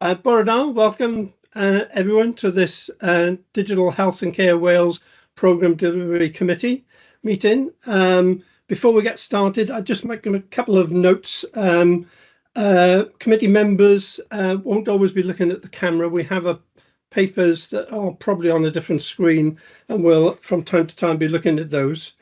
Bore welcome everyone to this Digital Health and Care Wales Programme Delivery Committee meeting. Before we get started, I'd just make a couple of notes. Committee members won't always be looking at the camera. We have papers that are probably on a different screen, and we'll from time to time be looking at those.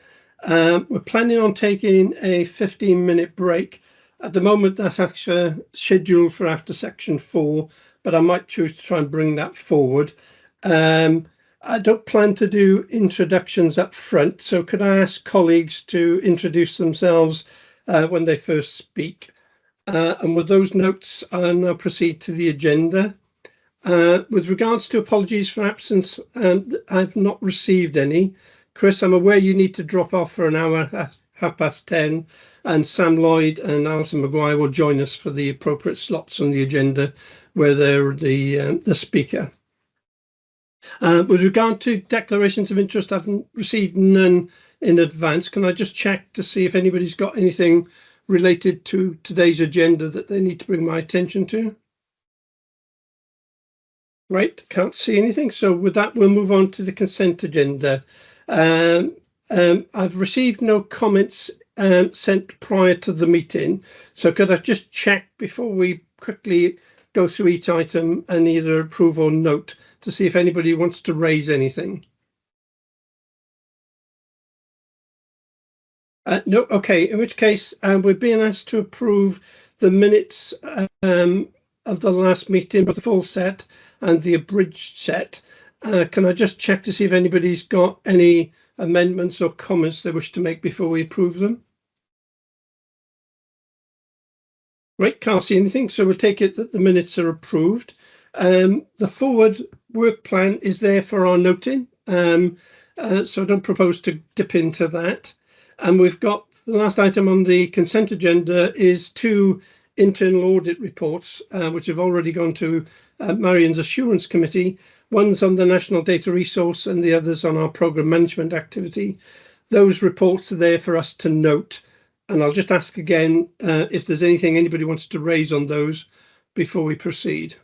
We're planning on taking a 15-minute break. At the moment, that's actually scheduled for after section 4, but I might choose to try and bring that forward. I don't plan to do introductions up front, so could I ask colleagues to introduce themselves when they first speak? And with those notes, I'll now proceed to the agenda. With regards to apologies for absence, I've not received any. Chris, I'm aware you need to drop off for an hour at 10:30, and Sam Lloyd and Alison Maguire will join us for the appropriate slots on the agenda where they're the speaker. With regard to declarations of interest, I've received none in advance. Can I just check to see if anybody's got anything related to today's agenda that they need to bring my attention to? Right, can't see anything. So with that, we'll move on to the consent agenda. I've received no comments sent prior to the meeting. So could I just check before we quickly go through each item and either approve or note to see if anybody wants to raise anything? No, okay, in which case we're being asked to approve the minutes of the last meeting, but the full set and the abridged set. Can I just check to see if anybody's got any amendments or comments they wish to make before we approve them? Right, can't see anything, so we'll take it that the minutes are approved. The forward work plan is there for our noting, so I don't propose to dip into that. And we've got the last item on the consent agenda is 2 internal audit reports, which have already gone to Marion's Assurance Committee. One's on the National Data Resource and the other's on our programme management activity. Those reports are there for us to note. And I'll just ask again if there's anything anybody wants to raise on those before we proceed.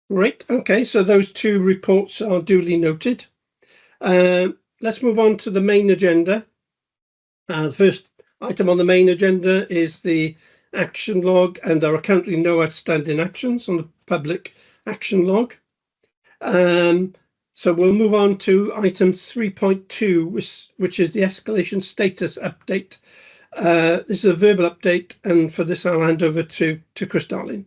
Right, okay, so those 2 reports are duly noted. Let's move on to the main agenda. The first item on the main agenda is the action log, and there are currently no outstanding actions on the public action log. So we'll move on to item 3.2, which is the escalation status update. This is a verbal update, and for this I'll hand over to Chris Darling.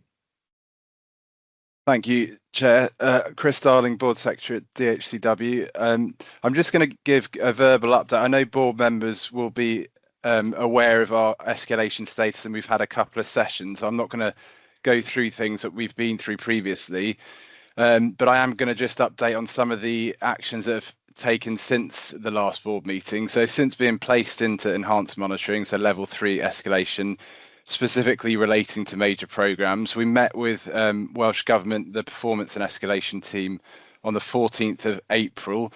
Thank you, Chair. Chris Darling, Board Secretary at DHCW. I'm just going to give a verbal update. I know board members will be aware of our escalation status, and we've had a couple of sessions. I'm not going to go through things that we've been through previously, but I am going to just update on some of the actions that have taken since the last board meeting. So since being placed into enhanced monitoring, so level 3 escalation, specifically relating to major programmes, we met with Welsh Government, the performance and escalation team, on the 14th of April.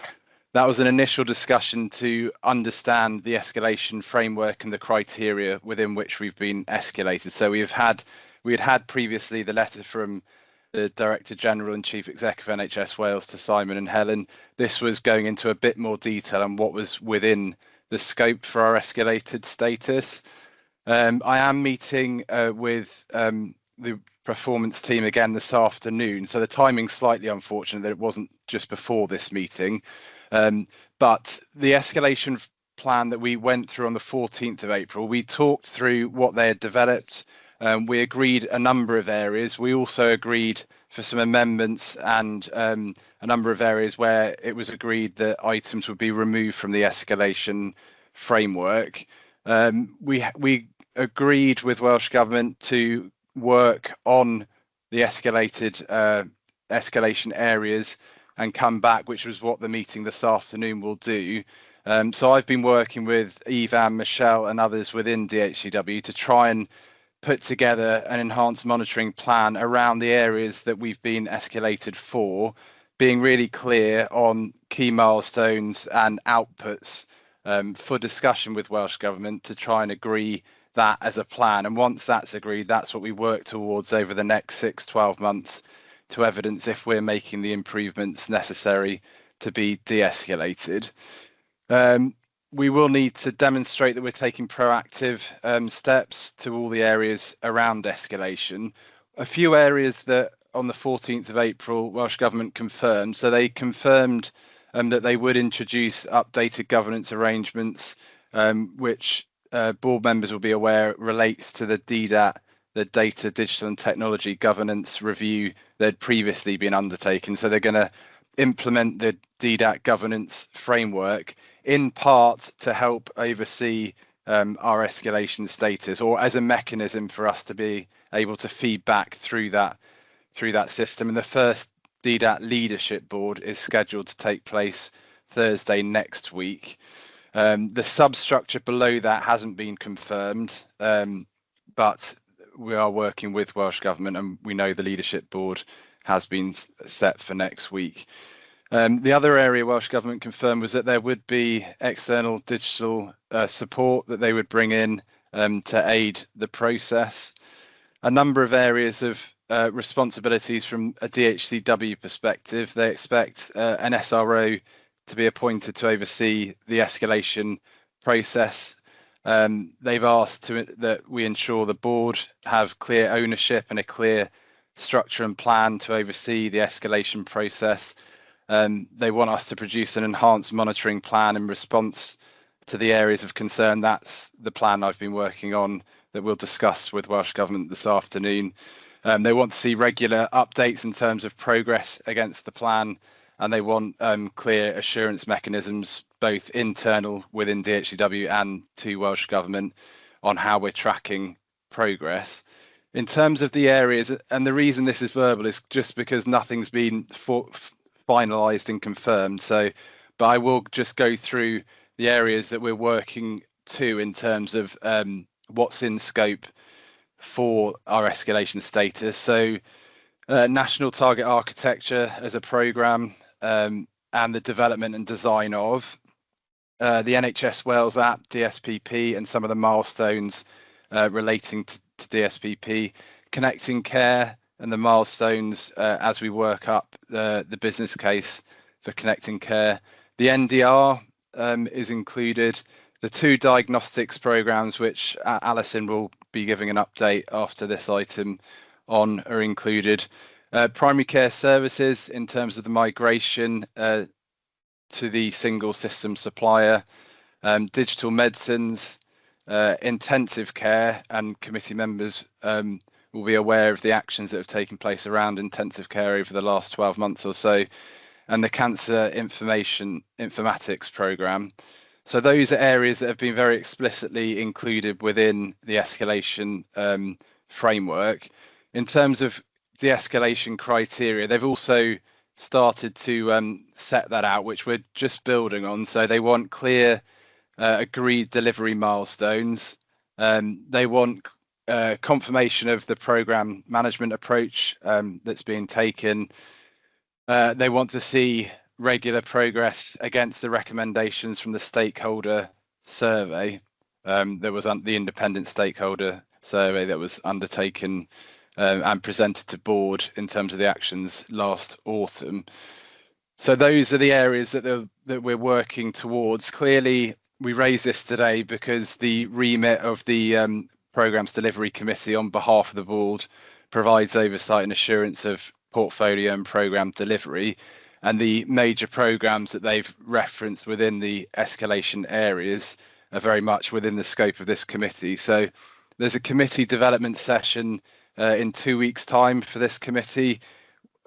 That was an initial discussion to understand the escalation framework and the criteria within which we've been escalated. So we had previously the letter from the Director General and Chief Executive of NHS Wales to Simon and Helen. This was going into a bit more detail on what was within the scope for our escalated status. I am meeting with the performance team again this afternoon, so the timing's slightly unfortunate that it wasn't just before this meeting. But the escalation plan that we went through on the 14th of April, we talked through what they had developed. We agreed a number of areas. We also agreed for some amendments and a number of areas where it was agreed that items would be removed from the escalation framework. We agreed with Welsh Government to work on the escalation areas and come back, which was what the meeting this afternoon will do. So I've been working with Evan, Michelle and others within DHCW to try and put together an enhanced monitoring plan around the areas that we've been escalated for, being really clear on key milestones and outputs for discussion with Welsh Government to try and agree that as a plan. And once that's agreed, that's what we work towards over the next 6-12 months to evidence if we're making the improvements necessary to be de-escalated. We will need to demonstrate that we're taking proactive steps to all the areas around escalation. A few areas that on the 14th of April, Welsh Government confirmed. So they confirmed that they would introduce updated governance arrangements, which board members will be aware relates to the DDAT, the Data, Digital and Technology Governance Review that had previously been undertaken. So they're going to implement the DDAT governance framework in part to help oversee our escalation status, or as a mechanism for us to be able to feed back through that system. And the first DDAT leadership board is scheduled to take place Thursday next week. The substructure below that hasn't been confirmed, but we are working with Welsh Government, and we know the leadership board has been set for next week. The other area Welsh Government confirmed was that there would be external digital support that they would bring in to aid the process. A number of areas of responsibilities from a DHCW perspective. They expect an SRO to be appointed to oversee the escalation process. They've asked that we ensure the board have clear ownership and a clear structure and plan to oversee the escalation process. They want us to produce an enhanced monitoring plan in response to the areas of concern. That's the plan I've been working on that we'll discuss with Welsh Government this afternoon. They want to see regular updates in terms of progress against the plan, and they want clear assurance mechanisms, both internal within DHCW and to Welsh Government, on how we're tracking progress. In terms of the areas, and the reason this is verbal is just because nothing's been finalised and confirmed. But I will just go through the areas that we're working to in terms of what's in scope for our escalation status. So national target architecture as a programme, and the development and design of the NHS Wales app, DSPP, and some of the milestones relating to DSPP, connecting care and the milestones as we work up the business case for connecting care. The NDR is included. The 2 diagnostics programs, which Alison will be giving an update after this item on, are included. Primary care services in terms of the migration to the single system supplier, digital medicines, intensive care, and committee members will be aware of the actions that have taken place around intensive care over the last 12 months or so, and the cancer informatics program. So those are areas that have been very explicitly included within the escalation framework. In terms of de-escalation criteria, they've also started to set that out, which we're just building on. So they want clear agreed delivery milestones. They want confirmation of the program management approach that's being taken. They want to see regular progress against the recommendations from the stakeholder survey. There was the independent stakeholder survey that was undertaken and presented to board in terms of the actions last autumn. So those are the areas that we're working towards. Clearly, we raise this today because the remit of the Programmes Delivery Committee on behalf of the board provides oversight and assurance of portfolio and programme delivery, and the major programmes that they've referenced within the escalation areas are very much within the scope of this committee. So there's a committee development session in 2 weeks' time for this committee.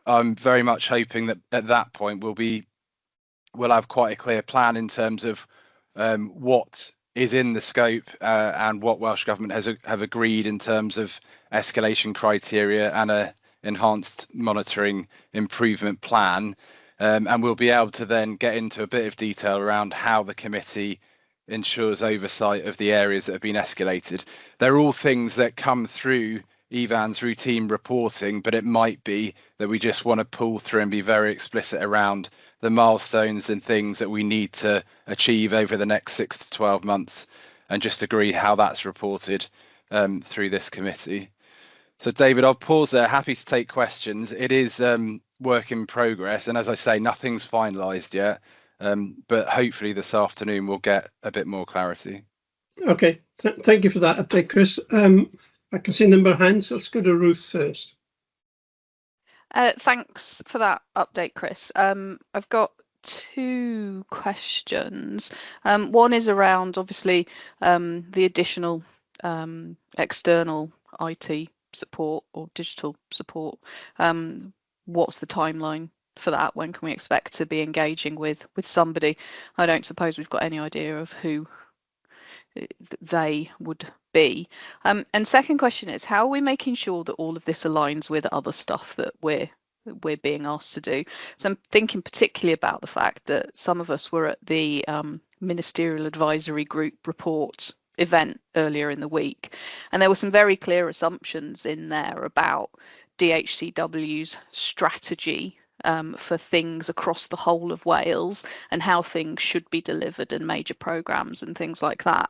I'm very much hoping that at that point we'll have quite a clear plan in terms of what is in the scope and what Welsh Government have agreed in terms of escalation criteria and a enhanced monitoring improvement plan. And we'll be able to then get into a bit of detail around how the committee ensures oversight of the areas that have been escalated. They're all things that come through EVAN's routine reporting, but it might be that we just want to pull through and be very explicit around the milestones and things that we need to achieve over the next 6 to 12 months and just agree how that's reported through this committee. So David, I'll pause there. Happy to take questions. It is work in progress, and as I say, nothing's finalised yet, but hopefully this afternoon we'll get a bit more clarity. Okay, thank you for that update, Chris. I can see a number of hands, so let's go to Ruth first. Thanks for that update, Chris. I've got two questions. One is around, obviously, the additional external IT support or digital support. What's the timeline for that? When can we expect to be engaging with somebody? I don't suppose we've got any idea of who they would be. And second question is, how are we making sure that all of this aligns with other stuff that we're being asked to do? So I'm thinking particularly about the fact that some of us were at the Ministerial Advisory Group report event earlier in the week, and there were some very clear assumptions in there about DHCW's strategy for things across the whole of Wales and how things should be delivered and major programmes and things like that.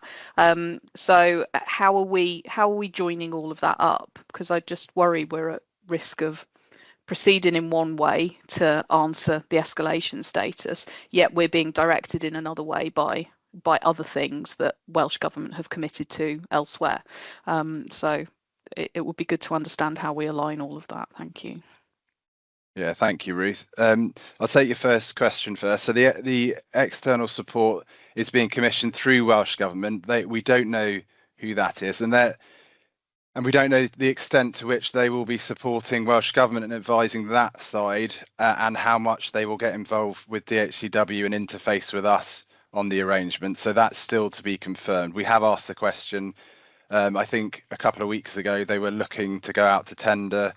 So how are we joining all of that up? Because I just worry we're at risk of proceeding in one way to answer the escalation status, yet we're being directed in another way by other things that Welsh Government have committed to elsewhere. So it would be good to understand how we align all of that. Thank you. Yeah, thank you, Ruth. I'll take your first question first. So the external support is being commissioned through Welsh Government. We don't know who that is, and we don't know the extent to which they will be supporting Welsh Government and advising that side, and how much they will get involved with DHCW and interface with us on the arrangement. So that's still to be confirmed. We have asked the question. I think a couple of weeks ago they were looking to go out to tender.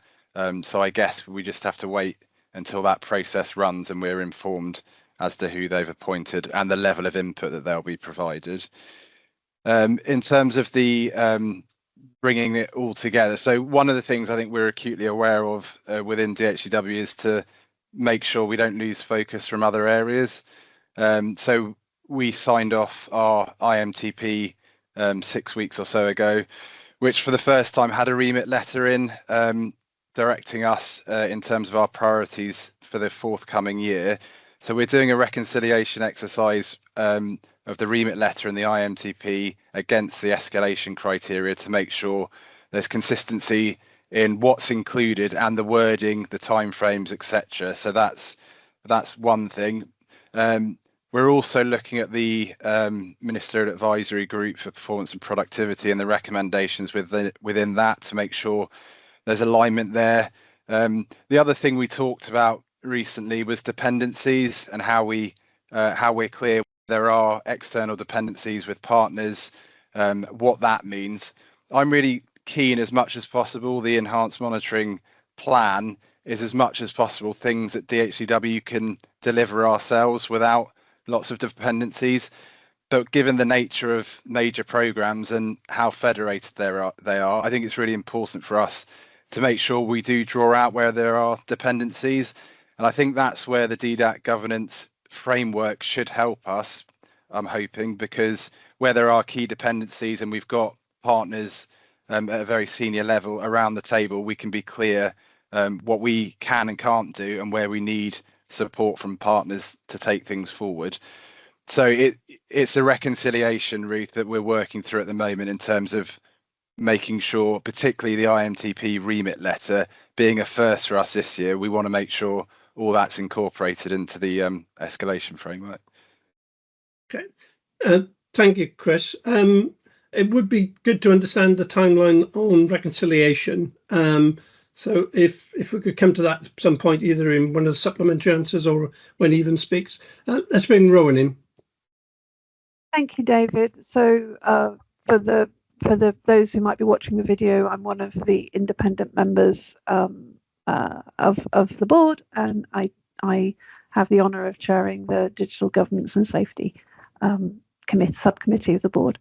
So I guess we just have to wait until that process runs and we're informed as to who they've appointed and the level of input that they'll be provided. In terms of the bringing it all together, so one of the things I think we're acutely aware of within DHCW is to make sure we don't lose focus from other areas. So we signed off our IMTP 6 weeks or so ago, which for the first time had a remit letter in directing us in terms of our priorities for the forthcoming year. So we're doing a reconciliation exercise of the remit letter and the IMTP against the escalation criteria to make sure there's consistency in what's included and the wording, the timeframes, etc. So that's one thing. We're also looking at the Ministerial Advisory Group for Performance and Productivity and the recommendations within that to make sure there's alignment there. The other thing we talked about recently was dependencies and how we're clear there are external dependencies with partners, what that means. I'm really keen, as much as possible, the enhanced monitoring plan is as much as possible things that DHCW can deliver ourselves without lots of dependencies. But given the nature of major programs and how federated they are, I think it's really important for us to make sure we do draw out where there are dependencies. And I think that's where the DDAC governance framework should help us, I'm hoping, because where there are key dependencies and we've got partners at a very senior level around the table, we can be clear what we can and can't do and where we need support from partners to take things forward. So it's a reconciliation, Ruth, that we're working through at the moment in terms of making sure, particularly the IMTP remit letter being a first for us this year, we want to make sure all that's incorporated into the escalation framework. Okay, thank you, Chris. It would be good to understand the timeline on reconciliation. So if we could come to that at some point, either in one of the supplementary answers or when Even speaks. Let's bring Rowan in. Thank you, David. So for those who might be watching the video, I'm one of the independent members of the board, and I have the honour of chairing the Digital Governance and Safety subcommittee of the board.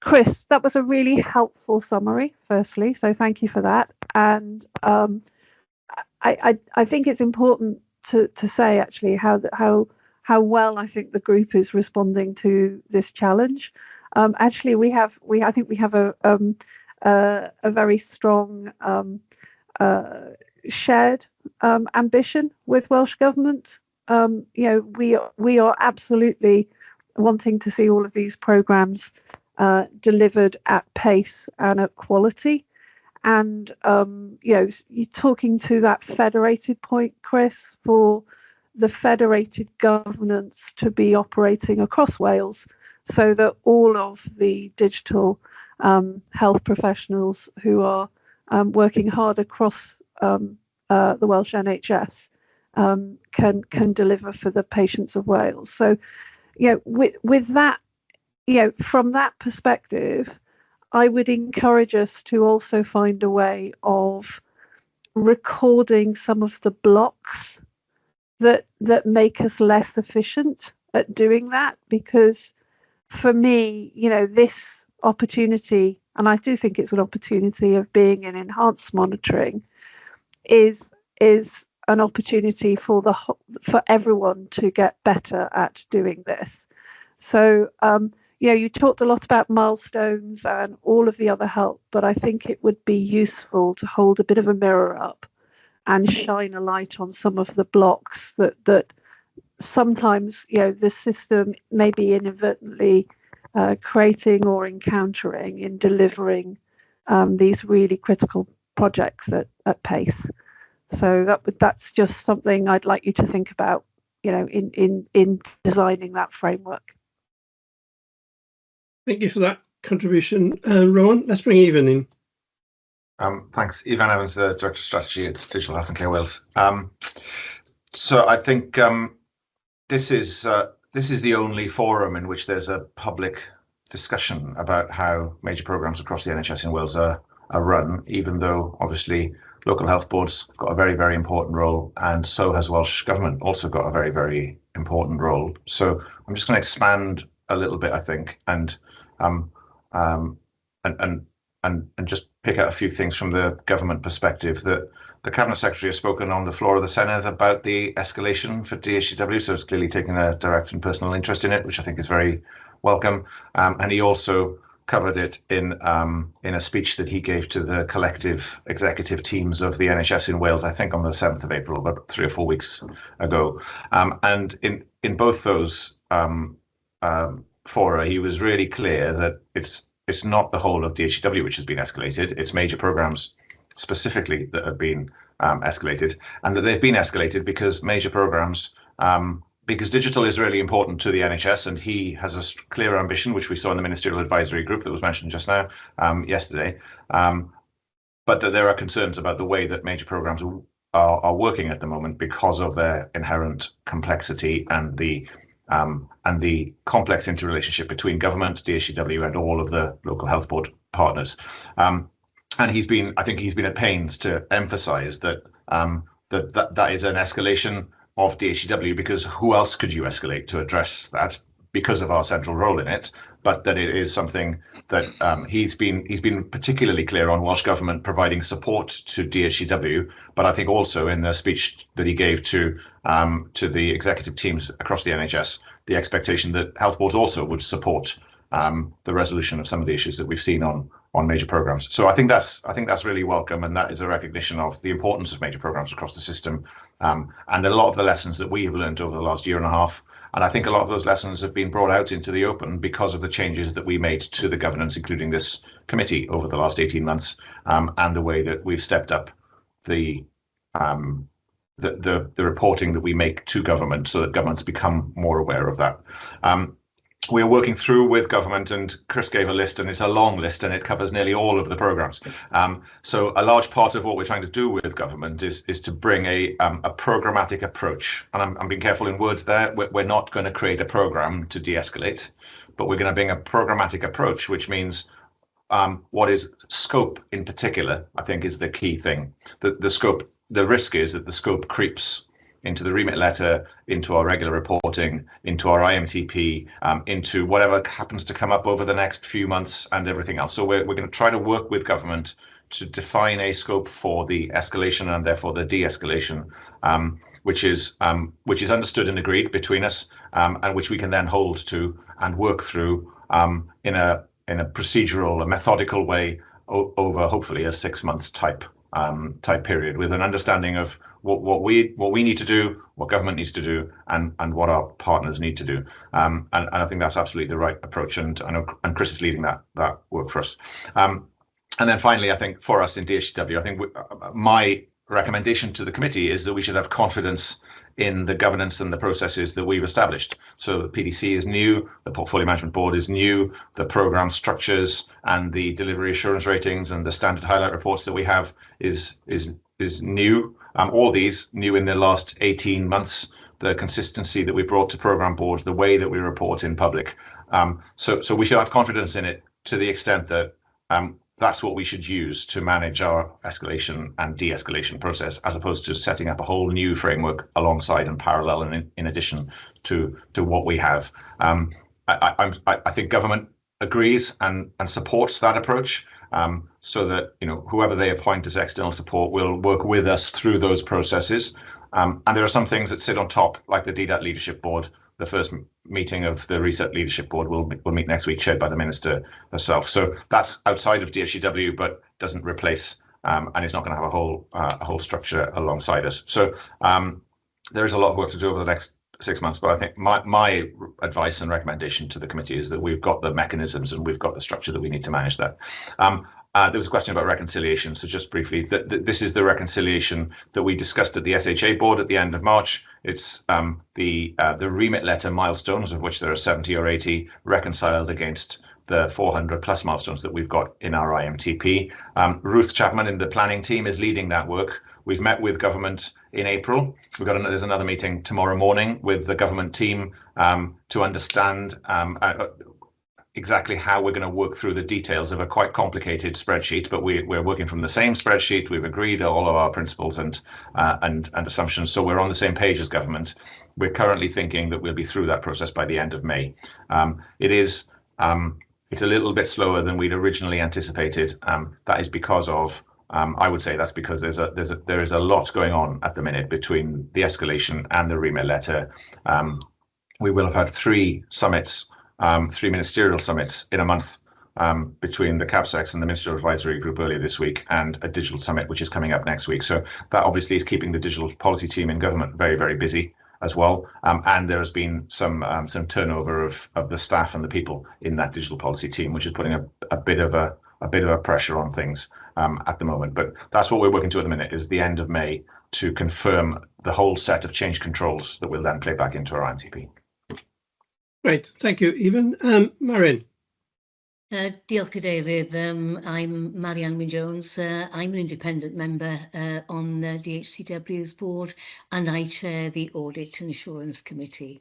Chris, that was a really helpful summary, firstly, so thank you for that. And I think it's important to say actually how well I think the group is responding to this challenge. Actually, I think we have a very strong shared ambition with Welsh Government. We are absolutely wanting to see all of these programmes delivered at pace and at quality. And you're talking to that federated point, Chris, for the federated governance to be operating across Wales, so that all of the digital health professionals who are working hard across the Welsh NHS can deliver for the patients of Wales. So, with that, from that perspective, I would encourage us to also find a way of recording some of the blocks that make us less efficient at doing that, because for me, this opportunity, and I do think it's an opportunity of being in enhanced monitoring, is an opportunity for everyone to get better at doing this. So you talked a lot about milestones and all of the other help, but I think it would be useful to hold a bit of a mirror up and shine a light on some of the blocks that sometimes the system may be inadvertently creating or encountering in delivering these really critical projects at pace. So that's just something I'd like you to think about, in designing that framework. Thank you for that contribution, Rowan. Let's bring Evan in. Thanks. Evan Evans, the Director of Strategy at Digital Health and Care Wales. So I think this is the only forum in which there's a public discussion about how major programmes across the NHS in Wales are run, even though obviously local health boards have got a very, very important role, and so has Welsh Government also got a very, very important role. So I'm just going to expand a little bit, I think, and just pick out a few things from the government perspective. That the Cabinet Secretary has spoken on the floor of the Senedd about the escalation for DHCW, so it's clearly taken a direct and personal interest in it, which I think is very welcome. And he also covered it in a speech that he gave to the collective executive teams of the NHS in Wales, I think on the 7th of April, about 3 or 4 weeks ago. And in both those fora, he was really clear that it's not the whole of DHCW which has been escalated. It's major programmes specifically that have been escalated, and that they've been escalated because major programmes, because digital is really important to the NHS, and he has a clear ambition, which we saw in the Ministerial Advisory Group that was mentioned just now, yesterday, but that there are concerns about the way that major programmes are working at the moment because of their inherent complexity and the complex interrelationship between government, DHCW, and all of the local health board partners. And I think he's been at pains to emphasise that that is an escalation of DHCW, because who else could you escalate to address that, because of our central role in it, but that it is something that he's been particularly clear on Welsh Government providing support to DHCW, but I think also in the speech that he gave to the executive teams across the NHS, the expectation that health boards also would support the resolution of some of the issues that we've seen on major programmes. So I think that's really welcome, and that is a recognition of the importance of major programmes across the system, and a lot of the lessons that we have learned over the last year and a half. And I think a lot of those lessons have been brought out into the open because of the changes that we made to the governance, including this committee, over the last 18 months, and the way that we've stepped up the reporting that we make to government, so that governments become more aware of that. We are working through with government, and Chris gave a list, and it's a long list, and it covers nearly all of the programmes. So a large part of what we're trying to do with government is to bring a programmatic approach. And I'm being careful in words there. We're not going to create a programme to de-escalate, but we're going to bring a programmatic approach, which means what is scope in particular, I think, is the key thing. The scope, the risk is that the scope creeps into the remit letter, into our regular reporting, into our IMTP, into whatever happens to come up over the next few months and everything else. So we're going to try to work with government to define a scope for the escalation and therefore the de-escalation, which is understood and agreed between us, and which we can then hold to and work through in a procedural, a methodical way over hopefully a 6 months type period, with an understanding of what we need to do, what government needs to do, and what our partners need to do. And I think that's absolutely the right approach. And I know Chris is leading that work for us. And then finally, I think for us in DHCW, I think my recommendation to the committee is that we should have confidence in the governance and the processes that we've established. So the PDC is new, the Portfolio Management Board is new, the program structures and the delivery assurance ratings and the standard highlight reports that we have is new. All these new in the last 18 months, the consistency that we brought to program boards, the way that we report in public. So we should have confidence in it to the extent that that's what we should use to manage our escalation and de-escalation process, as opposed to setting up a whole new framework alongside and parallel and in addition to what we have. I think government agrees and supports that approach, so that whoever they appoint as external support will work with us through those processes. And there are some things that sit on top, like the DDAT Leadership Board. The first meeting of the Reset Leadership Board will meet next week, chaired by the Minister herself. So that's outside of DHCW, but doesn't replace, and it's not going to have a whole structure alongside us. So there is a lot of work to do over the next 6 months. But I think my advice and recommendation to the committee is that we've got the mechanisms and we've got the structure that we need to manage that. There was a question about reconciliation. So just briefly, this is the reconciliation that we discussed at the SHA board at the end of March. It's the remit letter milestones, of which there are 70 or 80, reconciled against the 400 plus milestones that we've got in our IMTP. Ruth Chapman in the planning team is leading that work. We've met with government in April. There's another meeting tomorrow morning with the government team to understand exactly how we're going to work through the details of a quite complicated spreadsheet, but we're working from the same spreadsheet. We've agreed all of our principles and assumptions, so we're on the same page as government. We're currently thinking that we'll be through that process by the end of May. It's a little bit slower than we'd originally anticipated. That is because of I would say that's because there is a lot going on at the minute between the escalation and the remit letter. We will have had 3 summits. 3 ministerial summits in a month, between the CAPSEX and the Ministerial Advisory Group earlier this week, and a digital summit which is coming up next week. So that obviously is keeping the digital policy team in government very, very busy as well. And there has been some turnover of the staff and the people in that digital policy team, which is putting a bit of a pressure on things at the moment. But that's what we're working to at the minute, is the end of May to confirm the whole set of change controls that will then play back into our IMTP. Great, thank you, Evan. Marion. Diolch Cadeirydd. I'm Marianne Wyn-Jones. I'm an independent member on the DHCW's board, and I chair the Audit and Assurance Committee.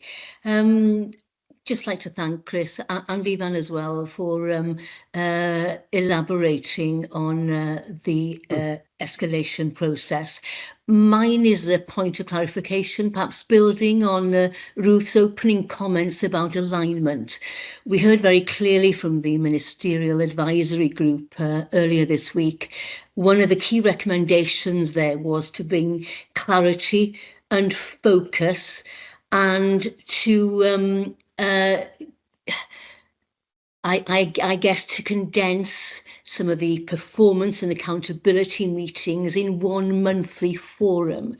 Just like to thank Chris and Ivan as well for elaborating on the escalation process. Mine is a point of clarification, perhaps building on Ruth's opening comments about alignment. We heard very clearly from the Ministerial Advisory Group earlier this week. One of the key recommendations there was to bring clarity and focus, and to I guess to condense some of the performance and accountability meetings in one monthly forum.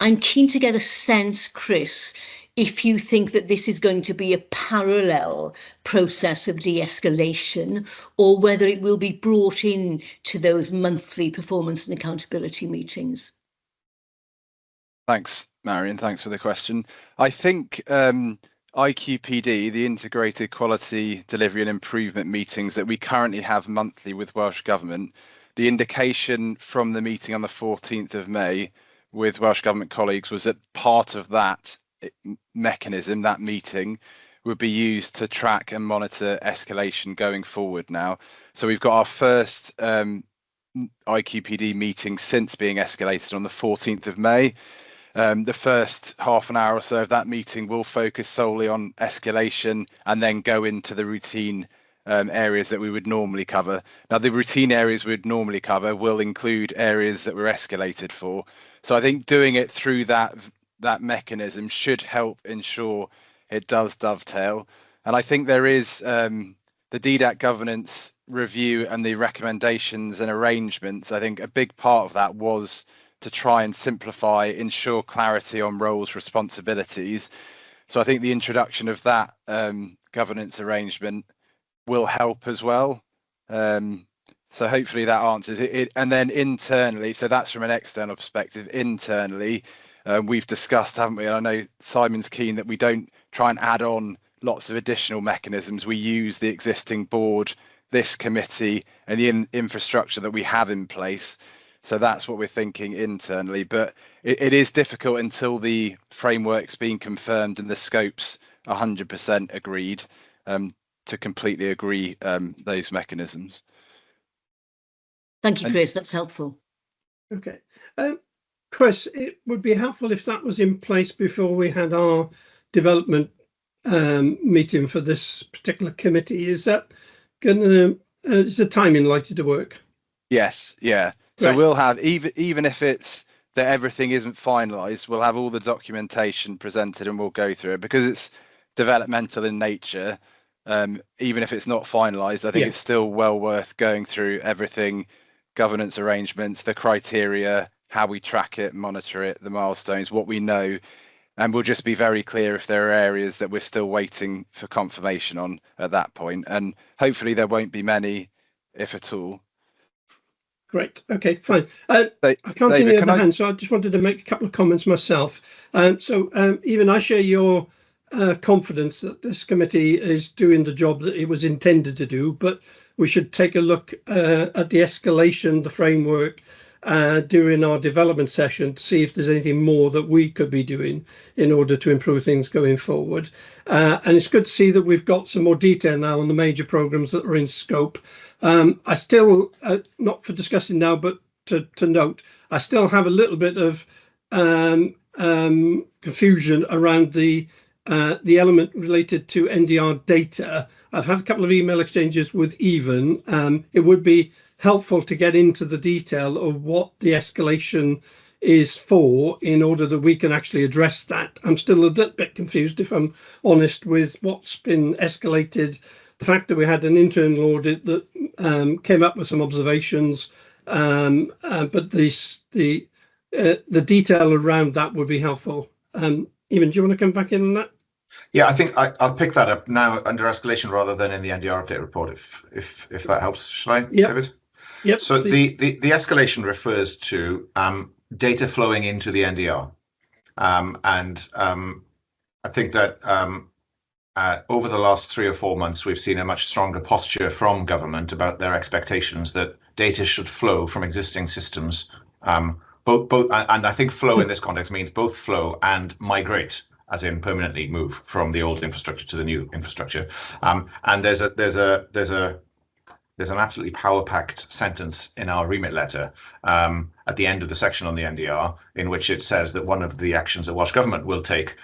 I'm keen to get a sense, Chris, if you think that this is going to be a parallel process of de-escalation, or whether it will be brought in to those monthly performance and accountability meetings. Thanks, Marion. Thanks for the question. I think IQPD, the Integrated Quality Delivery and Improvement meetings that we currently have monthly with Welsh Government, the indication from the meeting on the 14th of May with Welsh Government colleagues was that part of that mechanism, that meeting, would be used to track and monitor escalation going forward now. So we've got our first IQPD meeting since being escalated on the 14th of May. The first half an hour or so of that meeting will focus solely on escalation and then go into the routine areas that we would normally cover. Now, the routine areas we would normally cover will include areas that we're escalated for. So I think doing it through that mechanism should help ensure it does dovetail. And I think there is the DDAC governance review and the recommendations and arrangements, I think a big part of that was to try and simplify, ensure clarity on roles, responsibilities. So I think the introduction of that governance arrangement will help as well. So hopefully that answers it. And then internally, so that's from an external perspective. Internally, we've discussed, haven't we? And I know Simon's keen that we don't try and add on lots of additional mechanisms. We use the existing board, this committee, and the infrastructure that we have in place. So that's what we're thinking internally. But it is difficult until the framework's been confirmed and the scope's 100% agreed to completely agree those mechanisms. Thank you, Chris. That's helpful. Okay. Chris, it would be helpful if that was in place before we had our development meeting for this particular committee. Is that going to, is the timing likely to work? Yes, yeah. So we'll have, even if it's that everything isn't finalised, we'll have all the documentation presented and we'll go through it because it's developmental in nature. Even if it's not finalised, I think it's still well worth going through everything, governance arrangements, the criteria, how we track it, monitor it, the milestones, what we know. And we'll just be very clear if there are areas that we're still waiting for confirmation on at that point. And hopefully there won't be many, if at all. Great. Okay, fine. I can't see any other hands, so I just wanted to make a couple of comments myself. Even I share your confidence that this committee is doing the job that it was intended to do, but we should take a look at the escalation, the framework, during our development session to see if there's anything more that we could be doing in order to improve things going forward. And it's good to see that we've got some more detail now on the major programs that are in scope. I still, not for discussing now, but to note, I still have a little bit of confusion around the element related to NDR data. I've had a couple of email exchanges with Even. It would be helpful to get into the detail of what the escalation is for in order that we can actually address that. I'm still a little bit confused, if I'm honest, with what's been escalated. The fact that we had an internal audit that came up with some observations, but the detail around that would be helpful. Even, do you want to come back in on that? Yeah, I think I'll pick that up now under escalation rather than in the NDR update report, if that helps. Shall I, David? Yep. So the escalation refers to data flowing into the NDR, and I think that over the last 3 or 4 months, we've seen a much stronger posture from government about their expectations that data should flow from existing systems. Both, and I think flow in this context means both flow and migrate, as in permanently move from the old infrastructure to the new infrastructure. And there's an absolutely power-packed sentence in our remit letter at the end of the section on the NDR, in which it says that one of the actions that Welsh Government will take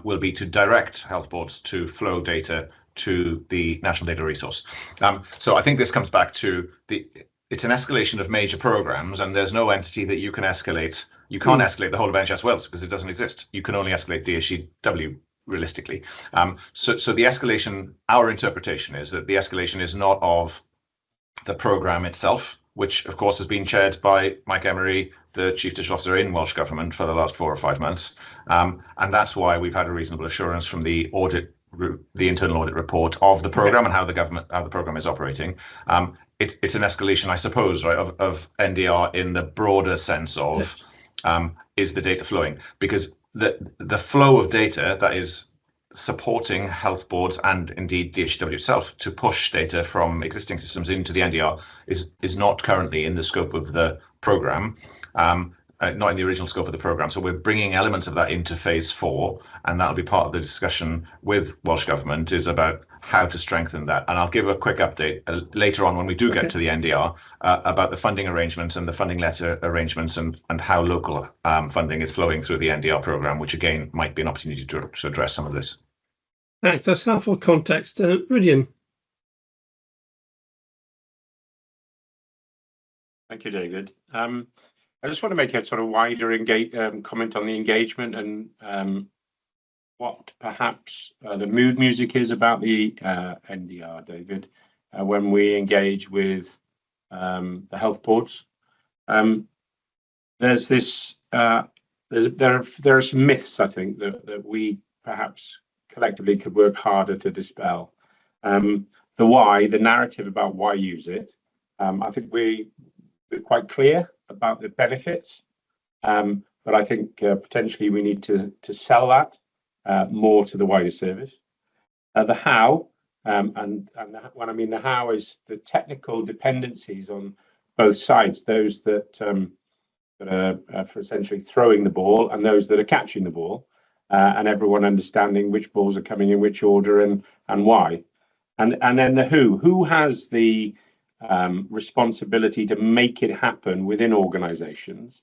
will be to direct health boards to flow data to the National Data Resource. So I think this comes back to it's an escalation of major programs, and there's no entity that you can escalate. You can't escalate the whole of NHS Wales because it doesn't exist. You can only escalate DHCW realistically. So the escalation, our interpretation is that the escalation is not of the programme itself, which of course has been chaired by Mike Emery, the Chief Digital Officer in Welsh Government for the last 4 or 5 months. And that's why we've had a reasonable assurance from the internal audit report of the programme and how the programme is operating. It's an escalation, I suppose, right, of NDR in the broader sense of is the data flowing? Because the flow of data that is supporting health boards and indeed DHCW itself to push data from existing systems into the NDR is not currently in the scope of the programme, not in the original scope of the programme. So we're bringing elements of that into phase 4, and that'll be part of the discussion with Welsh Government, is about how to strengthen that. And I'll give a quick update later on when we do get to the NDR about the funding arrangements and the funding letter arrangements and how local funding is flowing through the NDR programme, which again might be an opportunity to address some of this. Thanks, that's helpful context. Rudian. Thank you, David. I just want to make a sort of wider comment on the engagement and what perhaps the mood music is about the NDR, David. when we engage with the health boards. There's this. There are some myths, I think, that we perhaps collectively could work harder to dispel. The why, the narrative about why use it. I think we're quite clear about the benefits, but I think potentially we need to sell that more to the wider service. The how, and when I mean the how is the technical dependencies on both sides, those that are for essentially throwing the ball and those that are catching the ball, and everyone understanding which balls are coming in which order and why. And then the who has the responsibility to make it happen within organisations.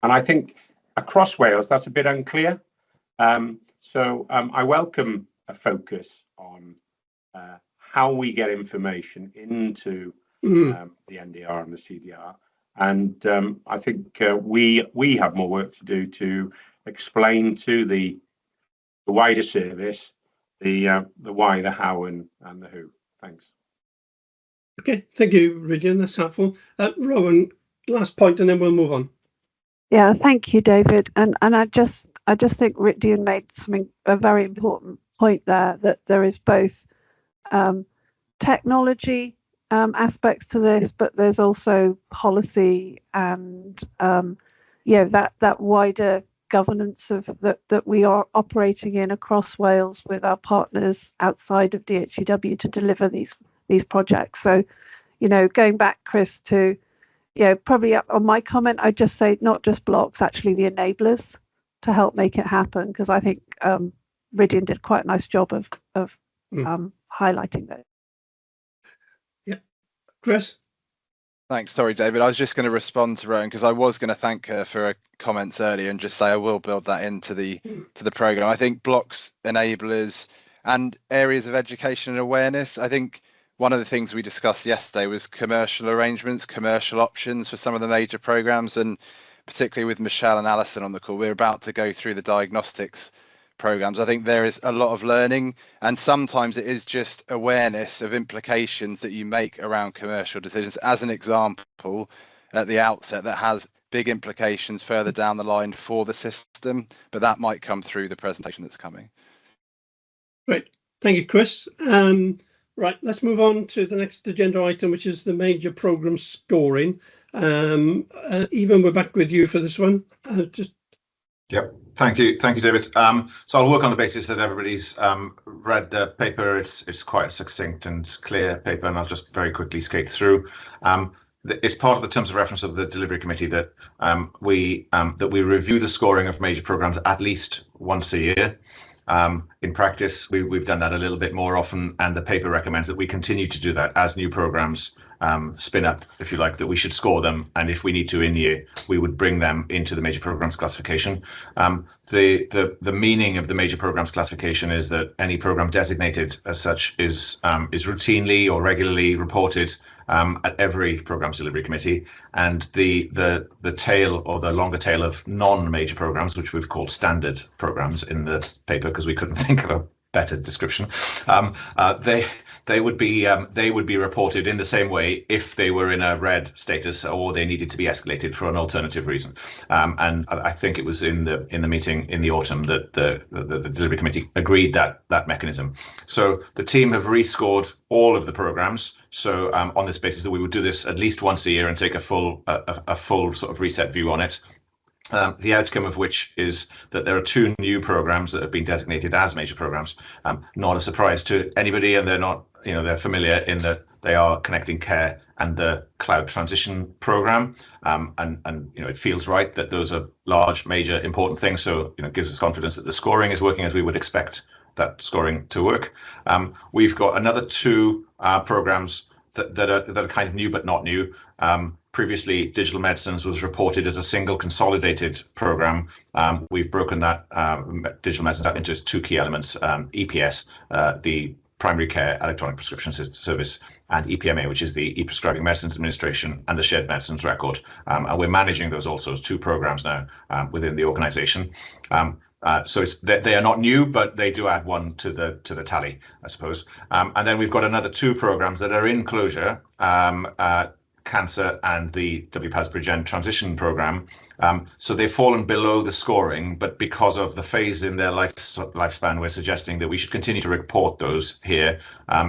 And I think across Wales, that's a bit unclear. So I welcome a focus on how we get information into the NDR and the CDR. And I think we have more work to do to explain to the wider service the why, the how, and the who. Thanks. Okay, thank you, Rydian. That's helpful. Rowan, last point, and then we'll move on. Yeah, thank you, David. And I just think Rydian made a very important point there, that there is both technology aspects to this, but there's also policy and that wider governance of that we are operating in across Wales with our partners outside of DHCW to deliver these projects. So, going back, Chris, to probably on my comment, I'd just say not just blocks, actually the enablers to help make it happen, because I think Rydian did quite a nice job of highlighting that. Yeah, Chris. Thanks. Sorry, David. I was just going to respond to Rowan because I was going to thank her for her comments earlier and just say I will build that into the programme. I think blocks, enablers, and areas of education and awareness. I think one of the things we discussed yesterday was commercial arrangements, commercial options for some of the major programmes, and particularly with Michelle and Alison on the call, we're about to go through the diagnostics programs. I think there is a lot of learning, and sometimes it is just awareness of implications that you make around commercial decisions. As an example, at the outset, that has big implications further down the line for the system, but that might come through the presentation that's coming. Great, thank you, Chris. Right, let's move on to the next agenda item, which is the major programme scoring. Even we're back with you for this one. Yep. Thank you, David. So I'll work on the basis that everybody's read the paper. It's quite a succinct and clear paper, and I'll just very quickly skate through. It's part of the terms of reference of the delivery committee that we review the scoring of major programs at least once a year. In practice, we've done that a little bit more often, and the paper recommends that we continue to do that as new programs spin up, if you like, that we should score them, and if we need to in year, we would bring them into the major programs classification. The meaning of the major programs classification is that any program designated as such is routinely or regularly reported at every programs delivery committee, and the tail or the longer tail of non-major programs, which we've called standard programs in the paper because we couldn't think of a better description, they would be reported in the same way if they were in a red status or they needed to be escalated for an alternative reason. And I think it was in the meeting in the autumn that the delivery committee agreed that mechanism. So the team have rescored all of the programs. So on this basis that we would do this at least once a year and take a full sort of reset view on it. The outcome of which is that there are 2 new programs that have been designated as major programs. Not a surprise to anybody, and they're not, they're familiar in that they are Connecting Care and the Cloud Transition Program. And it feels right that those are large, major, important things. So it gives us confidence that the scoring is working as we would expect that scoring to work. We've got another 2 programs that are kind of new but not new. Previously, digital medicines was reported as a single consolidated program. We've broken that digital medicines out into 2 key elements: EPS, the primary care electronic prescription service, and EPMA, which is the e-prescribing medicines administration and the shared medicines record. And we're managing those also as 2 programs now within the organisation. So they are not new, but they do add one to the tally, I suppose. And then we've got another 2 programs that are in closure, cancer and the WPAS Bridgen transition program. So they've fallen below the scoring, but because of the phase in their lifespan, we're suggesting that we should continue to report those here,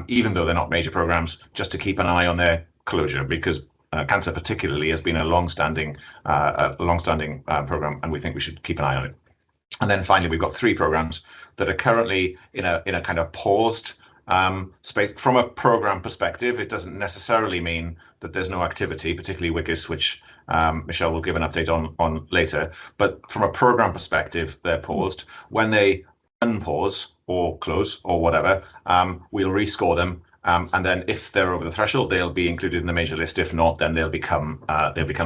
even though they're not major programs, just to keep an eye on their closure, because cancer particularly has been a long-standing program, and we think we should keep an eye on it. And then finally, we've got 3 programs that are currently in a kind of paused space. From a program perspective, it doesn't necessarily mean that there's no activity, particularly WICIS, which Michelle will give an update on later. But from a program perspective, they're paused. When they unpause or close or whatever, we'll rescore them. And then if they're over the threshold, they'll be included in the major list. If not, then they'll become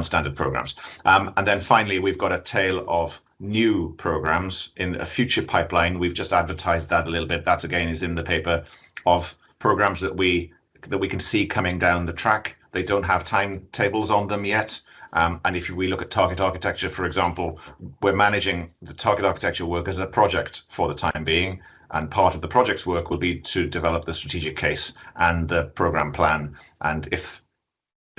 standard programs. And then finally, we've got a tail of new programs in a future pipeline. We've just advertised that a little bit. That again is in the paper, of programs that we can see coming down the track. They don't have timetables on them yet. And if we look at target architecture, for example, we're managing the target architecture work as a project for the time being. And part of the project's work will be to develop the strategic case and the program plan. And if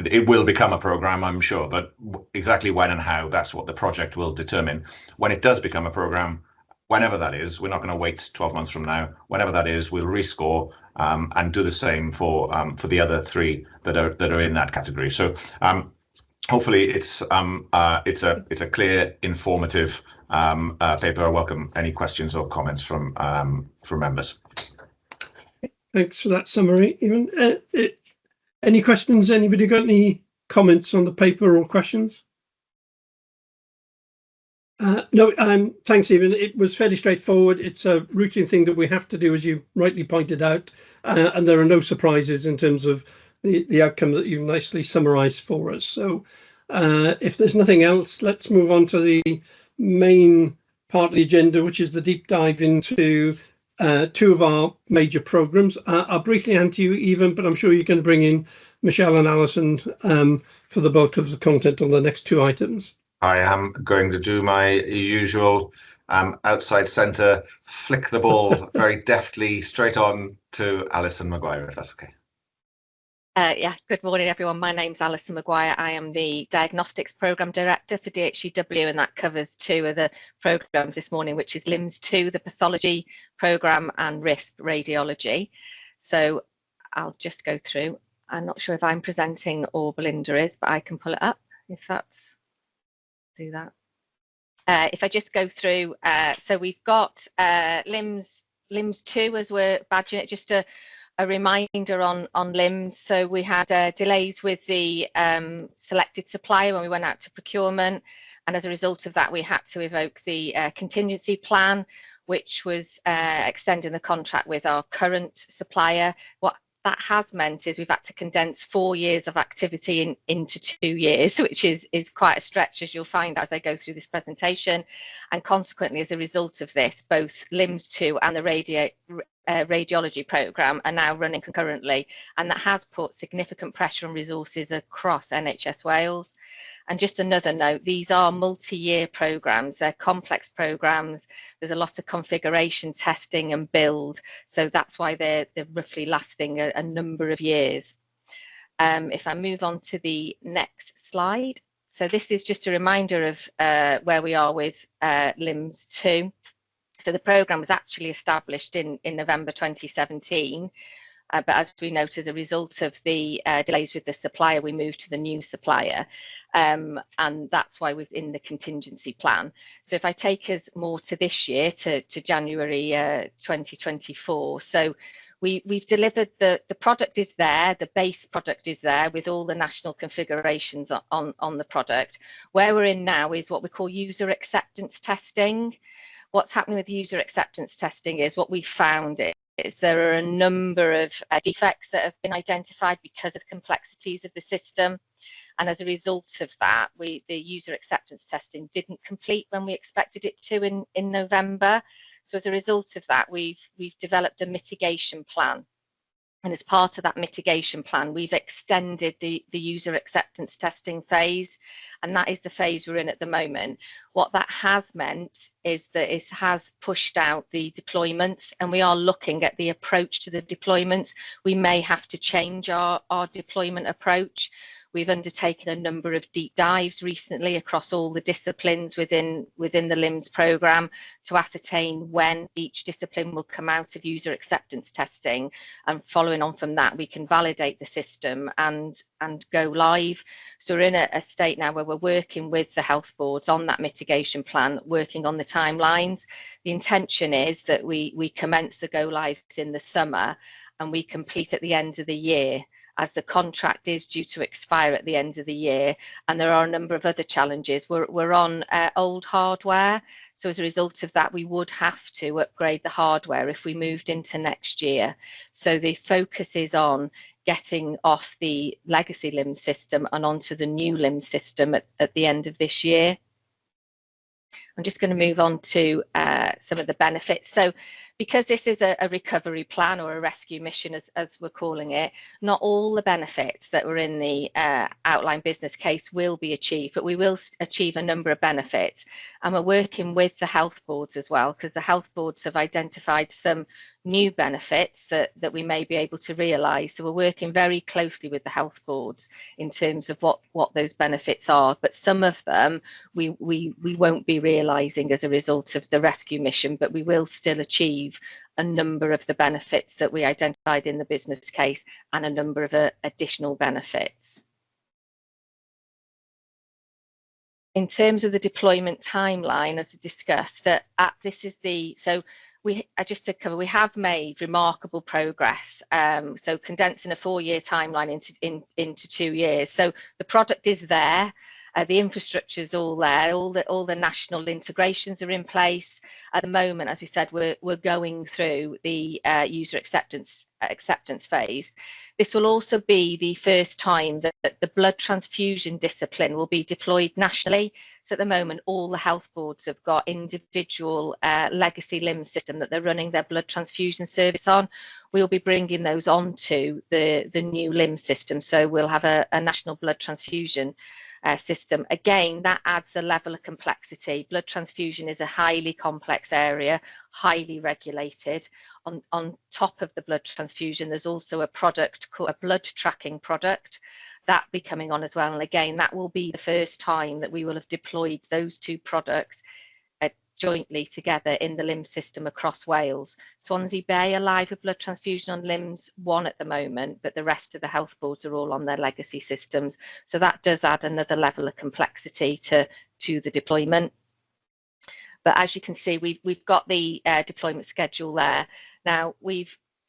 it will become a program, I'm sure, but exactly when and how, that's what the project will determine. When it does become a program, whenever that is, we're not going to wait 12 months from now. Whenever that is, we'll rescore and do the same for the other 3 that are in that category. So hopefully it's a clear, informative paper. I welcome any questions or comments from members. Thanks for that summary, Ewan. Any questions? Anybody got any comments on the paper or questions? No, thanks, Ewan. It was fairly straightforward. It's a routine thing that we have to do, as you rightly pointed out, and there are no surprises in terms of the outcome that you've nicely summarised for us. So if there's nothing else, let's move on to the main part of the agenda, which is the deep dive into 2 of our major programmes. I'll briefly hand to you, Ewan, but I'm sure you can bring in Michelle and Alison for the bulk of the content on the next 2 items. I am going to do my usual outside centre, flick the ball very deftly straight on to Alison Maguire, if that's okay. Yeah, good morning, everyone. My name's Alison Maguire. I am the Diagnostics Programme Director for DHCW, and that covers 2 of the programmes this morning, which is LIMS 2, the Pathology Programme, and RISP Radiology. So I'll just go through. I'm not sure if I'm presenting or Belinda is, but I can pull it up if that's... do that. If I just go through, so we've got LIMS 2 as we're badging it, just a reminder on LIMS. So we had delays with the selected supplier when we went out to procurement, and as a result of that we had to evoke the contingency plan, which was extending the contract with our current supplier. What that has meant is we've had to condense 4 years of activity into 2 years, which is quite a stretch, as you'll find as I go through this presentation. And consequently, as a result of this, both LIMS 2 and the radiology programme are now running concurrently, and that has put significant pressure on resources across NHS Wales. And just another note, these are multi-year programmes, they're complex programmes, there's a lot of configuration testing and build, so that's why they're roughly lasting a number of years. If I move on to the next slide, so this is just a reminder of where we are with LIMS 2. So the programme was actually established in November 2017. But as we note, as a result of the delays with the supplier, we moved to the new supplier, and that's why we're in the contingency plan. So if I take us more to this year, to January 2024, so we've delivered the product is there, the base product is there with all the national configurations on the product. Where we're in now is what we call user acceptance testing. What's happening with user acceptance testing is what we found is there are a number of defects that have been identified because of the complexities of the system, and as a result of that, the user acceptance testing didn't complete when we expected it to in November. So as a result of that, we've developed a mitigation plan. And as part of that mitigation plan, we've extended the user acceptance testing phase, and that is the phase we're in at the moment. What that has meant is that it has pushed out the deployments, and we are looking at the approach to the deployments. We may have to change our deployment approach. We've undertaken a number of deep dives recently across all the disciplines within the LIMS programme to ascertain when each discipline will come out of user acceptance testing, and following on from that we can validate the system and go live. So we're in a state now where we're working with the health boards on that mitigation plan, working on the timelines. The intention is that we commence the go lives in the summer and we complete at the end of the year, as the contract is due to expire at the end of the year, and there are a number of other challenges. We're on old hardware, so as a result of that we would have to upgrade the hardware if we moved into next year. So the focus is on getting off the legacy LIMS system and onto the new LIMS system at the end of this year. I'm just going to move on to some of the benefits. So because this is a recovery plan or a rescue mission, as we're calling it, not all the benefits that were in the outline business case will be achieved, but we will achieve a number of benefits. And we're working with the health boards as well, because the health boards have identified some new benefits that we may be able to realise. So we're working very closely with the health boards in terms of what those benefits are, but some of them we won't be realising as a result of the rescue mission, but we will still achieve a number of the benefits that we identified in the business case and a number of additional benefits. In terms of the deployment timeline, as discussed, just to cover, we have made remarkable progress. So condensing a 4-year timeline into 2 years. So the product is there. The infrastructure is all there. All the national integrations are in place. At the moment, as we said, we're going through the user acceptance phase. This will also be the first time that the blood transfusion discipline will be deployed nationally. So at the moment, all the health boards have got individual legacy LIMS system that they're running their blood transfusion service on. We'll be bringing those onto the new LIMS system. So we'll have a national blood transfusion system. Again, that adds a level of complexity. Blood transfusion is a highly complex area, highly regulated. On top of the blood transfusion, there's also a product called a blood tracking product that be coming on as well. And again, that will be the first time that we will have deployed those two products jointly together in the LIMS system across Wales. Swansea Bay are live with blood transfusion on LIMS 1 at the moment, but the rest of the health boards are all on their legacy systems. So that does add another level of complexity to the deployment. But as you can see, we've got the deployment schedule there. Now,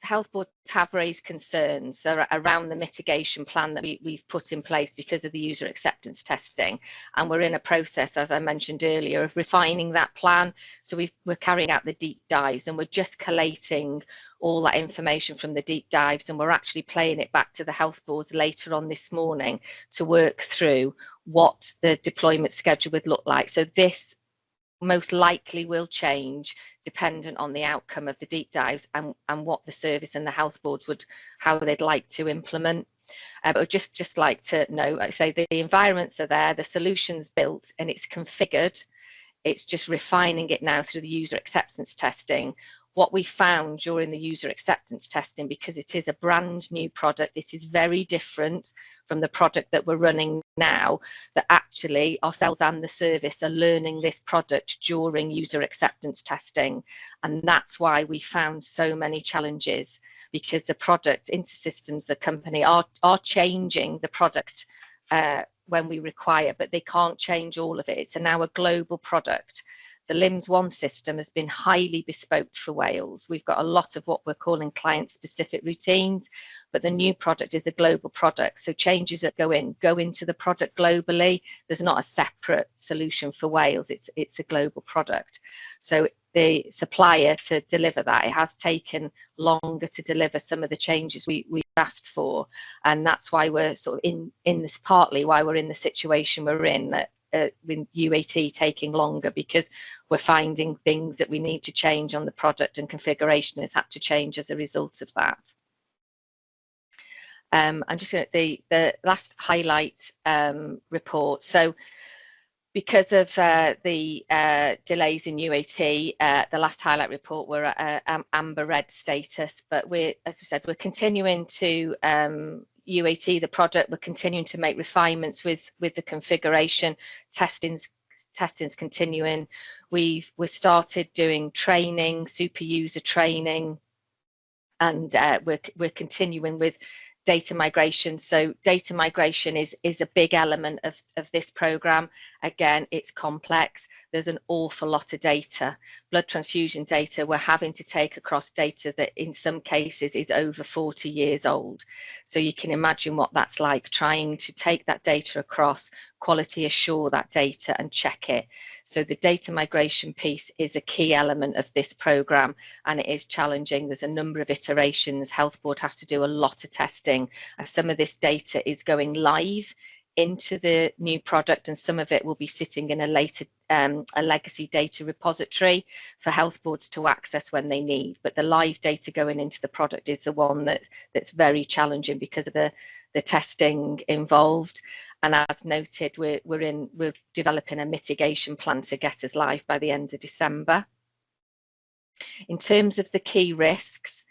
health boards have raised concerns around the mitigation plan that we've put in place because of the user acceptance testing, and we're in a process, as I mentioned earlier, of refining that plan. So we're carrying out the deep dives, and we're just collating all that information from the deep dives, and we're actually playing it back to the health boards later on this morning to work through what the deployment schedule would look like. So this most likely will change dependent on the outcome of the deep dives and what the service and the health boards how they'd like to implement. But I'd just like to know, like I say, the environments are there, the solution's built and it's configured. It's just refining it now through the user acceptance testing. What we found during the user acceptance testing, because it is a brand new product, it is very different from the product that we're running now, that actually ourselves and the service are learning this product during user acceptance testing. And that's why we found so many challenges, because the product InterSystems, the company, are changing the product when we require, but they can't change all of it. It's now a global product. The LIMS 1 system has been highly bespoke for Wales. We've got a lot of what we're calling client-specific routines, but the new product is a global product. So changes that go into the product globally. There's not a separate solution for Wales. It's a global product. So the supplier to deliver that, it has taken longer to deliver some of the changes we've asked for. And that's why we're sort of in this, partly why we're in the situation we're in, that with UAT taking longer, because we're finding things that we need to change on the product, and configuration has had to change as a result of that. I'm just going to the last highlight report. So because of the delays in UAT, the last highlight report we're at amber red status, but we're, as we said, we're continuing to UAT the product. We're continuing to make refinements with the configuration. Testing's continuing. We've started doing training, super user training, and we're continuing with data migration. So data migration is a big element of this program. Again, it's complex. There's an awful lot of data, blood transfusion data. We're having to take across data that in some cases is over 40 years old. So you can imagine what that's like, trying to take that data across, quality assure that data and check it. So the data migration piece is a key element of this program, and it is challenging. There's a number of iterations. Health Board have to do a lot of testing, and some of this data is going live into the new product, and some of it will be sitting in a later a legacy data repository for health boards to access when they need. But the live data going into the product is the one that's very challenging because of the testing involved. And as noted, we're developing a mitigation plan to get us live by the end of December. In terms of the key risks,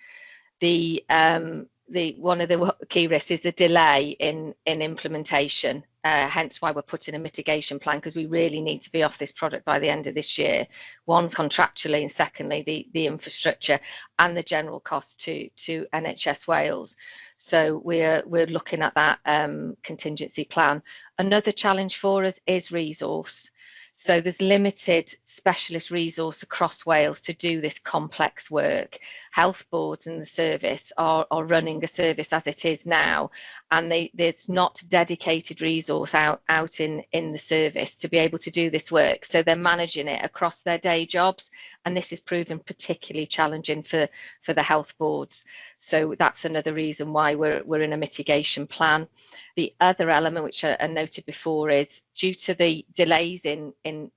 one of the key risks is the delay in implementation. Hence why we're putting a mitigation plan, because we really need to be off this product by the end of this year. One, contractually, and secondly, the infrastructure and the general cost to NHS Wales. So we're looking at that contingency plan. Another challenge for us is resource. So there's limited specialist resource across Wales to do this complex work. Health boards and the service are running a service as it is now, and there's not dedicated resource out in the service to be able to do this work. So they're managing it across their day jobs, and this is proven particularly challenging for the health boards. So that's another reason why we're in a mitigation plan. The other element, which I noted before, is due to the delays in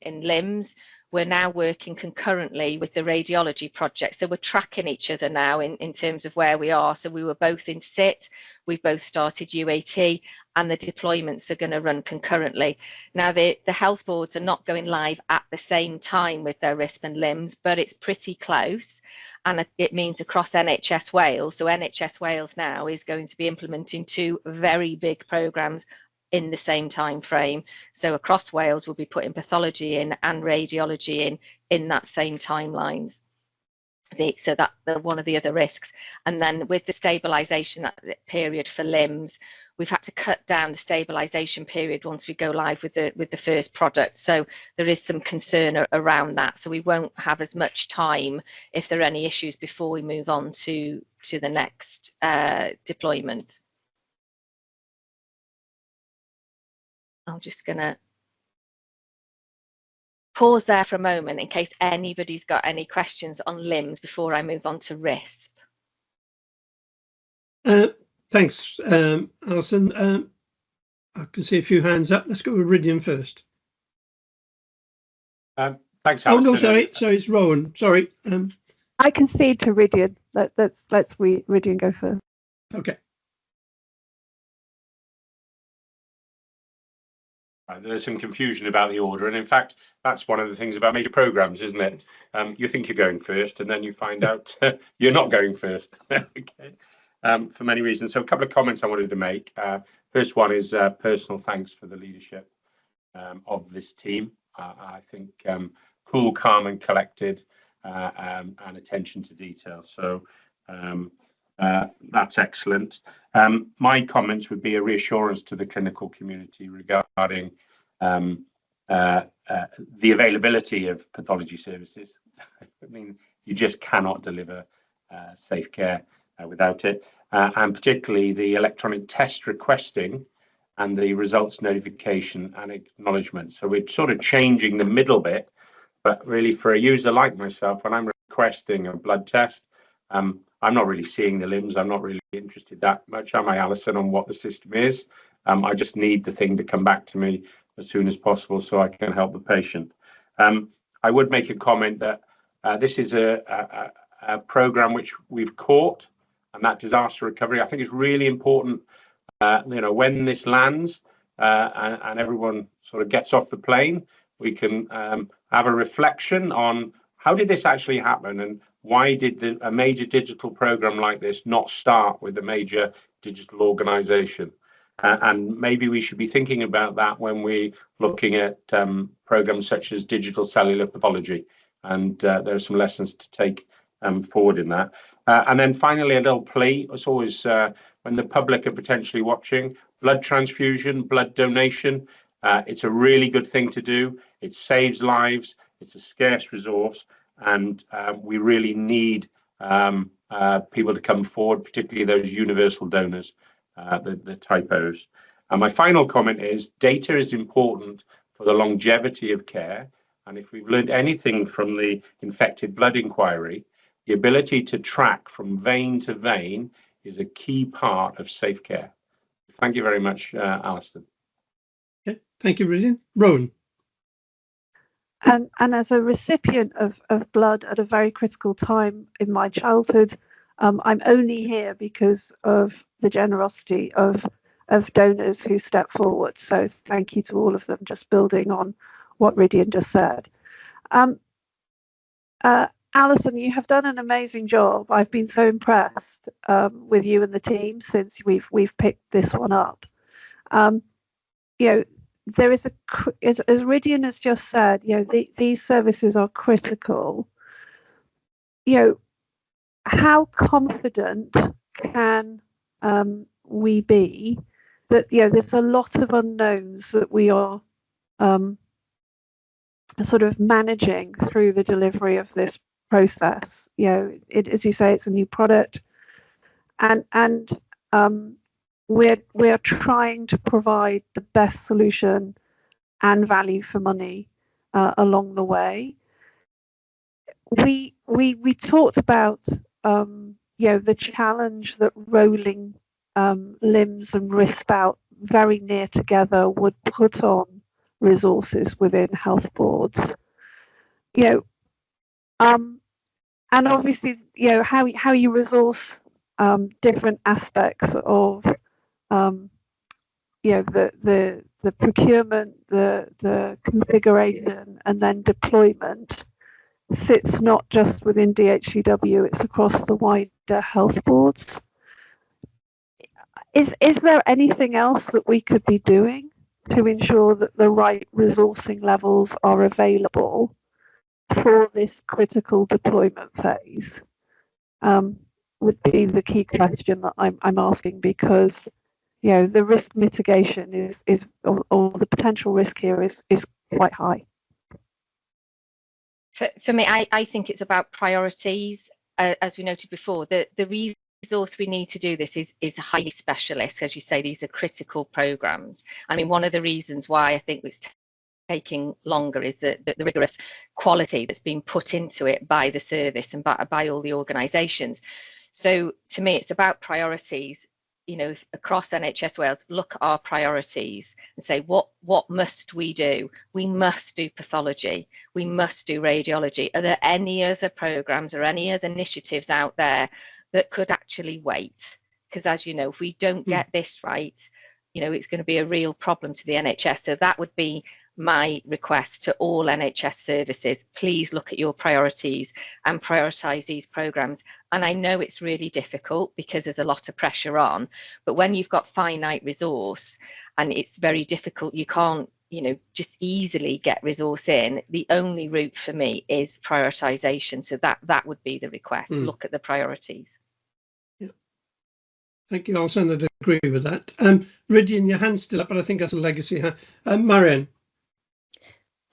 LIMS, we're now working concurrently with the radiology project. So we're tracking each other now in terms of where we are. So we were both in SIT, we've both started UAT, and the deployments are going to run concurrently. Now, the health boards are not going live at the same time with their RISP and LIMS, but it's pretty close. And it means across NHS Wales. So NHS Wales now is going to be implementing two very big programmes in the same time frame. So across Wales, we'll be putting pathology in and radiology in that same timelines. So that's one of the other risks. And then with the stabilisation period for LIMS, we've had to cut down the stabilisation period once we go live with the first product. So there is some concern around that. So we won't have as much time if there are any issues before we move on to the next deployment. I'm just going to pause there for a moment in case anybody's got any questions on LIMS before I move on to RISP. Thanks, Alison. I can see a few hands up. Let's go with Ridian first. Thanks, Alison. Oh no, sorry, it's Rowan. Sorry. I concede to Ridian. Let's Ridian go first. Okay. There's some confusion about the order, and in fact, that's one of the things about major programs, isn't it? You think you're going first, and then you find out you're not going first. Okay. For many reasons. So a couple of comments I wanted to make. First one is personal thanks for the leadership of this team. I think cool, calm, and collected, and attention to detail. So that's excellent. My comments would be a reassurance to the clinical community regarding the availability of pathology services. I mean, you just cannot deliver safe care without it, and particularly the electronic test requesting and the results notification and acknowledgement. So we're sort of changing the middle bit, but really for a user like myself, when I'm requesting a blood test, I'm not really seeing the LIMS. I'm not really interested that much, am I, Alison, on what the system is? I just need the thing to come back to me as soon as possible so I can help the patient. I would make a comment that this is a program which we've caught and that disaster recovery. I think it's really important, when this lands and everyone sort of gets off the plane, we can have a reflection on how did this actually happen, and why did a major digital program like this not start with a major digital organization? And maybe we should be thinking about that when we're looking at programs such as digital cellular pathology. And there are some lessons to take forward in that. And then finally, a little plea. It's always when the public are potentially watching, blood transfusion, blood donation. It's a really good thing to do. It saves lives. It's a scarce resource. And we really need people to come forward, particularly those universal donors, the typos. And my final comment is data is important for the longevity of care. And if we've learned anything from the infected blood inquiry, the ability to track from vein to vein is a key part of safe care. Thank you very much, Alistair. Okay, thank you, Rhaglenni. Rowan. And as a recipient of blood at a very critical time in my childhood, I'm only here because of the generosity of donors who step forward. So thank you to all of them, just building on what Rhaglenni just said. Alison, you have done an amazing job. I've been so impressed with you and the team since we've picked this one up. There is as Rhaglenni has just said, these services are critical. How confident can we be that there's a lot of unknowns that we are sort of managing through the delivery of this process? As you say, it's a new product, and we're trying to provide the best solution and value for money along the way. We talked about the challenge that rolling limbs and wrist out very near together would put on resources within health boards. And obviously, how you resource different aspects of the procurement, the configuration, and then deployment sits not just within DHCW, it's across the wider health boards. Is there anything else that we could be doing to ensure that the right resourcing levels are available for this critical deployment phase? Would be the key question that I'm asking, because the risk mitigation is or the potential risk here is quite high. For me, I think it's about priorities. As we noted before, the resource we need to do this is highly specialist. As you say, these are critical programs. I mean, one of the reasons why I think it's taking longer is the rigorous quality that's been put into it by the service and by all the organisations. So to me, it's about priorities. Across NHS Wales, look at our priorities and say, what must we do? We must do pathology. We must do radiology. Are there any other programs or any other initiatives out there that could actually wait? Because as you know, if we don't get this right, it's going to be a real problem to the NHS. So that would be my request to all NHS services. Please look at your priorities and prioritise these programmes. And I know it's really difficult because there's a lot of pressure on, but when you've got finite resource and it's very difficult, you can't just easily get resource in. The only route for me is prioritisation. So that would be the request. Look at the priorities. Yeah. Thank you, Alison. I agree with that. Rhaglenni, your hand's still up, but I think that's a legacy. Marianne.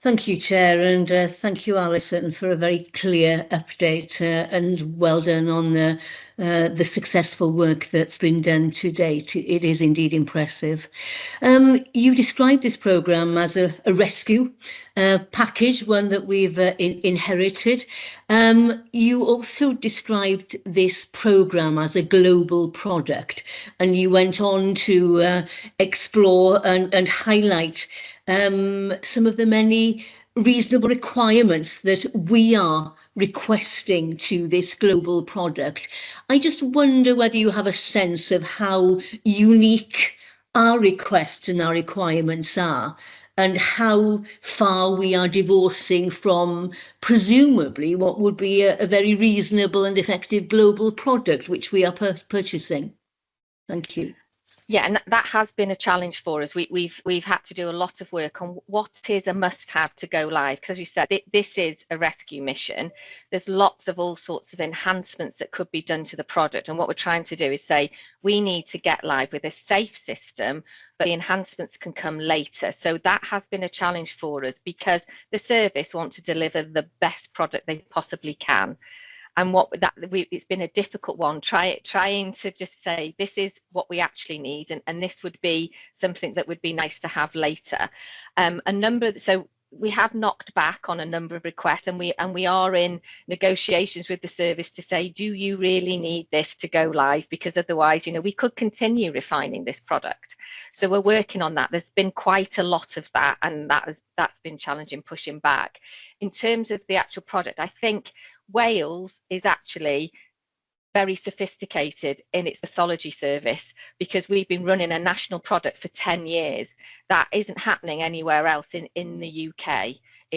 Thank you, Chair, and thank you, Alison, for a very clear update and well done on the successful work that's been done to date. It is indeed impressive. You described this programme as a rescue package, one that we've inherited. You also described this programme as a global product, and you went on to explore and highlight some of the many reasonable requirements that we are requesting to this global product. I just wonder whether you have a sense of how unique our requests and our requirements are, and how far we are divorcing from presumably what would be a very reasonable and effective global product which we are purchasing. Thank you. Yeah, and that has been a challenge for us. We've had to do a lot of work on what is a must-have to go live, because as we said, this is a rescue mission. There's lots of all sorts of enhancements that could be done to the product, and what we're trying to do is say we need to get live with a safe system, but the enhancements can come later. So that has been a challenge for us, because the service want to deliver the best product they possibly can. And it's been a difficult one, trying to just say this is what we actually need, and this would be something that would be nice to have later. So we have knocked back on a number of requests, and we are in negotiations with the service to say, do you really need this to go live? Because otherwise, we could continue refining this product. So we're working on that. There's been quite a lot of that, and that's been challenging, pushing back. In terms of the actual product, I think Wales is actually very sophisticated in its pathology service, because we've been running a national product for 10 years. That isn't happening anywhere else in the UK.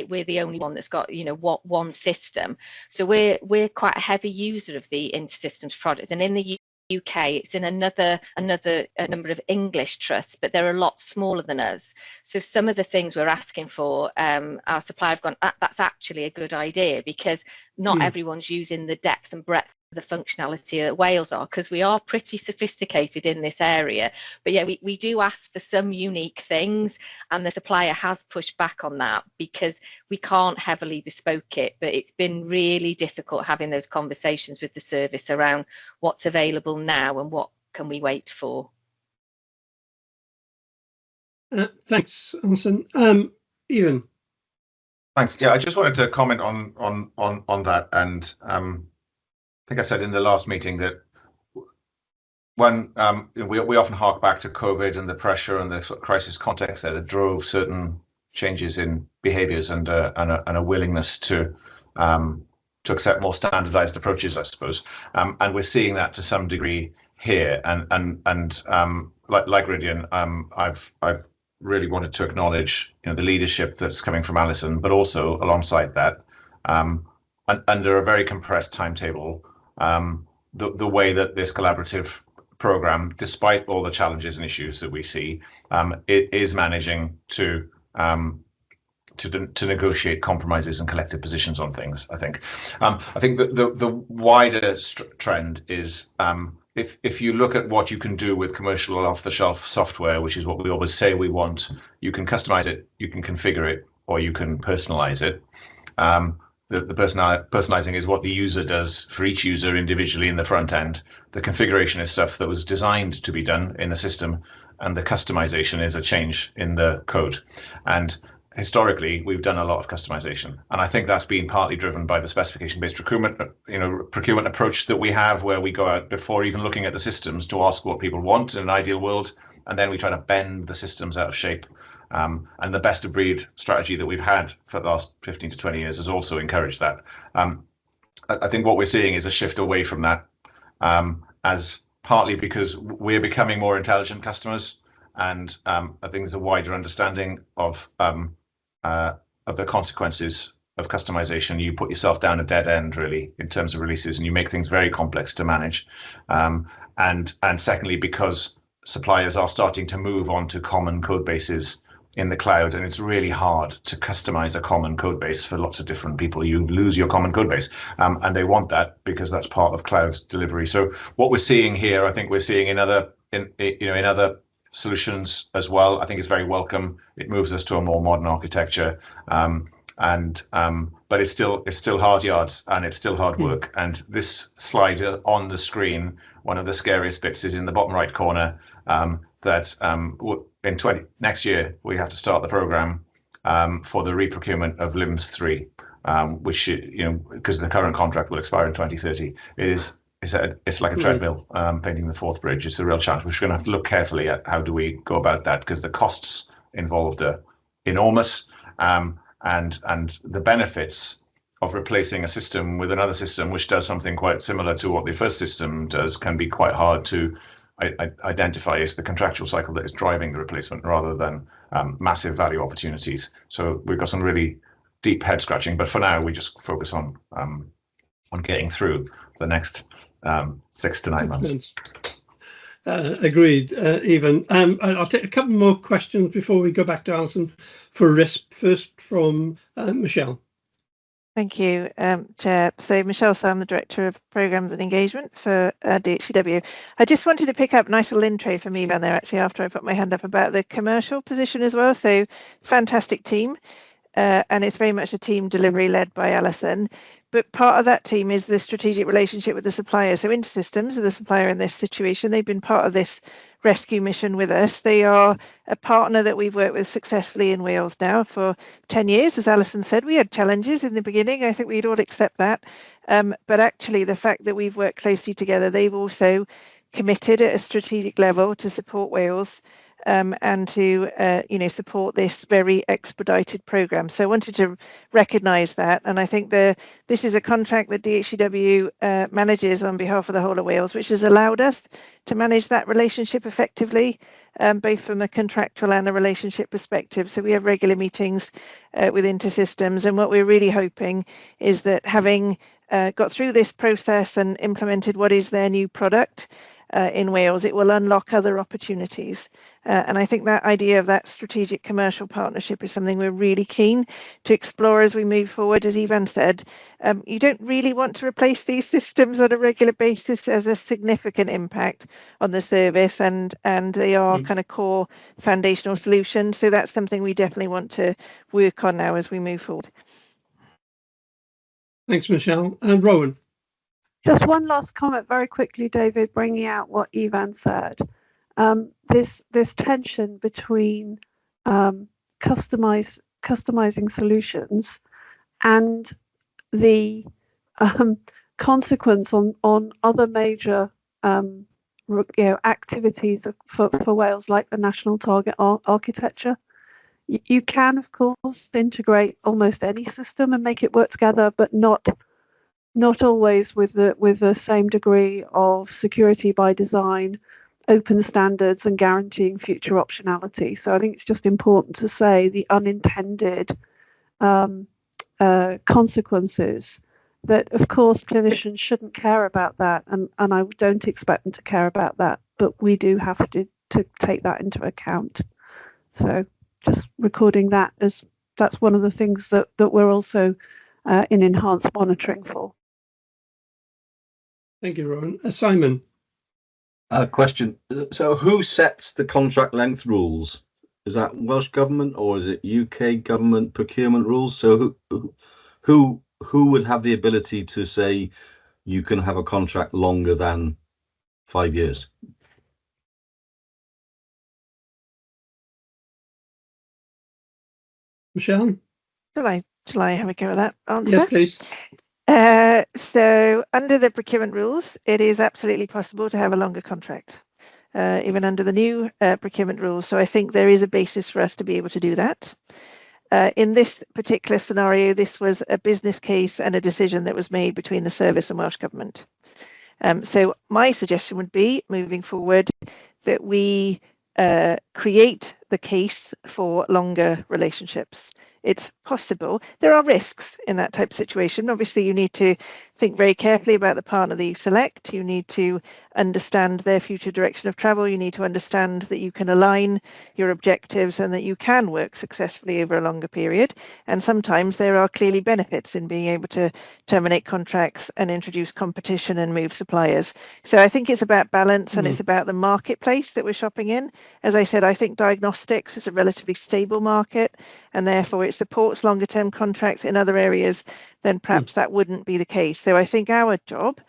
We're the only one that's got one system. So we're quite a heavy user of the InterSystems product, and in the UK it's in another number of English trusts, but they're a lot smaller than us. So some of the things we're asking for, our supplier have gone, that's actually a good idea, because not everyone's using the depth and breadth of the functionality that Wales are, because we are pretty sophisticated in this area. But yeah, we do ask for some unique things, and the supplier has pushed back on that because we can't heavily bespoke it. But it's been really difficult having those conversations with the service around what's available now and what can we wait for. Thanks, Alison. Ian. Thanks. Yeah, I just wanted to comment on that, and I think I said in the last meeting that when we often hark back to COVID and the pressure and the sort of crisis context there that drove certain changes in behaviours and a willingness to accept more standardised approaches, I suppose, and we're seeing that to some degree here. And like Rydian, I've really wanted to acknowledge the leadership that's coming from Alison, but also alongside that, under a very compressed timetable, the way that this collaborative program, despite all the challenges and issues that we see, it is managing to negotiate compromises and collective positions on things. I think that the wider trend is, if you look at what you can do with commercial off-the-shelf software, which is what we always say we want, you can customize it, you can configure it, or you can personalize it. The personalizing is what the user does for each user individually in the front end. The configuration is stuff that was designed to be done in the system, and the customization is a change in the code. And historically, we've done a lot of customization, and I think that's been partly driven by the specification-based procurement approach that we have, where we go out before even looking at the systems to ask what people want in an ideal world, and then we try to bend the systems out of shape. And the best of breed strategy that we've had for the last 15 to 20 years has also encouraged that. I think what we're seeing is a shift away from that, as partly because we're becoming more intelligent customers, and I think there's a wider understanding of the consequences of customization. You put yourself down a dead end, really, in terms of releases, and you make things very complex to manage. And secondly, because suppliers are starting to move on to common code bases in the cloud, and it's really hard to customize a common code base for lots of different people. You lose your common code base, and they want that because that's part of cloud delivery. So what we're seeing here, I think we're seeing in other solutions as well. I think it's very welcome. It moves us to a more modern architecture, but it's still hard yards, and it's still hard work. And this slide on the screen, one of the scariest bits is in the bottom right corner, that next year we have to start the program for the reprocurement of LIMS 3, which, because the current contract will expire in 2030. It's like a treadmill, painting the fourth bridge. It's a real challenge. We're going to have to look carefully at how do we go about that, because the costs involved are enormous, and the benefits replacing a system with another system which does something quite similar to what the first system does can be quite hard to identify as the contractual cycle that is driving the replacement rather than massive value opportunities. So we've got some really deep head scratching, but for now we just focus on getting through the next 6 to 9 months. Agreed, Evan. I'll take a couple more questions before we go back to Alison for RISP. First from Michelle. Thank you, Chair. So Michelle, I'm the Director of Programmes and Engagement for DHCW. I just wanted to pick up a nice little intro from Evan there actually after I put my hand up about the commercial position as well. So fantastic team, and it's very much a team delivery led by Alison. But part of that team is the strategic relationship with the supplier. So InterSystems are the supplier in this situation. They've been part of this rescue mission with us. They are a partner that we've worked with successfully in Wales now for 10 years. As Alison said, we had challenges in the beginning. I think we'd all accept that. But actually the fact that we've worked closely together, they've also committed at a strategic level to support Wales and to support this very expedited programme. So I wanted to recognise that, and I think this is a contract that DHCW manages on behalf of the whole of Wales, which has allowed us to manage that relationship effectively, both from a contractual and a relationship perspective. So we have regular meetings with InterSystems, and what we're really hoping is that having got through this process and implemented what is their new product in Wales, it will unlock other opportunities. And I think that idea of that strategic commercial partnership is something we're really keen to explore as we move forward. As Evan said, you don't really want to replace these systems on a regular basis. There's a significant impact on the service, and they are kind of core foundational solutions. So that's something we definitely want to work on now as we move forward. Thanks, Michelle. And Rowan. Just one last comment very quickly, David, bringing out what Evan said. This tension between customizing solutions and the consequence on other major activities for Wales, like the national target architecture. You can, of course, integrate almost any system and make it work together, but not always with the same degree of security by design, open standards, and guaranteeing future optionality. So I think it's just important to say the unintended consequences that, of course, clinicians shouldn't care about that, and I don't expect them to care about that, but we do have to take that into account. So just recording that as that's one of the things that we're also in enhanced monitoring for. Thank you, Rowan. Simon. Question. So who sets the contract length rules? Is that Welsh Government or is it UK government procurement rules? So who would have the ability to say you can have a contract longer than 5 years? Michelle? Shall I have a go at that answer? Yes, please. So under the procurement rules, it is absolutely possible to have a longer contract, even under the new procurement rules. So I think there is a basis for us to be able to do that. In this particular scenario, this was a business case and a decision that was made between the service and Welsh Government. So my suggestion would be, moving forward, that we create the case for longer relationships. It's possible. There are risks in that type of situation. Obviously, you need to think very carefully about the partner that you select. You need to understand their future direction of travel. You need to understand that you can align your objectives and that you can work successfully over a longer period. And sometimes there are clearly benefits in being able to terminate contracts and introduce competition and move suppliers. So I think it's about balance and it's about the marketplace that we're shopping in. As I said, I think diagnostics is a relatively stable market, and therefore it supports longer term contracts. In other areas, then perhaps that wouldn't be the case. So I think our job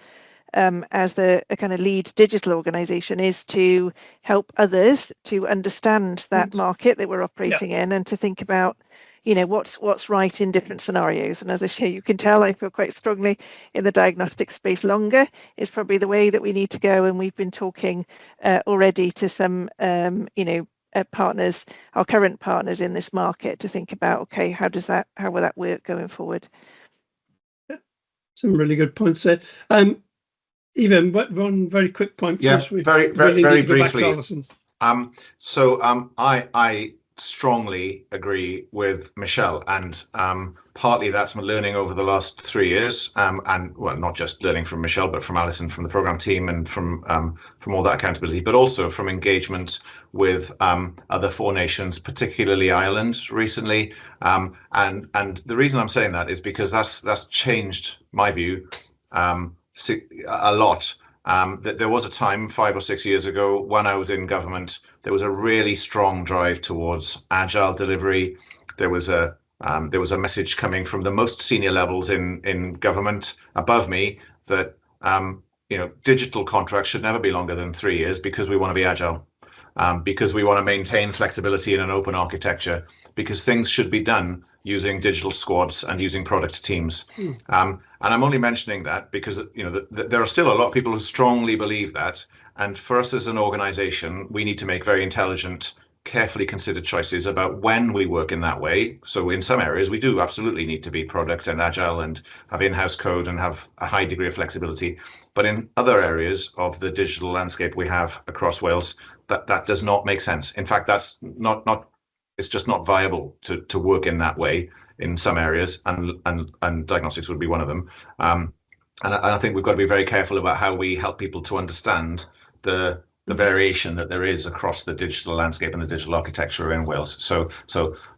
as a kind of lead digital organization is to help others to understand that market that we're operating in and to think about, you know, what's right in different scenarios. And as I say, you can tell I feel quite strongly in the diagnostic space. Longer is probably the way that we need to go, and we've been talking already to some partners, our current partners in this market, to think about, okay, how will that work going forward? some really good points there. Even one very quick point. Yeah, please. very briefly. I strongly agree with Michelle, and partly that's my learning over the last 3 years, and well, not just learning from Michelle, but from Alison, from the program team, and from all that accountability, but also from engagement with other 4 nations, particularly Ireland recently. And the reason I'm saying that is because that's changed my view a lot. There was a time 5 or 6 years ago when I was in government, there was a really strong drive towards agile delivery. There was a message coming from the most senior levels in government above me that digital contracts should never be longer than 3 years because we want to be agile, because we want to maintain flexibility in an open architecture, because things should be done using digital squads and using product teams. And I'm only mentioning that because there are still a lot of people who strongly believe that. And for us as an organization, we need to make very intelligent, carefully considered choices about when we work in that way. So in some areas, we do absolutely need to be product and agile and have in-house code and have a high degree of flexibility. But in other areas of the digital landscape we have across Wales, that does not make sense. In fact, that's not it's just not viable to work in that way in some areas, and diagnostics would be one of them. And I think we've got to be very careful about how we help people to understand the variation that there is across the digital landscape and the digital architecture in Wales. So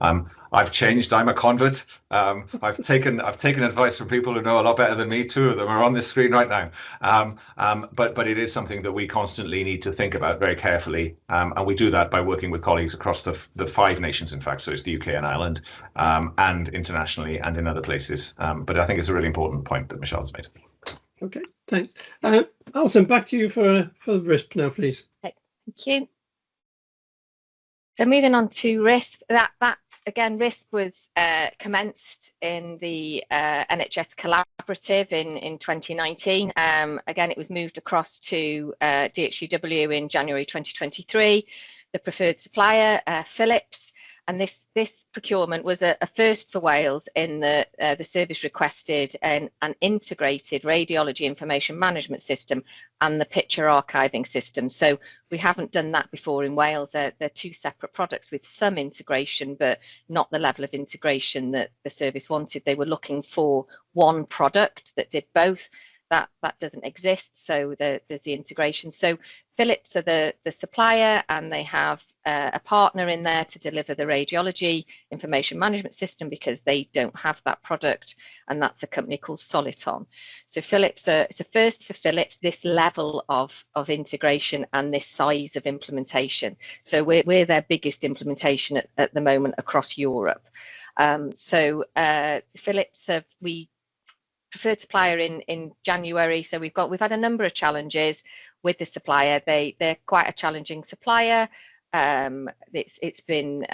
I've changed. I'm a convert. I've taken advice from people who know a lot better than me. 2 of them are on this screen right now. But it is something that we constantly need to think about very carefully, and we do that by working with colleagues across the 5 nations. In fact, so it's the UK and Ireland, and internationally and in other places. But I think it's a really important point that Michelle's made. Okay, thanks. Alison, back to you for RISP now, please. Okay, thank you. So moving on to RISP, that again, RISP was commenced in the NHS Collaborative in 2019. Again, it was moved across to DHCW in January 2023. The preferred supplier, Philips, and this procurement was a first for Wales in the service requested an integrated radiology information management system and the picture archiving system. So we haven't done that before in Wales. They're 2 separate products with some integration, but not the level of integration that the service wanted. They were looking for one product that did both. That doesn't exist, so there's the integration. So Philips are the supplier, and they have a partner in there to deliver the radiology information management system because they don't have that product, and that's a company called Soliton. So Philips, it's a first for Philips, this level of integration and this size of implementation. So we're their biggest implementation at the moment across Europe. Philips we preferred supplier in January, so we've had a number of challenges with the supplier. They're quite a challenging supplier. It's been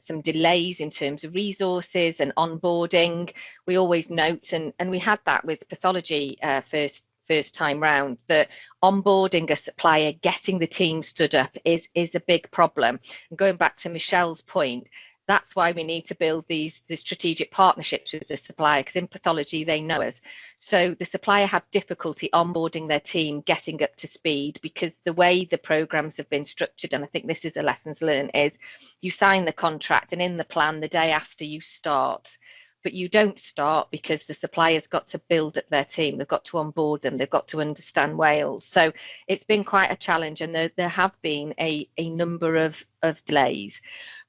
some delays in terms of resources and onboarding. We always note, and we had that with pathology first time round, that onboarding a supplier, getting the team stood up is a big problem. And going back to Michelle's point, that's why we need to build these strategic partnerships with the supplier, because in pathology they know us. So the supplier have difficulty onboarding their team, getting up to speed, because the way the programs have been structured, and I think this is a lessons learned, is you sign the contract and in the plan the day after you start. But you don't start because the supplier's got to build up their team. They've got to onboard them. They've got to understand Wales. So it's been quite a challenge, and there have been a number of delays.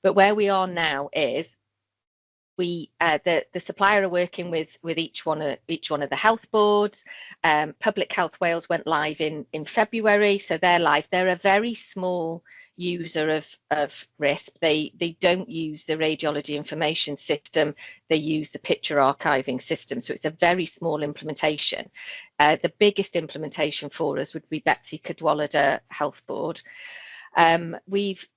But where we are now is the supplier are working with each one of the health boards. Public Health Wales went live in February, so they're live. They're a very small user of RISP. They don't use the radiology information system. They use the picture archiving system. So it's a very small implementation. The biggest implementation for us would be Betsy Cadwallader Health Board. We've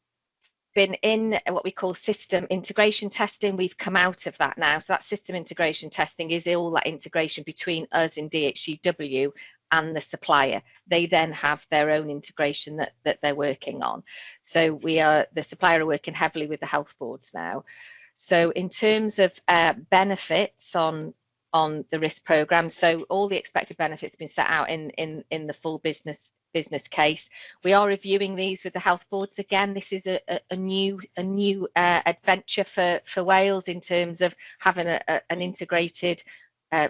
been in what we call system integration testing. We've come out of that now. So that system integration testing is all that integration between us in DHCW and the supplier. They then have their own integration that they're working on. So the supplier are working heavily with the health boards now. So in terms of benefits on on the risk programme. So all the expected benefits have been set out in the full business case. We are reviewing these with the health boards again. This is a new adventure for Wales in terms of having an integrated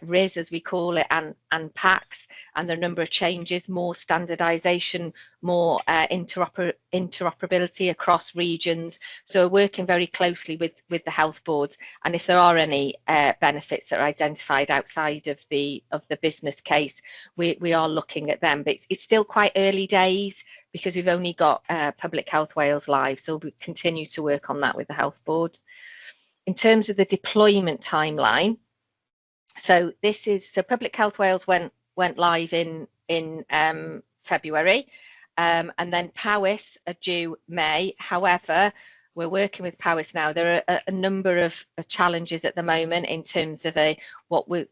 RIS, as we call it, and PACS, and there are a number of changes, more standardisation, more interoperability across regions. So we're working very closely with the health boards, and if there are any benefits that are identified outside of the business case, we are looking at them. But it's still quite early days because we've only got Public Health Wales live, so we continue to work on that with the health boards. In terms of the deployment timeline, so Public Health Wales went live in February, and then PAWIS are due May. However, we're working with PAWIS now. There are a number of challenges at the moment in terms of what we're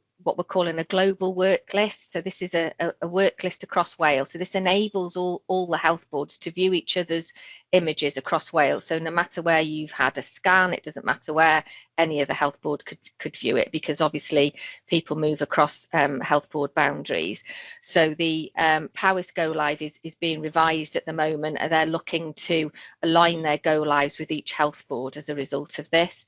calling a global work list. So this is a work list across Wales. So this enables all the health boards to view each other's images across Wales. So no matter where you've had a scan, it doesn't matter where any of the health board could view it, because obviously people move across health board boundaries. So the PAWIS go live is being revised at the moment, and they're looking to align their go lives with each health board as a result of this.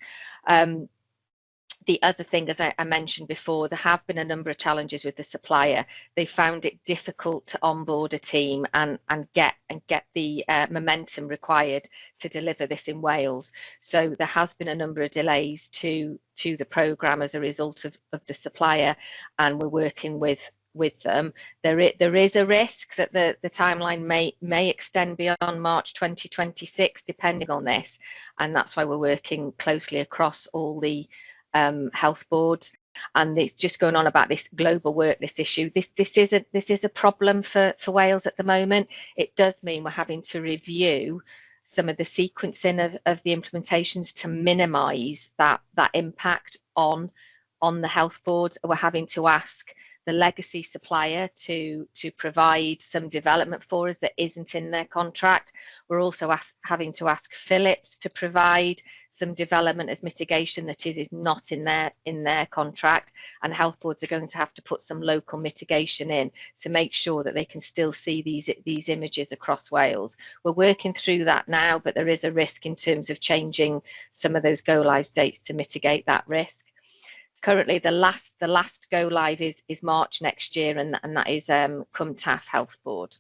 The other thing, as I mentioned before, there have been a number of challenges with the supplier. They found it difficult to onboard a team and get the momentum required to deliver this in Wales. So there has been a number of delays to the programme as a result of the supplier, and we're working with them. There is a risk that the timeline may extend beyond March 2026, depending on this, and that's why we're working closely across all the health boards. And it's just going on about this global work list issue. This is a problem for Wales at the moment. It does mean we're having to review some of the sequencing of the implementations to minimise that impact on the health boards. We're having to ask the legacy supplier to provide some development for us that isn't in their contract. We're also having to ask Philips to provide some development as mitigation that is not in their contract, and health boards are going to have to put some local mitigation in to make sure that they can still see these images across Wales. We're working through that now, but there is a risk in terms of changing some of those go live dates to mitigate that risk. Currently, the last go live is March next year, and that is Cwmtaf Health Board.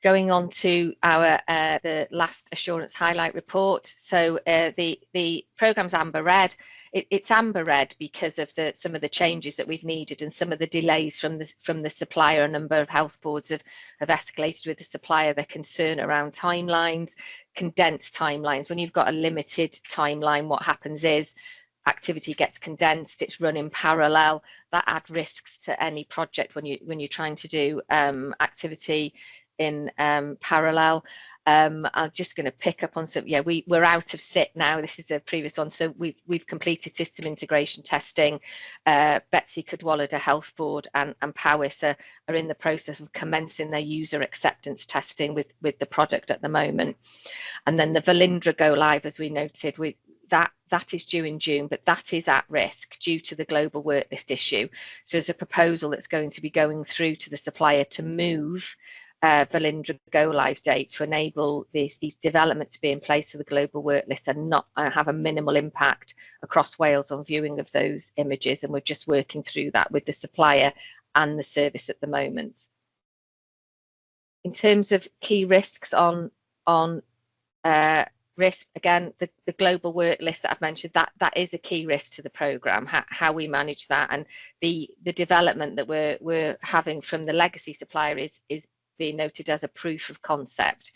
Going on to our the last assurance highlight report. So the programme's amber red. It's amber red because of some of the changes that we've needed and some of the delays from the supplier. A number of health boards have escalated with the supplier their concern around timelines, condensed timelines. When you've got a limited timeline, what happens is activity gets condensed, it's run in parallel. That adds risks to any project when you're trying to do activity in parallel. I'm just going to pick up on some. Yeah, we're out of SIT now. This is the previous one. So we've completed system integration testing. Betsy Cadwallader Health Board and PAWIS are in the process of commencing their user acceptance testing with the product at the moment. And then the Velindre go live, as we noted, that is due in June, but that is at risk due to the global work list issue. So there's a proposal that's going to be going through to the supplier to move Velindre go live date to enable these developments to be in place for the global work list and not have a minimal impact across Wales on viewing of those images. And we're just working through that with the supplier and the service at the moment. In terms of key risks on risk, again, the global work list that I've mentioned, that is a key risk to the programme, how we manage that, and the development that we're having from the legacy supplier is being noted as a proof of concept.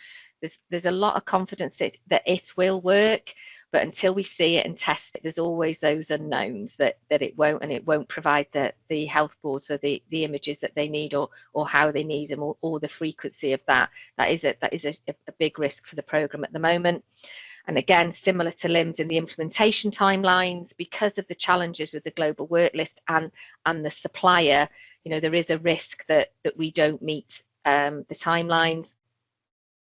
There's a lot of confidence that it will work, but until we see it and test it, there's always those unknowns that it won't, and it won't provide the health boards or the images that they need or how they need them or the frequency of that. That is a big risk for the programme at the moment. And again, similar to LIMS in the implementation timelines, because of the challenges with the global work list and the supplier, there is a risk that we don't meet the timelines.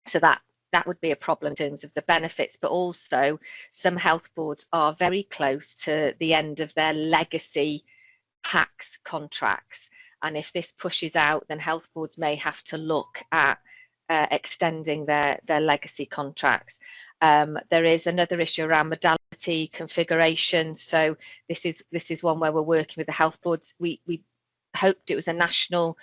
So that that would be a problem in terms of the benefits, but also some health boards are very close to the end of their legacy PACS contracts. And if this pushes out, then health boards may have to look at extending their legacy contracts. There is another issue around modality configuration. So this is one where we're working with the health boards. We hoped it was a national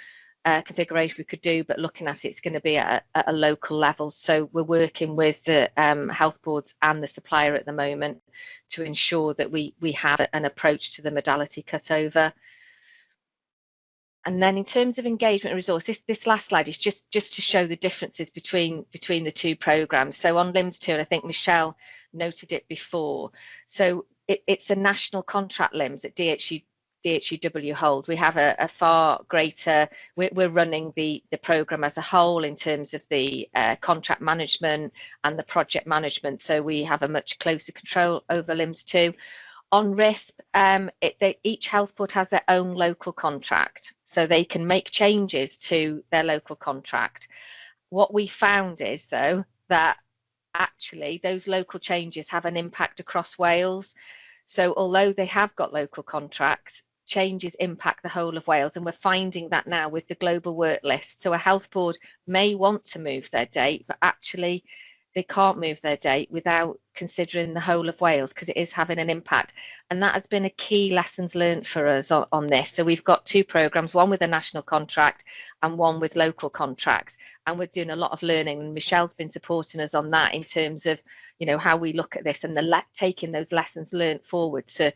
configuration we could do, but looking at it, it's going to be at a local level. So we're working with the health boards and the supplier at the moment to ensure that we have an approach to the modality cutover. And then in terms of engagement and resource, this last slide is just to show the differences between the two programmes. So on LIMS 2, and I think Michelle noted it before, so it's a national contract LIMS that DHCW hold. We have a far greater, we're running the programme as a whole in terms of the contract management and the project management. So we have a much closer control over LIMS 2. On RISP, each health board has their own local contract, so they can make changes to their local contract. What we found is, though, that actually those local changes have an impact across Wales. So although they have got local contracts, changes impact the whole of Wales, and we're finding that now with the global work list. So a health board may want to move their date, but actually they can't move their date without considering the whole of Wales, because it is having an impact. And that has been a key lessons learned for us on this. So we've got two programmes, one with a national contract and one with local contracts. And we're doing a lot of learning, and Michelle's been supporting us on that in terms of, you know, how we look at this and taking those lessons learned forward to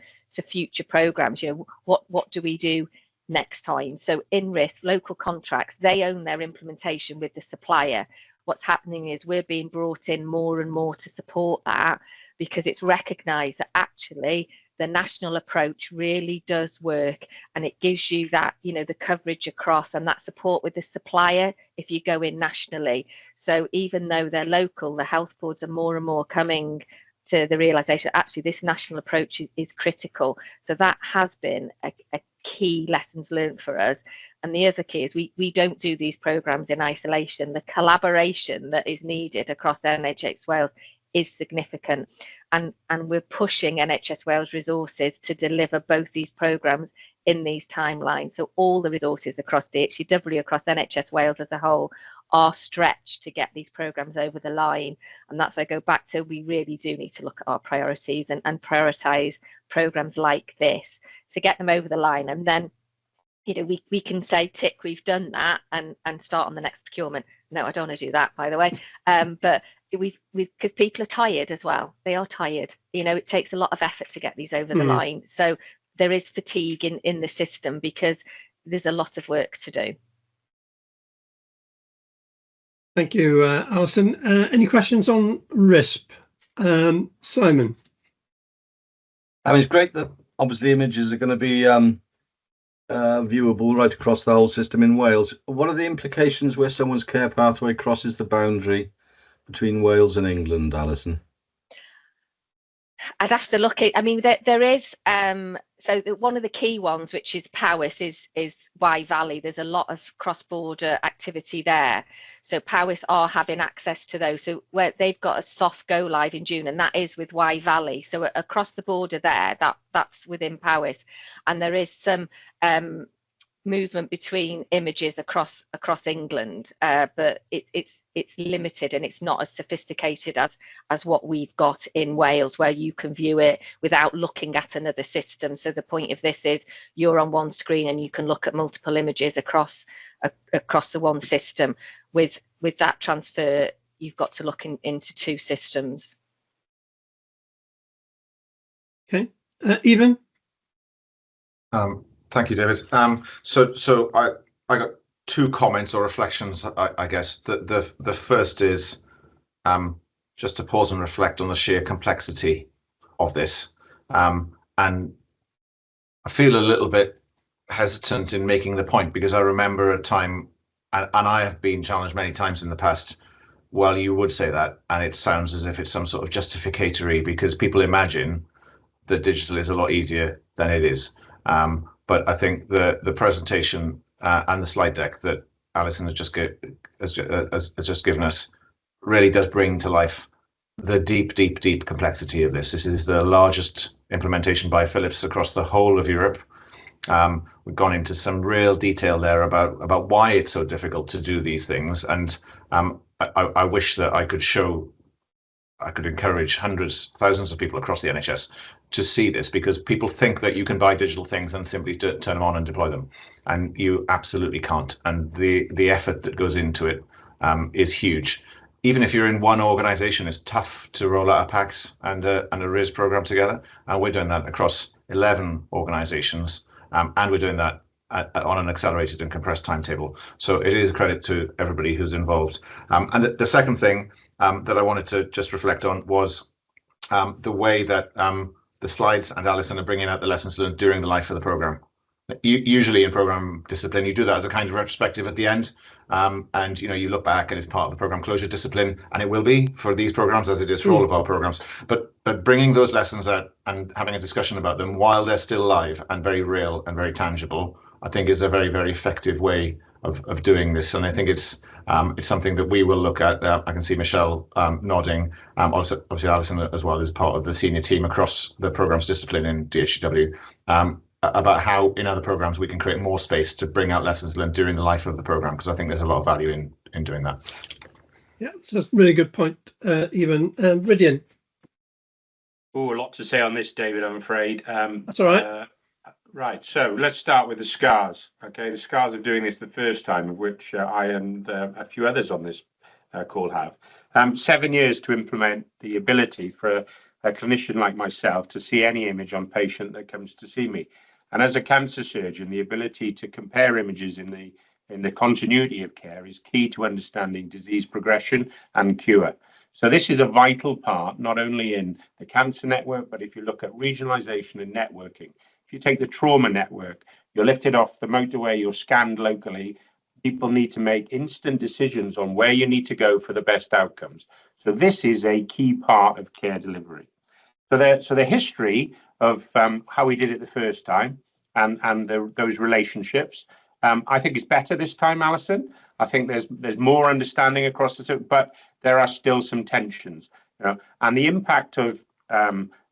future programmes. You know, what do we do next time? So in risk, local contracts, they own their implementation with the supplier. What's happening is we're being brought in more and more to support that, because it's recognised that actually the national approach really does work, and it gives you that, you know, the coverage across and that support with the supplier if you go in nationally. So even though they're local, the health boards are more and more coming to the realisation that actually this national approach is critical. So that has been a key lessons learned for us. And the other key is we don't do these programmes in isolation. The collaboration that is needed across NHS Wales is significant, and we're pushing NHS Wales resources to deliver both these programmes in these timelines. So all the resources across DHCW, across NHS Wales as a whole, are stretched to get these programmes over the line. And that's why I go back to, we really do need to look at our priorities and prioritise programmes like this to get them over the line. And then, you know, we can say, tick, we've done that, and start on the next procurement. No, I don't want to do that, by the way. But we've because people are tired as well. They are tired. You know, it takes a lot of effort to get these over the line. So there is fatigue in the system because there's a lot of work to do. Thank you, Alison. Any questions on RISP? Simon? I mean, it's great that obviously images are going to be viewable right across the whole system in Wales. What are the implications where someone's care pathway crosses the boundary between Wales and England, Alison? I'd have to look at, I mean, there is, so one of the key ones, which is Powys, is Wye Valley. There's a lot of cross-border activity there. So Powys are having access to those. So where they've got a soft go live in June, and that is with Wye Valley. So across the border there, that's within Powys. And there is some movement between images across England, but it's limited, and it's not as sophisticated as what we've got in Wales, where you can view it without looking at another system. So the point of this is you're on one screen and you can look at multiple images across the one system. With that transfer, you've got to look into two systems. Okay, Evan? Thank you, David. So I got two comments or reflections, I guess. The first is just to pause and reflect on the sheer complexity of this. And I feel a little bit hesitant in making the point, because I remember a time, and I have been challenged many times in the past, well, you would say that, and it sounds as if it's some sort of justificatory, because people imagine that digital is a lot easier than it is. But I think the presentation and the slide deck that Alison has just given us really does bring to life the deep complexity of this. This is the largest implementation by Philips across the whole of Europe. We've gone into some real detail there about why it's so difficult to do these things, and I wish that I could encourage hundreds, thousands of people across the NHS to see this, because people think that you can buy digital things and simply turn them on and deploy them, and you absolutely can't. And the effort that goes into it is huge. Even if you're in one organisation, it's tough to roll out a PACS and a RIS program together, and we're doing that across 11 organisations, and we're doing that on an accelerated and compressed timetable. So it is a credit to everybody who's involved. And the second thing that I wanted to just reflect on was the way that the slides and Alison are bringing out the lessons learned during the life of the programme. Usually in programme discipline, you do that as a kind of retrospective at the end, and you look back and it's part of the programme closure discipline, and it will be for these programmes as it is for all of our programmes. But bringing those lessons out and having a discussion about them while they're still live and very real and very tangible, I think is a very, very effective way of doing this. And I think it's something that we will look at. I can see Michelle nodding. Also, obviously Alison as well is part of the senior team across the programmes discipline in DHCW. About how in other programs we can create more space to bring out lessons learned during the life of the program, because I think there's a lot of value in doing that. Yeah, so that's a really good point, Evan. Rydian. Oh, a lot to say on this, David, I'm afraid. That's all right. Right, so let's start with the scars. Okay, the scars of doing this the first time, of which I and a few others on this call have. 7 years to implement the ability for a clinician like myself to see any image on patient that comes to see me. And as a cancer surgeon, the ability to compare images in the continuity of care is key to understanding disease progression and cure. So this is a vital part, not only in the cancer network, but if you look at regionalisation and networking. If you take the trauma network, you're lifted off the motorway, you're scanned locally. People need to make instant decisions on where you need to go for the best outcomes. So this is a key part of care delivery. So the history of how we did it the first time and those relationships, I think is better this time, Alison. I think there's more understanding across the, but there are still some tensions, and the impact of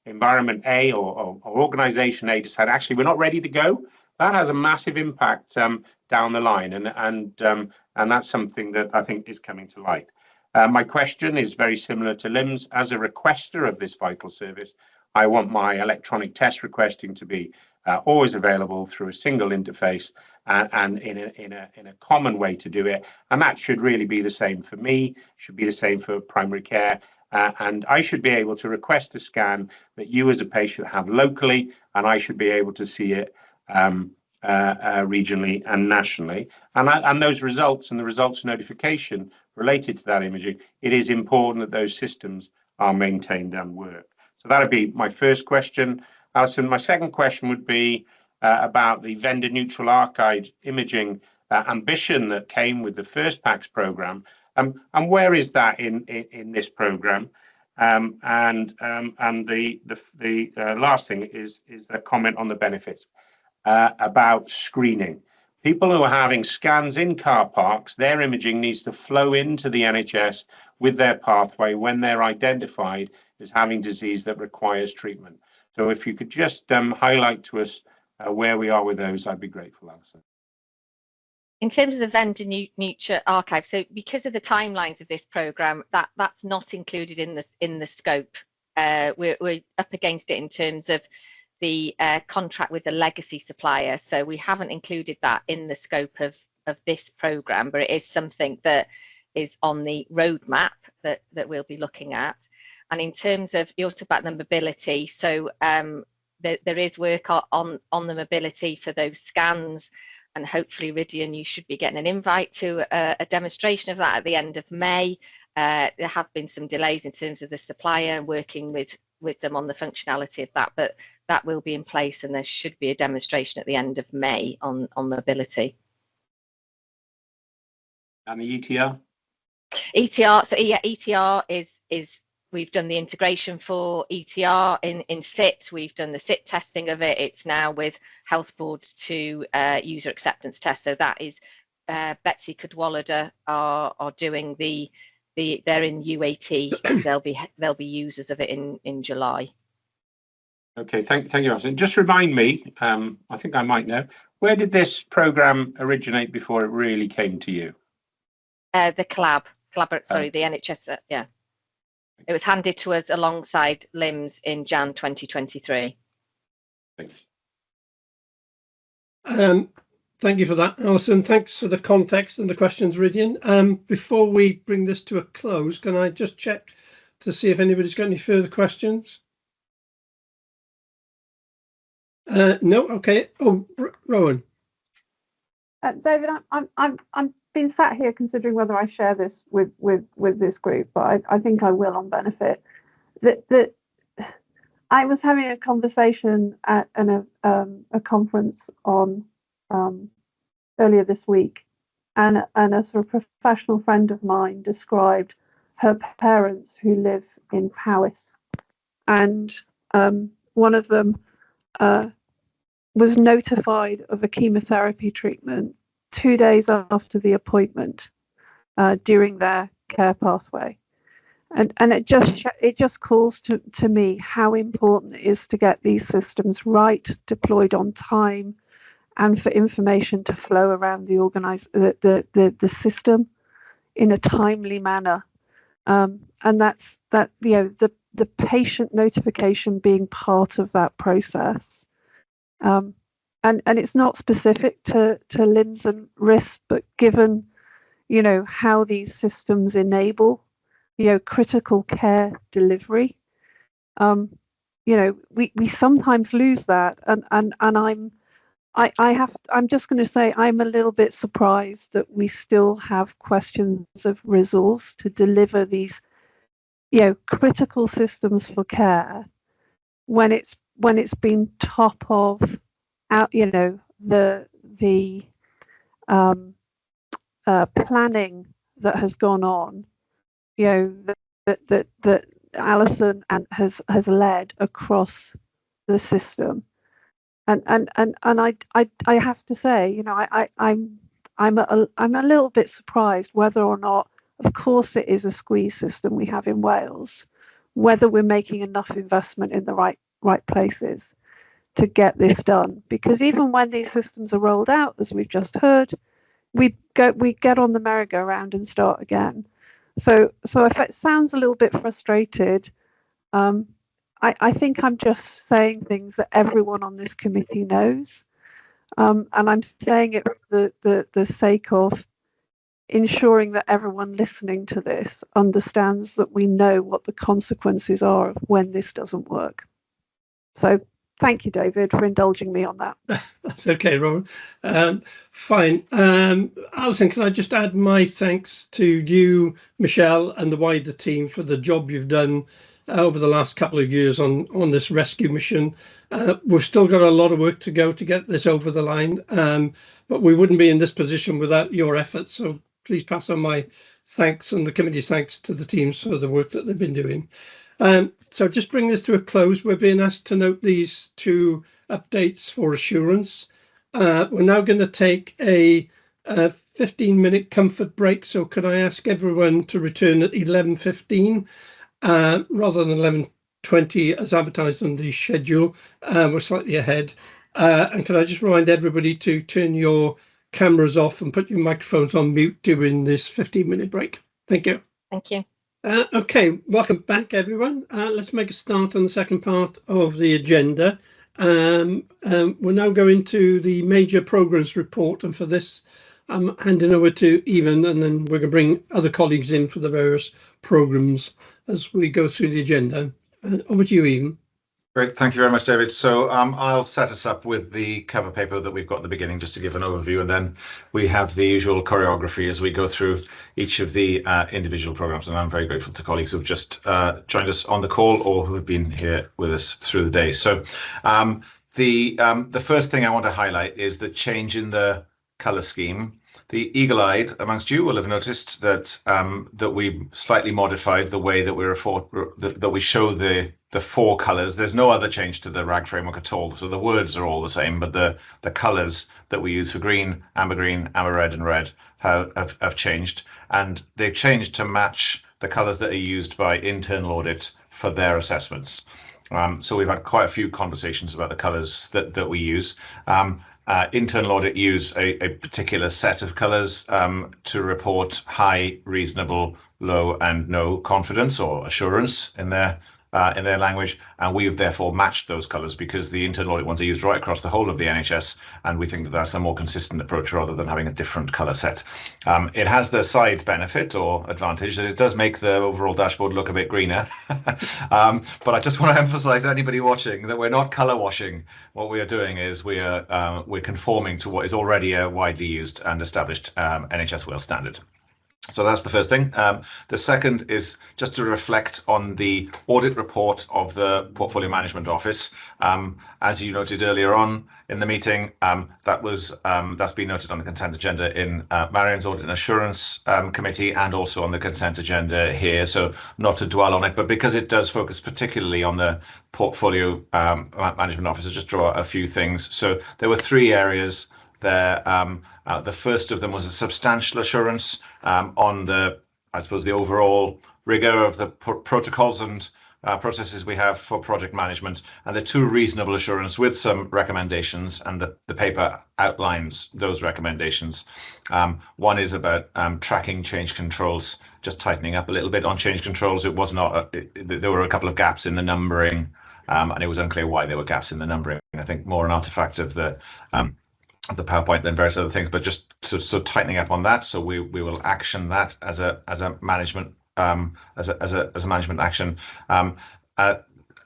environment A or organisation A decide actually we're not ready to go. That has a massive impact down the line, and that's something that I think is coming to light. My question is very similar to Lim's. As a requester of this vital service, I want my electronic test requesting to be always available through a single interface and in a common way to do it. And that should really be the same for me, should be the same for primary care. And I should be able to request a scan that you as a patient have locally, and I should be able to see it regionally and nationally. And those results and the results notification related to that imaging, it is important that those systems are maintained and work. So that would be my first question, Alison. My second question would be about the vendor neutral archived imaging ambition that came with the first PACS program. And where is that in this program? And the last thing is a comment on the benefits about screening. People who are having scans in car parks, their imaging needs to flow into the NHS with their pathway when they're identified as having disease that requires treatment. So if you could just highlight to us where we are with those, I'd be grateful, Alison. In terms of the vendor neutral archive, so because of the timelines of this program, that's not included in the scope. We're up against it in terms of the contract with the legacy supplier, so we haven't included that in the scope of this program, but it is something that is on the roadmap that we'll be looking at. And in terms of, you talked about the mobility, so there is work on the mobility for those scans, and hopefully, Rydian, you should be getting an invite to a demonstration of that at the end of May. There have been some delays in terms of the supplier working with them on the functionality of that, but that will be in place, and there should be a demonstration at the end of May on mobility. And the ETR? ETR, so yeah, ETR is we've done the integration for ETR in SIT. We've done the SIT testing of it. It's now with health boards to user acceptance test. So that is Betsy Cadwallader are doing the they're in UAT. They'll be users of it in July. Okay, thank you, Alison. Just remind me, I think I might know, where did this program originate before it really came to you? The the NHS, yeah. It was handed to us alongside LIMS in Jan 2023. Thanks. Thank you for that, Alison. Thanks for the context and the questions, Ridian. Before we bring this to a close, can I just check to see if anybody's got any further questions? No. Okay. Oh, Rowan. David, I'm been sat here considering whether I share this with this group, but I think I will on benefit. That I was having a conversation at a conference on earlier this week, and a sort of professional friend of mine described her parents who live in Powys, and one of them was notified of a chemotherapy treatment 2 days after the appointment during their care pathway, and it just calls to me how important it is to get these systems right, deployed on time, and for information to flow around the system in a timely manner, and that's the patient notification being part of that process. And it's not specific to LIMS and RIS, but given, how these systems enable, critical care delivery, we sometimes lose that. And I'm just going to say I'm a little bit surprised that we still have questions of resource to deliver these, critical systems for care when it's been top of out, the planning that has gone on, that Alison has led across the system, and I have to say, I'm a little bit surprised whether or not, of course, it is a squeeze system we have in Wales, whether we're making enough investment in the right places to get this done, because even when these systems are rolled out, as we've just heard, we get on the merry-go-round and start again. So if it sounds a little bit frustrated, I think I'm just saying things that everyone on this committee knows, and I'm saying it for the sake of ensuring that everyone listening to this understands that we know what the consequences are when this doesn't work. So thank you, David, for indulging me on that. That's okay, Robin. Fine. Alison, can I just add my thanks to you, Michelle, and the wider team for the job you've done over the last couple of years on this rescue mission. We've still got a lot of work to go to get this over the line, but we wouldn't be in this position without your efforts. So please pass on my thanks and the committee's thanks to the teams for the work that they've been doing. So just bring this to a close. We're being asked to note these two updates for assurance. We're now going to take a 15-minute comfort break. So could I ask everyone to return at 11:15 rather than 11:20 as advertised on the schedule? We're slightly ahead. And can I just remind everybody to turn your cameras off and put your microphones on mute during this 15-minute break. Thank you. Thank you. Okay, welcome back, everyone. Let's make a start on the second part of the agenda. We're now going to the major programs report, and for this, I'm handing over to Evan, and then we're going to bring other colleagues in for the various programs as we go through the agenda. Over to you, Evan. Great, thank you very much, David. So I'll set us up with the cover paper that we've got at the beginning, just to give an overview, and then we have the usual choreography as we go through each of the individual programs. And I'm very grateful to colleagues who've just joined us on the call or who have been here with us through the day. So the first thing I want to highlight is the change in the color scheme. The eagle-eyed amongst you will have noticed that that we slightly modified the way that we show the four colors. There's no other change to the RAG framework at all. So the words are all the same, but the colors that we use for green, amber red, and red have changed, and they've changed to match the colours that are used by internal audit for their assessments. So we've had quite a few conversations about the colours that we use. Internal audit use a particular set of colours to report high, reasonable, low and no confidence or assurance in their language, and we've therefore matched those colours because the internal audit ones are used right across the whole of the NHS, and we think that that's a more consistent approach rather than having a different colour set. It has the side benefit or advantage that it does make the overall dashboard look a bit greener, but I just want to emphasise to anybody watching that we're not colour washing. What we are doing is we're conforming to what is already a widely used and established NHS Wales standard. So that's the first thing. The second is just to reflect on the audit report of the Portfolio Management Office. As you noted earlier on in the meeting, that's been noted on the consent agenda in Marion's Audit and Assurance Committee and also on the consent agenda here. So not to dwell on it, but because it does focus particularly on the Portfolio Management Office, I'll just draw a few things. So there were 3 areas there. The first of them was a substantial assurance on the overall rigor of the protocols and processes we have for project management, and the 2 reasonable assurance with some recommendations, and the paper outlines those recommendations. One is about tracking change controls, just tightening up a little bit on change controls. It was not, there were a couple of gaps in the numbering, and it was unclear why there were gaps in the numbering. I think more an artifact of the PowerPoint than various other things, but just so tightening up on that. So we will action that as a management management action.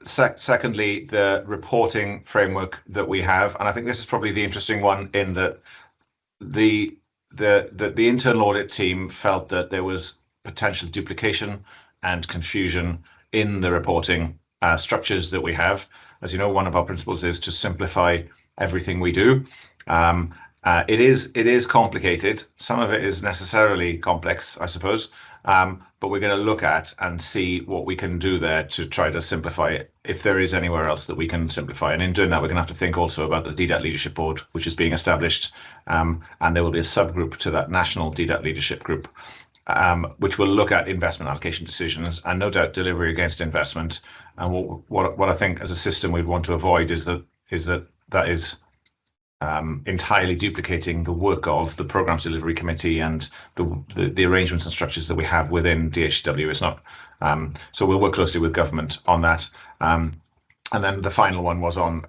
Secondly, the reporting framework that we have, and I think this is probably the interesting one in that the internal audit team felt that there was potential duplication and confusion in the reporting structures that we have. As you know, one of our principles is to simplify everything we do. It is complicated. Some of it is necessarily complex, I suppose, but we're going to look at and see what we can do there to try to simplify it, if there is anywhere else that we can simplify. And in doing that, we're going to have to think also about the DDAT Leadership Board, which is being established, and there will be a subgroup to that national DDAT Leadership Group, which will look at investment allocation decisions and no doubt delivery against investment. And what I think as a system we'd want to avoid is that is entirely duplicating the work of the Programmes Delivery Committee and the arrangements and structures that we have within DHCW. It's not, so we'll work closely with government on that. And then the final one was on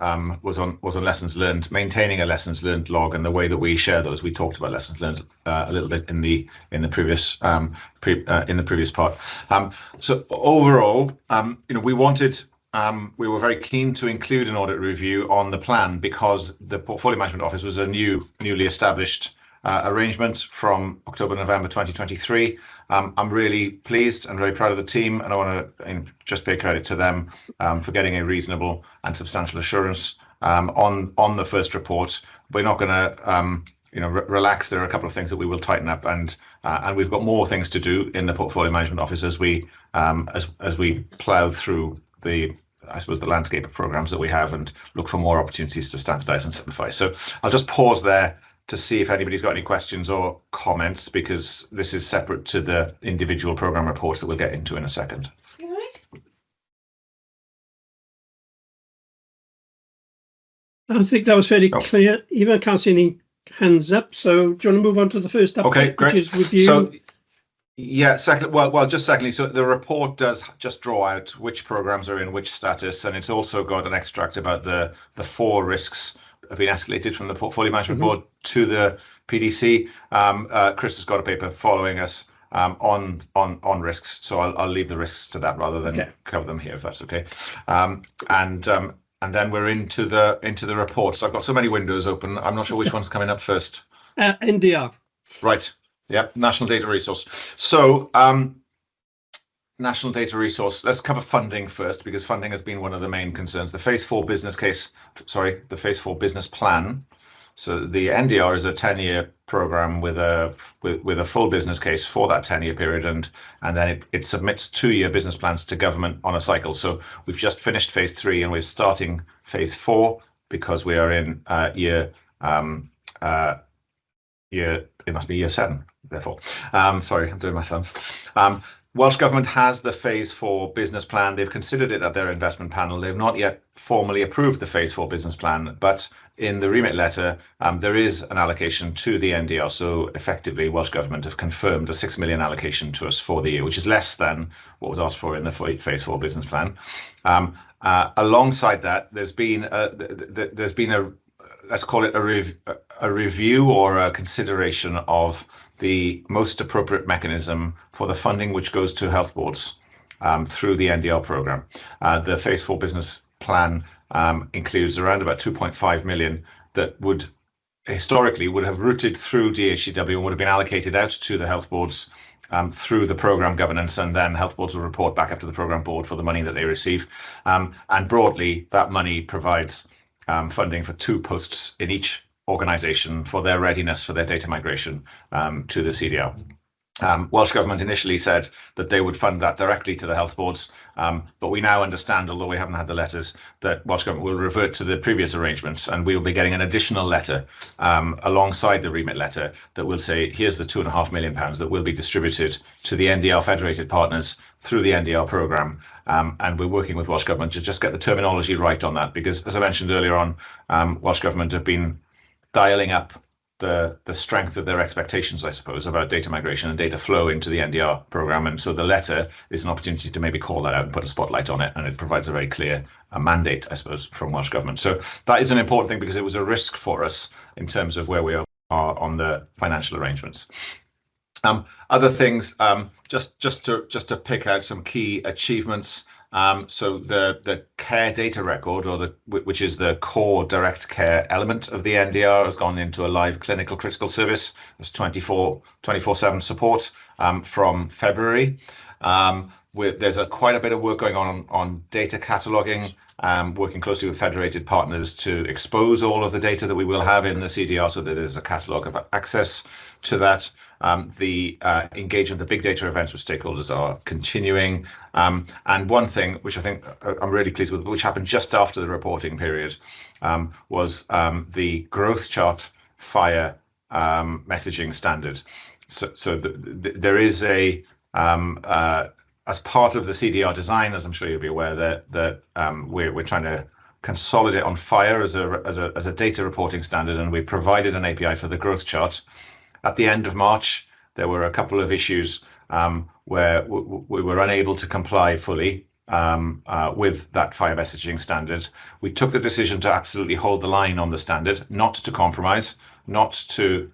lessons learned, maintaining a lessons learned log and the way that we share those. We talked about lessons learned a little bit in the previous part. So overall, we were very keen to include an audit review on the plan because the Portfolio Management Office was a newly established arrangement from October-November 2023. I'm really pleased and very proud of the team, and I want to just pay credit to them for getting a reasonable and substantial assurance on the first report. We're not going to relax. There are a couple of things that we will tighten up, and we've got more things to do in the Portfolio Management Office as we plough through the landscape of programs that we have and look for more opportunities to standardize and simplify. So I'll just pause there to see if anybody's got any questions or comments, because this is separate to the individual program reports that we'll get into in a second. I think that was fairly clear. Even I can't see any hands up. So do you want to move on to the first update? Okay, great. Which is review? So, yeah, secondly, so the report does just draw out which programs are in which status, and it's also got an extract about the 4 risks that have been escalated from the Portfolio Management Board to the PDC. Chris has got a paper following us on risks, so I'll leave the risks to that rather than cover them here, if that's okay. And then we're into the report. So I've got so many windows open. I'm not sure which one's coming up first. NDR. Right. Yep. National Data Resource. So National Data Resource. Let's cover funding first, because funding has been one of the main concerns. The Phase 4 business plan. So the NDR is a 10-year program with a full business case for that 10-year period, and then it submits 2-year business plans to government on a cycle. So we've just finished Phase 3 and we're starting Phase 4 because we are in it must be year 7, therefore. Sorry, I'm doing my sums. Welsh Government has the Phase 4 business plan. They've considered it at their investment panel. They've not yet formally approved the Phase 4 business plan, but in the remit letter, there is an allocation to the NDR. So effectively, Welsh Government have confirmed a 6 million allocation to us for the year, which is less than what was asked for in the Phase 4 business plan. Alongside that, there's been a let's call it a review or a consideration of the most appropriate mechanism for the funding which goes to health boards through the NDR programme. The Phase 4 business plan includes around about 2.5 million that would historically have routed through DHCW and would have been allocated out to the health boards through the programme governance, and then health boards will report back up to the programme board for the money that they receive. And broadly, that money provides funding for 2 posts in each organisation for their readiness for their data migration to the CDR. Welsh Government initially said that they would fund that directly to the health boards, but we now understand, although we haven't had the letters, that Welsh Government will revert to the previous arrangements, and we will be getting an additional letter alongside the remit letter that will say, here's the £2.5 million that will be distributed to the NDR federated partners through the NDR programme. And we're working with Welsh Government to just get the terminology right on that, because as I mentioned earlier on, Welsh Government have been dialing up the strength of their expectations, I suppose, about data migration and data flow into the NDR programme. And so the letter is an opportunity to maybe call that out and put a spotlight on it, and it provides a very clear mandate, I suppose, from Welsh Government. So that is an important thing, because it was a risk for us in terms of where we are on the financial arrangements. Other things, just to pick out some key achievements. So the care data record, which is the core direct care element of the NDR, has gone into a live clinical critical service. There's 24/7 support from February. There's quite a bit of work going on data cataloging, working closely with federated partners to expose all of the data that we will have in the CDR, so that there's a catalogue of access to that. The engagement, the big data events with stakeholders are continuing. And one thing which I think I'm really pleased with, which happened just after the reporting period, was the growth chart FHIR messaging standard. So there is a as part of the CDR design, as I'm sure you'll be aware, that we're trying to consolidate on FHIR as a data reporting standard, and we've provided an API for the growth chart. At the end of March, there were a couple of issues where we were unable to comply fully with that FHIR messaging standard. We took the decision to absolutely hold the line on the standard, not to compromise, not to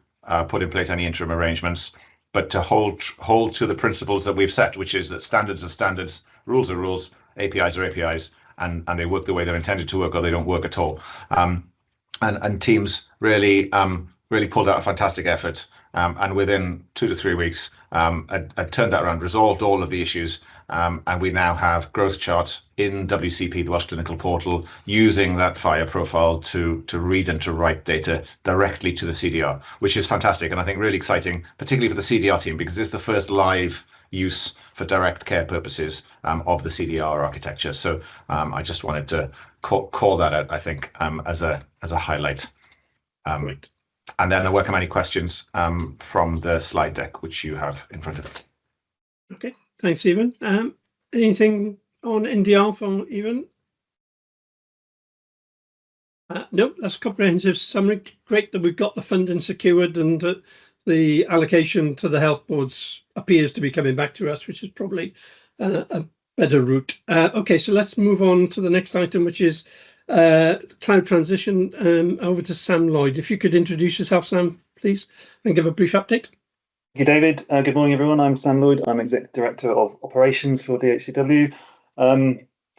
put in place any interim arrangements, but to hold to the principles that we've set, which is that standards are standards, rules are rules, APIs are APIs, and they work the way they're intended to work, or they don't work at all. And teams really pulled out a fantastic effort, and within 2 to 3 weeks, had turned that around, resolved all of the issues, and we now have growth chart in WCP, the Welsh Clinical Portal, using that FHIR profile to read and to write data directly to the CDR, which is fantastic, and I think really exciting, particularly for the CDR team, because it's the first live use for direct care purposes of the CDR architecture. So I just wanted to call that out, I think, as a highlight. And then I welcome any questions from the slide deck, which you have in front of it. Okay, thanks, Ewan. Anything on NDR from Ewan? No, that's a comprehensive summary. Great that we've got the funding secured, and the allocation to the health boards appears to be coming back to us, which is probably a better route. Okay, so let's move on to the next item, which is cloud transition. Over to Sam Lloyd. If you could introduce yourself, Sam, please, and give a brief update. Thank you, David. Good morning, everyone. I'm Sam Lloyd. I'm Executive Director of Operations for DHCW.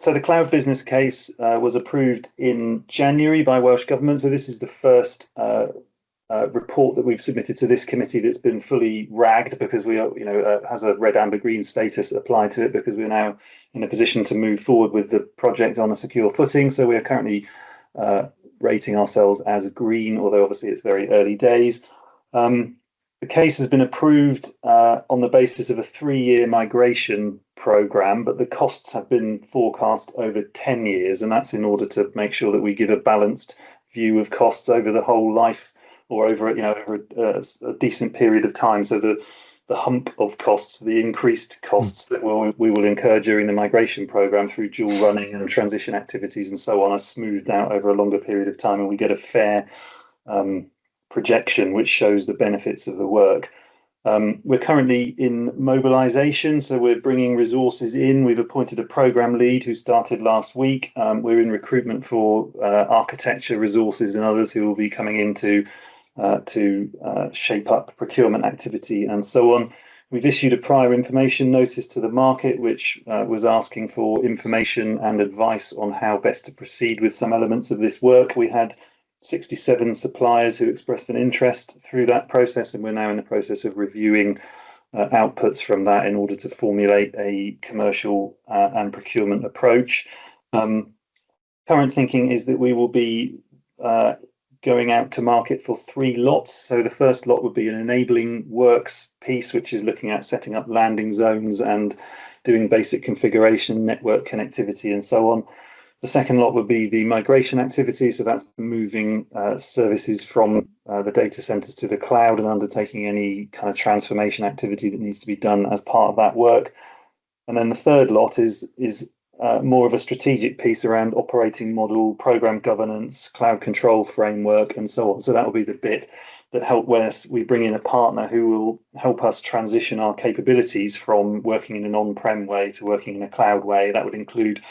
So the cloud business case was approved in January by Welsh Government. So this is the first report that we've submitted to this committee that's been fully ragged, because we are, has a red, amber, green status applied to it, because we're now in a position to move forward with the project on a secure footing. So we are currently rating ourselves as green, although obviously it's very early days. The case has been approved on the basis of a 3-year migration programme, but the costs have been forecast over 10 years, and that's in order to make sure that we give a balanced view of costs over the whole life, or over a decent period of time. So the hump of costs, the increased costs that we will incur during the migration program through dual running and transition activities and so on are smoothed out over a longer period of time, and we get a fair projection which shows the benefits of the work. We're currently in mobilisation, so we're bringing resources in. We've appointed a programme lead who started last week. We're in recruitment for architecture resources and others who will be coming in to shape up procurement activity and so on. We've issued a prior information notice to the market, which was asking for information and advice on how best to proceed with some elements of this work. We had 67 suppliers who expressed an interest through that process, and we're now in the process of reviewing outputs from that in order to formulate a commercial and procurement approach. Current thinking is that we will be going out to market for 3 lots. So the first lot would be an enabling works piece, which is looking at setting up landing zones and doing basic configuration, network connectivity, and so on. The second lot would be the migration activity, so that's moving services from the data centers to the cloud and undertaking any kind of transformation activity that needs to be done as part of that work. And then the third lot is more of a strategic piece around operating model, program governance, cloud control framework, and so on. So that will be the bit that where we bring in a partner who will help us transition our capabilities from working in an on-prem way to working in a cloud way. That would include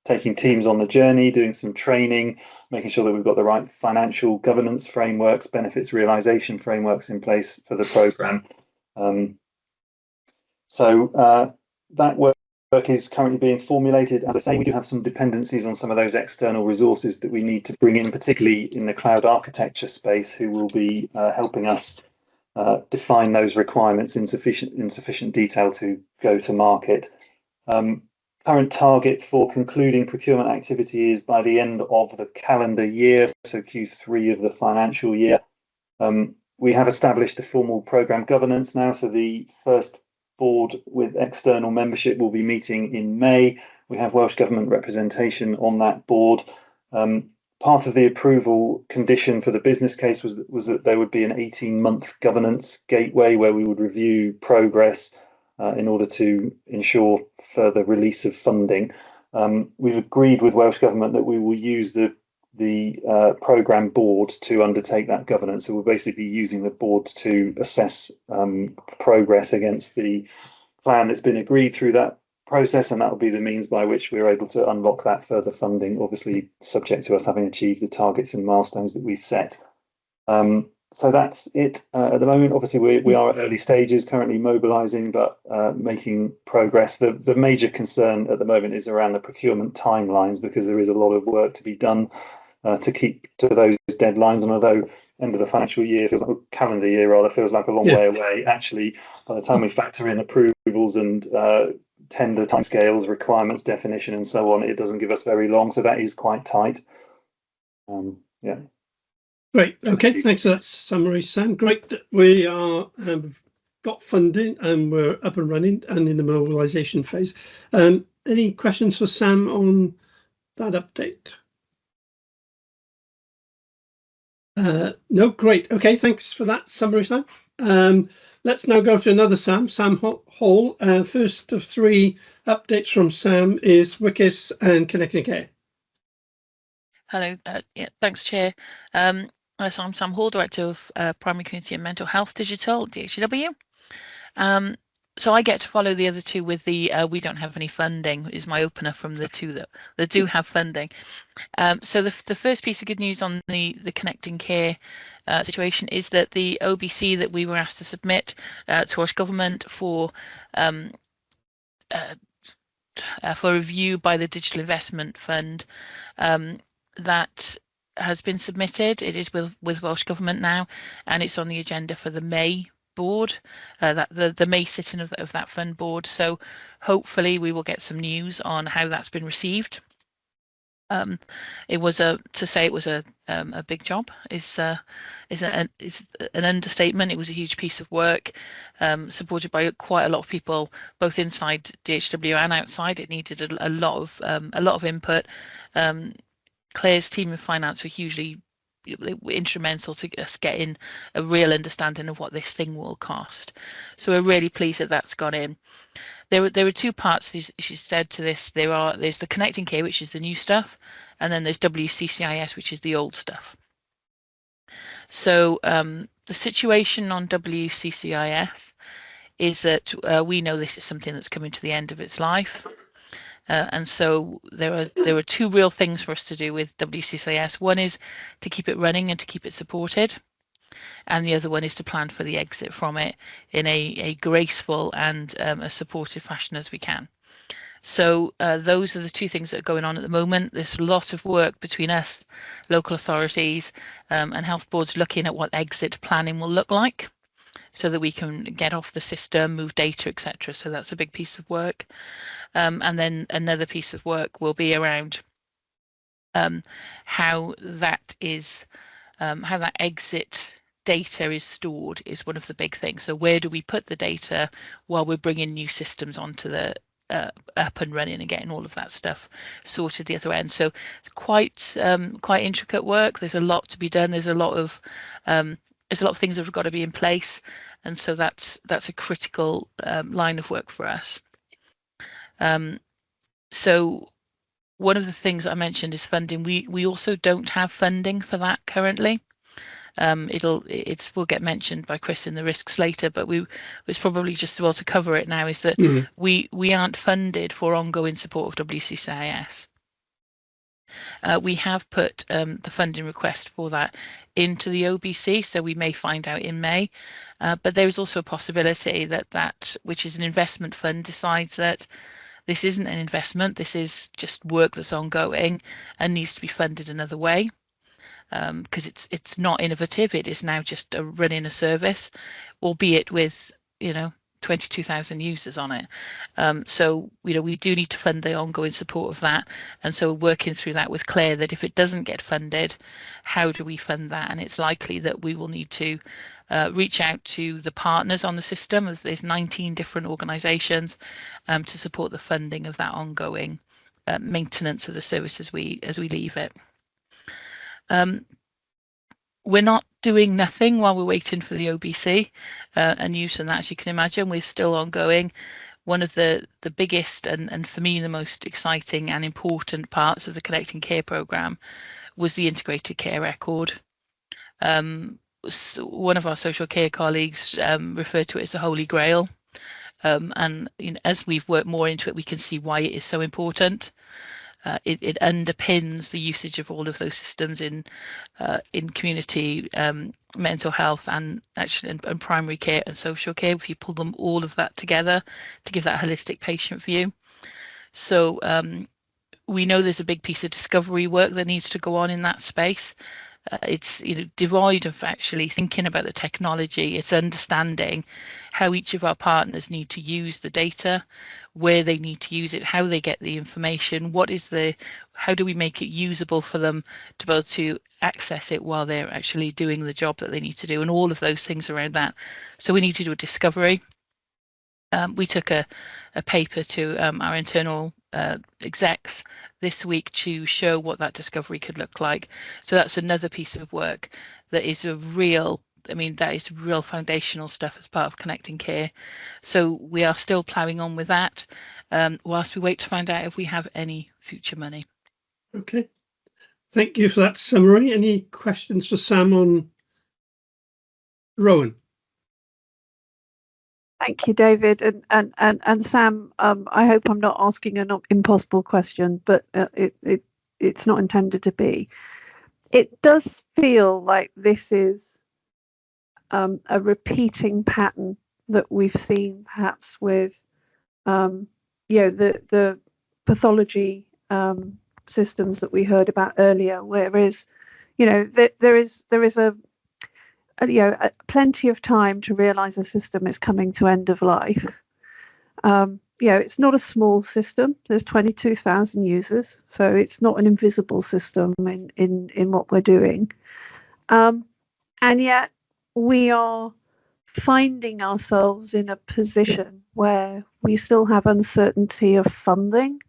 taking teams on the journey, doing some training, making sure that we've got the right financial governance frameworks, benefits realization frameworks in place for the program. So that work is currently being formulated. As I say, we do have some dependencies on some of those external resources that we need to bring in, particularly in the cloud architecture space, who will be helping us define those requirements in sufficient detail to go to market. Current target for concluding procurement activity is by the end of the calendar year, so Q3 of the financial year. We have established a formal programme governance now, so the first board with external membership will be meeting in May. We have Welsh Government representation on that board. Part of the approval condition for the business case was that there would be an 18-month governance gateway where we would review progress in order to ensure further release of funding. We've agreed with Welsh Government that we will use the programme board to undertake that governance. So we'll basically be using the board to assess progress against the plan that's been agreed through that process, and that will be the means by which we're able to unlock that further funding, obviously subject to us having achieved the targets and milestones that we set. So that's it at the moment. Obviously, we are at early stages, currently mobilising, but making progress. The major concern at the moment is around the procurement timelines, because there is a lot of work to be done to keep to those deadlines. And although end of the financial year feels like a calendar year, rather feels like a long way away, actually, by the time we factor in approvals and tender timescales, requirements definition, and so on, it doesn't give us very long. So that is quite tight. Yeah. Great. Okay, thanks for that summary, Sam. Great that we have got funding and we're up and running and in the mobilisation phase. Any questions for Sam on that update? No, great. Okay, thanks for that summary, Sam. Let's now go to another Sam Hall. First of 3 updates from Sam is WCIS and Connecting Care. Hello, yeah, thanks, Chair. So I'm Sam Hall, Director of Primary Community and Mental Health Digital, DHCW. So I get to follow the other 2 with the we don't have any funding is my opener from the 2 that do have funding. So the first piece of good news on the Connecting Care situation is that the OBC that we were asked to submit to Welsh Government for review by the Digital Investment Fund, that has been submitted. It is with Welsh Government now, and it's on the agenda for the May board, that the May sitting of that fund board. So hopefully we will get some news on how that's been received. It was a big job is an understatement. It was a huge piece of work, supported by quite a lot of people, both inside DHW and outside. It needed a lot of input. Claire's team of finance were hugely instrumental to us getting a real understanding of what this thing will cost. So we're really pleased that that's gone in. There were two parts, as she said, to this. There's the connecting care, which is the new stuff, and then there's WCCIS, which is the old stuff. So the situation on WCCIS is that we know this is something that's coming to the end of its life. And so there are two real things for us to do with WCCIS. One is to keep it running and to keep it supported. And the other one is to plan for the exit from it in a graceful and a supportive fashion as we can. So those are the two things that are going on at the moment. There's a lot of work between us, local authorities, and health boards looking at what exit planning will look like, so that we can get off the system, move data, etc. So that's a big piece of work. And then another piece of work will be around how that exit data is stored is one of the big things. So where do we put the data while we're bringing new systems onto the up and running and getting all of that stuff sorted the other end? So it's quite intricate work. There's a lot to be done. There's a lot of things that have got to be in place, and so that's a critical line of work for us. So one of the things I mentioned is funding. We also don't have funding for that currently. We'll get mentioned by Chris in the risks later, but it's probably just as well to cover it now, is that we aren't funded for ongoing support of WCCIS. We have put the funding request for that into the OBC, so we may find out in May, but there is also a possibility that which is an investment fund, decides that this isn't an investment, this is just work that's ongoing and needs to be funded another way. Because it's not innovative, it is now just running a service, albeit with 22,000 users on it. So we do need to fund the ongoing support of that, and so we're working through that with Claire, that if it doesn't get funded, how do we fund that? And it's likely that we will need to reach out to the partners on the system. There's 19 different organisations to support the funding of that ongoing maintenance of the service as we leave it. We're not doing nothing while we're waiting for the OBC and use, and that, as you can imagine, we're still ongoing. One of the biggest and for me the most exciting and important parts of the Connecting Care programme was the integrated care record. So one of our social care colleagues referred to it as the Holy Grail, and as we've worked more into it, we can see why it is so important. It underpins the usage of all of those systems in community mental health and actually and primary care and social care, if you pull them all of that together to give that holistic patient view. So we know there's a big piece of discovery work that needs to go on in that space. It's devoid of actually thinking about the technology. It's understanding how each of our partners need to use the data, where they need to use it, how they get the information, how do we make it usable for them to be able to access it while they're actually doing the job that they need to do, and all of those things around that. So we need to do a discovery. We took a paper to our internal execs this week to show what that discovery could look like. So that's another piece of work that is that is real foundational stuff as part of Connecting Care. So we are still ploughing on with that whilst we wait to find out if we have any future money. Okay, thank you for that summary. Any questions for Sam on Rowan? Thank you, David, and Sam. I hope I'm not asking an impossible question, but it's not intended to be. It does feel like this is a repeating pattern that we've seen, perhaps with the pathology systems that we heard about earlier, whereas there is plenty of time to realize a system is coming to end of life. It's not a small system. There's 22,000 users, so it's not an invisible system in what we're doing. And yet we are finding ourselves in a position where we still have uncertainty of funding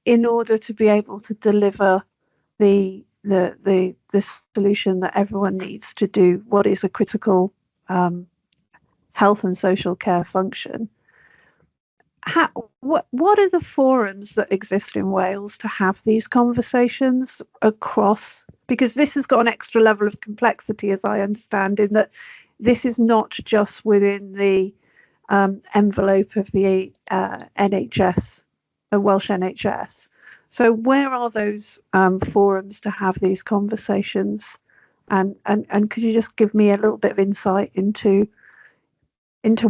in order to be able to deliver the the solution that everyone needs to do what is a critical health and social care function. What are the forums that exist in Wales to have these conversations across? Because this has got an extra level of complexity, as I understand, in that this is not just within the envelope of the NHS, the Welsh NHS. So where are those forums to have these conversations? And could you just give me a little bit of insight into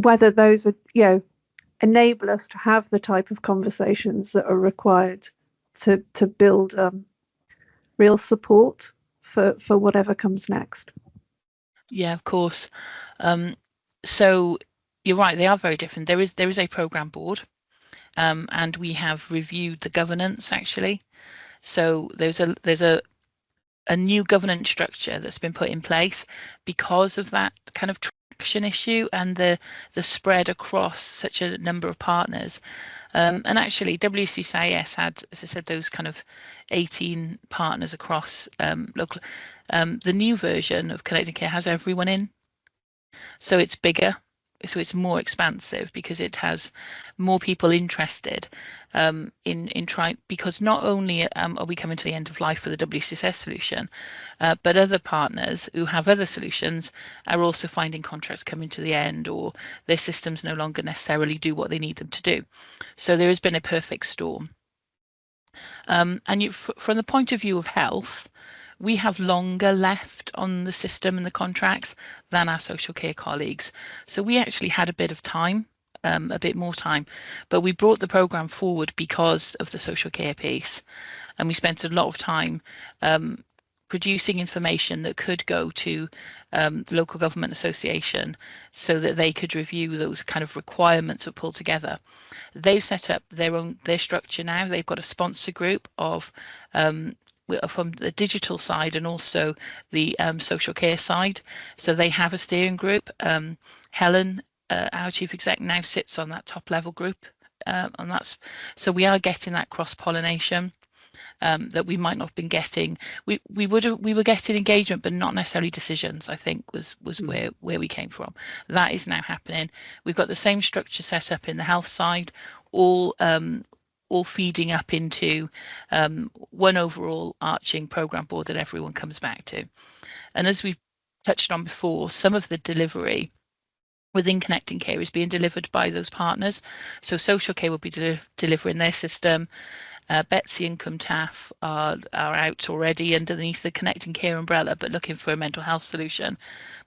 whether those are, enable us to have the type of conversations that are required to build real support for whatever comes next? Yeah, of course. So you're right, they are very different. There is a program board, and we have reviewed the governance actually. So there's a new governance structure that's been put in place because of that kind of traction issue and the spread across such a number of partners. And actually WCCIS had, as I said, those kind of 18 partners across local. The new version of Connected Care has everyone in. So it's bigger, so it's more expansive because it has more people interested in trying, because not only are we coming to the end of life for the WCSS solution, but other partners who have other solutions are also finding contracts coming to the end, or their systems no longer necessarily do what they need them to do. So there has been a perfect storm. And from the point of view of health, we have longer left on the system and the contracts than our social care colleagues. So we actually had a bit of time, a bit more time, but we brought the programme forward because of the social care piece. And we spent a lot of time producing information that could go to the local government association so that they could review those kind of requirements that pull together. They've set up their structure now. They've got a sponsor group of from the digital side and also the social care side. So they have a steering group. Helen, our chief exec, now sits on that top level group, and that's, so we are getting that cross-pollination that we might not have been getting. We were getting engagement, but not necessarily decisions, I think was where we came from. That is now happening. We've got the same structure set up in the health side, all feeding up into one overall arching program board that everyone comes back to. And as we've touched on before, some of the delivery within Connecting Care is being delivered by those partners. So social care will be delivering their system. Betsy and Cumtaf are out already underneath the Connecting Care umbrella, but looking for a mental health solution.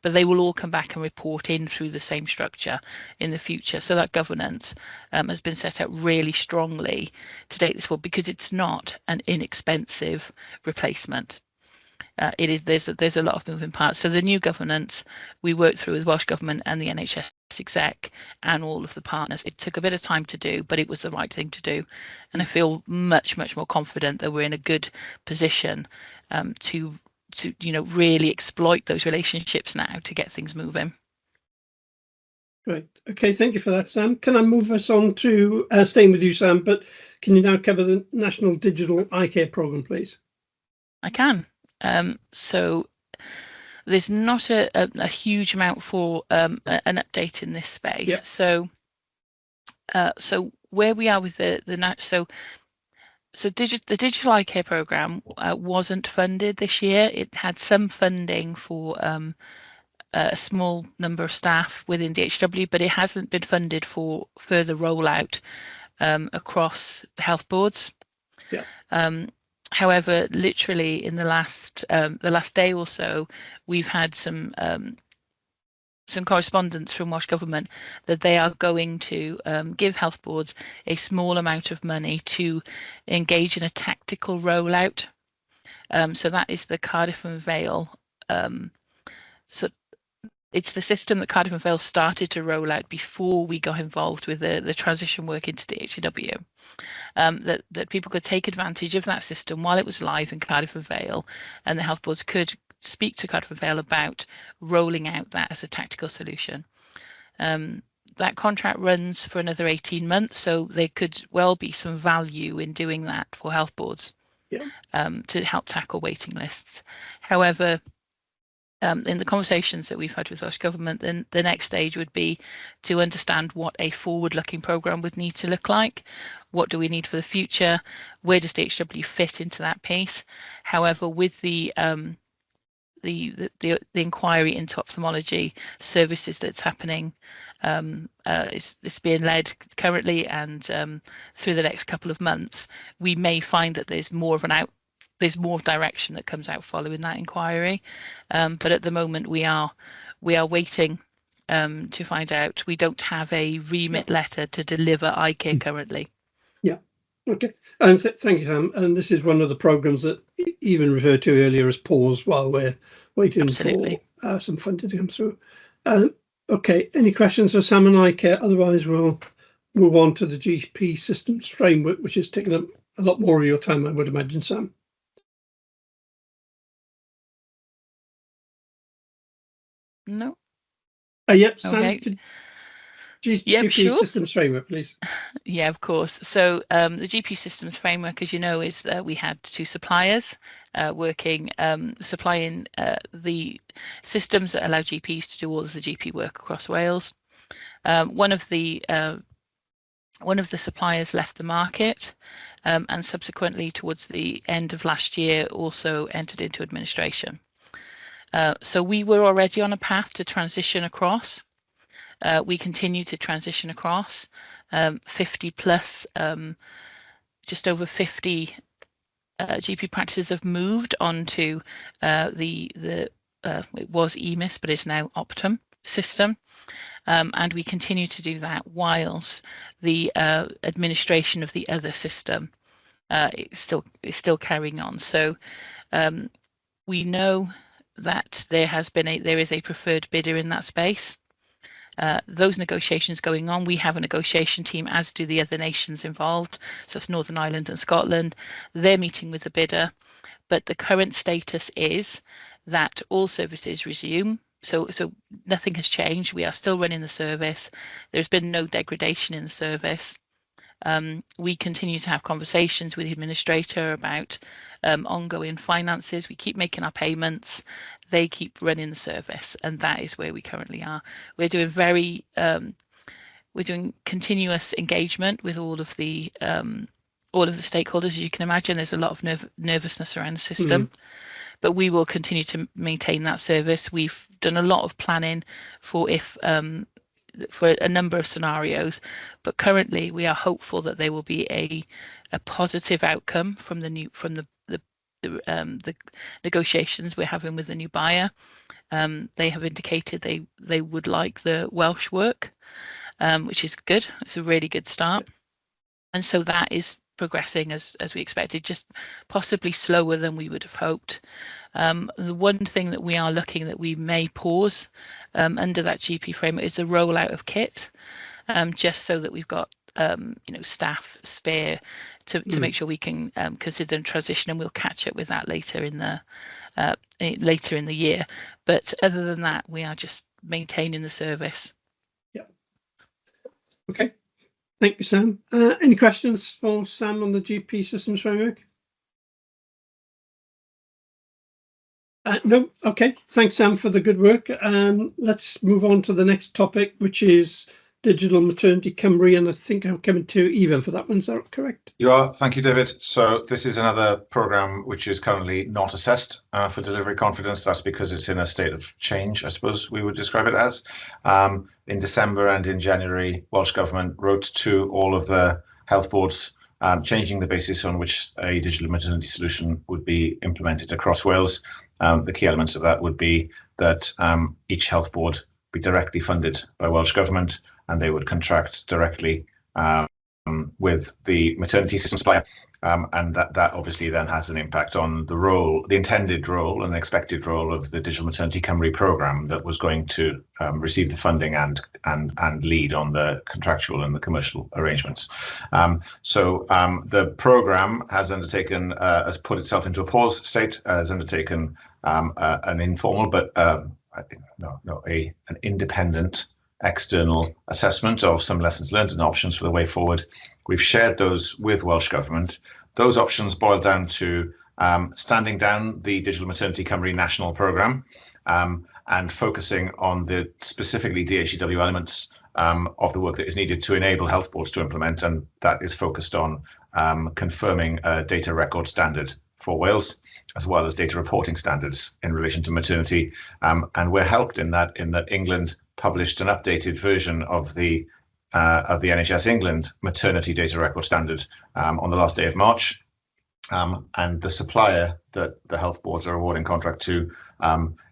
But they will all come back and report in through the same structure in the future. So that governance has been set out really strongly to take this forward, because it's not an inexpensive replacement. It is, there's a lot of moving parts. So the new governance we worked through with Welsh Government and the NHS exec and all of the partners. It took a bit of time to do, but it was the right thing to do. And I feel much more confident that we're in a good position to really exploit those relationships now to get things moving. Great. Okay, thank you for that, Sam. Can I move us on to staying with you, Sam? But can you now cover the National Digital Eye Care Programme, please? I can. So there's not a huge amount for an update in this space. Yep. So where we are with the digital eye care program wasn't funded this year. It had some funding for a small number of staff within DHCW, but it hasn't been funded for further rollout across the health boards. Yeah. However, literally in the last day or so, we've had some correspondence from Welsh Government that they are going to give health boards a small amount of money to engage in a tactical rollout. So that is the Cardiff and Vale. So it's the system that Cardiff and Vale started to roll out before we got involved with the transition work into DHCW. That people could take advantage of that system while it was live in Cardiff and Vale, and the health boards could speak to Cardiff and Vale about rolling out that as a tactical solution. That contract runs for another 18 months, so there could well be some value in doing that for health boards. to help tackle waiting lists. However, in the conversations that we've had with Welsh Government, then the next stage would be to understand what a forward-looking programme would need to look like. What do we need for the future? Where does DHW fit into that piece? However, with the inquiry into ophthalmology services that's happening, it's being led currently, and through the next couple of months, we may find that there's more direction that comes out following that inquiry. But at the moment, we are waiting to find out. We don't have a remit letter to deliver eye care currently. Yeah. Okay. And thank you, Sam. And this is one of the programs that even referred to earlier as pause while we're waiting for some funding to come through. Okay. Any questions for Sam and eye care? Otherwise, we'll move on to the GP systems framework, which is taking up a lot more of your time, I would imagine, Sam. No. Yep, Sam. Okay. GP systems framework, please. Yeah, of course. So the GP systems framework, as you know, is that we had two suppliers supplying the systems that allow GPs to do all of the GP work across Wales. One of the suppliers left the market, and subsequently towards the end of last year also entered into administration. So we were already on a path to transition across. We continue to transition across. 50 plus, just over 50 GP practices have moved onto it was EMIS, but it's now Optum system. And we continue to do that whilst the administration of the other system is still carrying on. So we know that there is a preferred bidder in that space. Those negotiations going on. We have a negotiation team, as do the other nations involved. So it's Northern Ireland and Scotland. They're meeting with the bidder, but the current status is that all services resume. So nothing has changed. We are still running the service. There's been no degradation in the service. We continue to have conversations with the administrator about ongoing finances. We keep making our payments. They keep running the service, and that is where we currently are. We're doing continuous engagement with all of the stakeholders. As you can imagine, there's a lot of nervousness around the system, but we will continue to maintain that service. We've done a lot of planning for a number of scenarios, but currently we are hopeful that there will be a positive outcome from the negotiations we're having with the new buyer. They have indicated they would like the Welsh work, which is good. It's a really good start, and so that is progressing as we expected, just possibly slower than we would have hoped. The one thing that we are looking that we may pause under that GP framework is the rollout of kit, just so that we've got staff spare to make sure we can consider transition, and we'll catch up with that later in the year. But other than that, we are just maintaining the service. Yeah. Okay. Thank you, Sam. Any questions for Sam on the GP systems framework? No. Okay. Thanks, Sam, for the good work. Let's move on to the next topic, which is Digital Maternity Cymru, and I think I'm coming to Eva for that one. Is that correct? You are. Thank you, David. So this is another programme which is currently not assessed for delivery confidence. That's because it's in a state of change, I suppose we would describe it as. In December and in January, Welsh Government wrote to all of the health boards changing the basis on which a digital maternity solution would be implemented across Wales. The key elements of that would be that each health board be directly funded by Welsh Government, and they would contract directly with the maternity system supplier, and that obviously then has an impact on the intended role and expected role of the Digital Maternity Cymru programme that was going to receive the funding and lead on the contractual and the commercial arrangements. So the programme has put itself into a pause state, has undertaken an informal but an independent external assessment of some lessons learned and options for the way forward. We've shared those with Welsh Government. Those options boil down to standing down the Digital Maternity Cymru national programme and focusing on the specifically DHCW elements of the work that is needed to enable health boards to implement, and that is focused on confirming a data record standard for Wales, as well as data reporting standards in relation to maternity. And we're helped in that England published an updated version of the NHS England maternity data record standard on the last day of March. And the supplier that the health boards are awarding contract to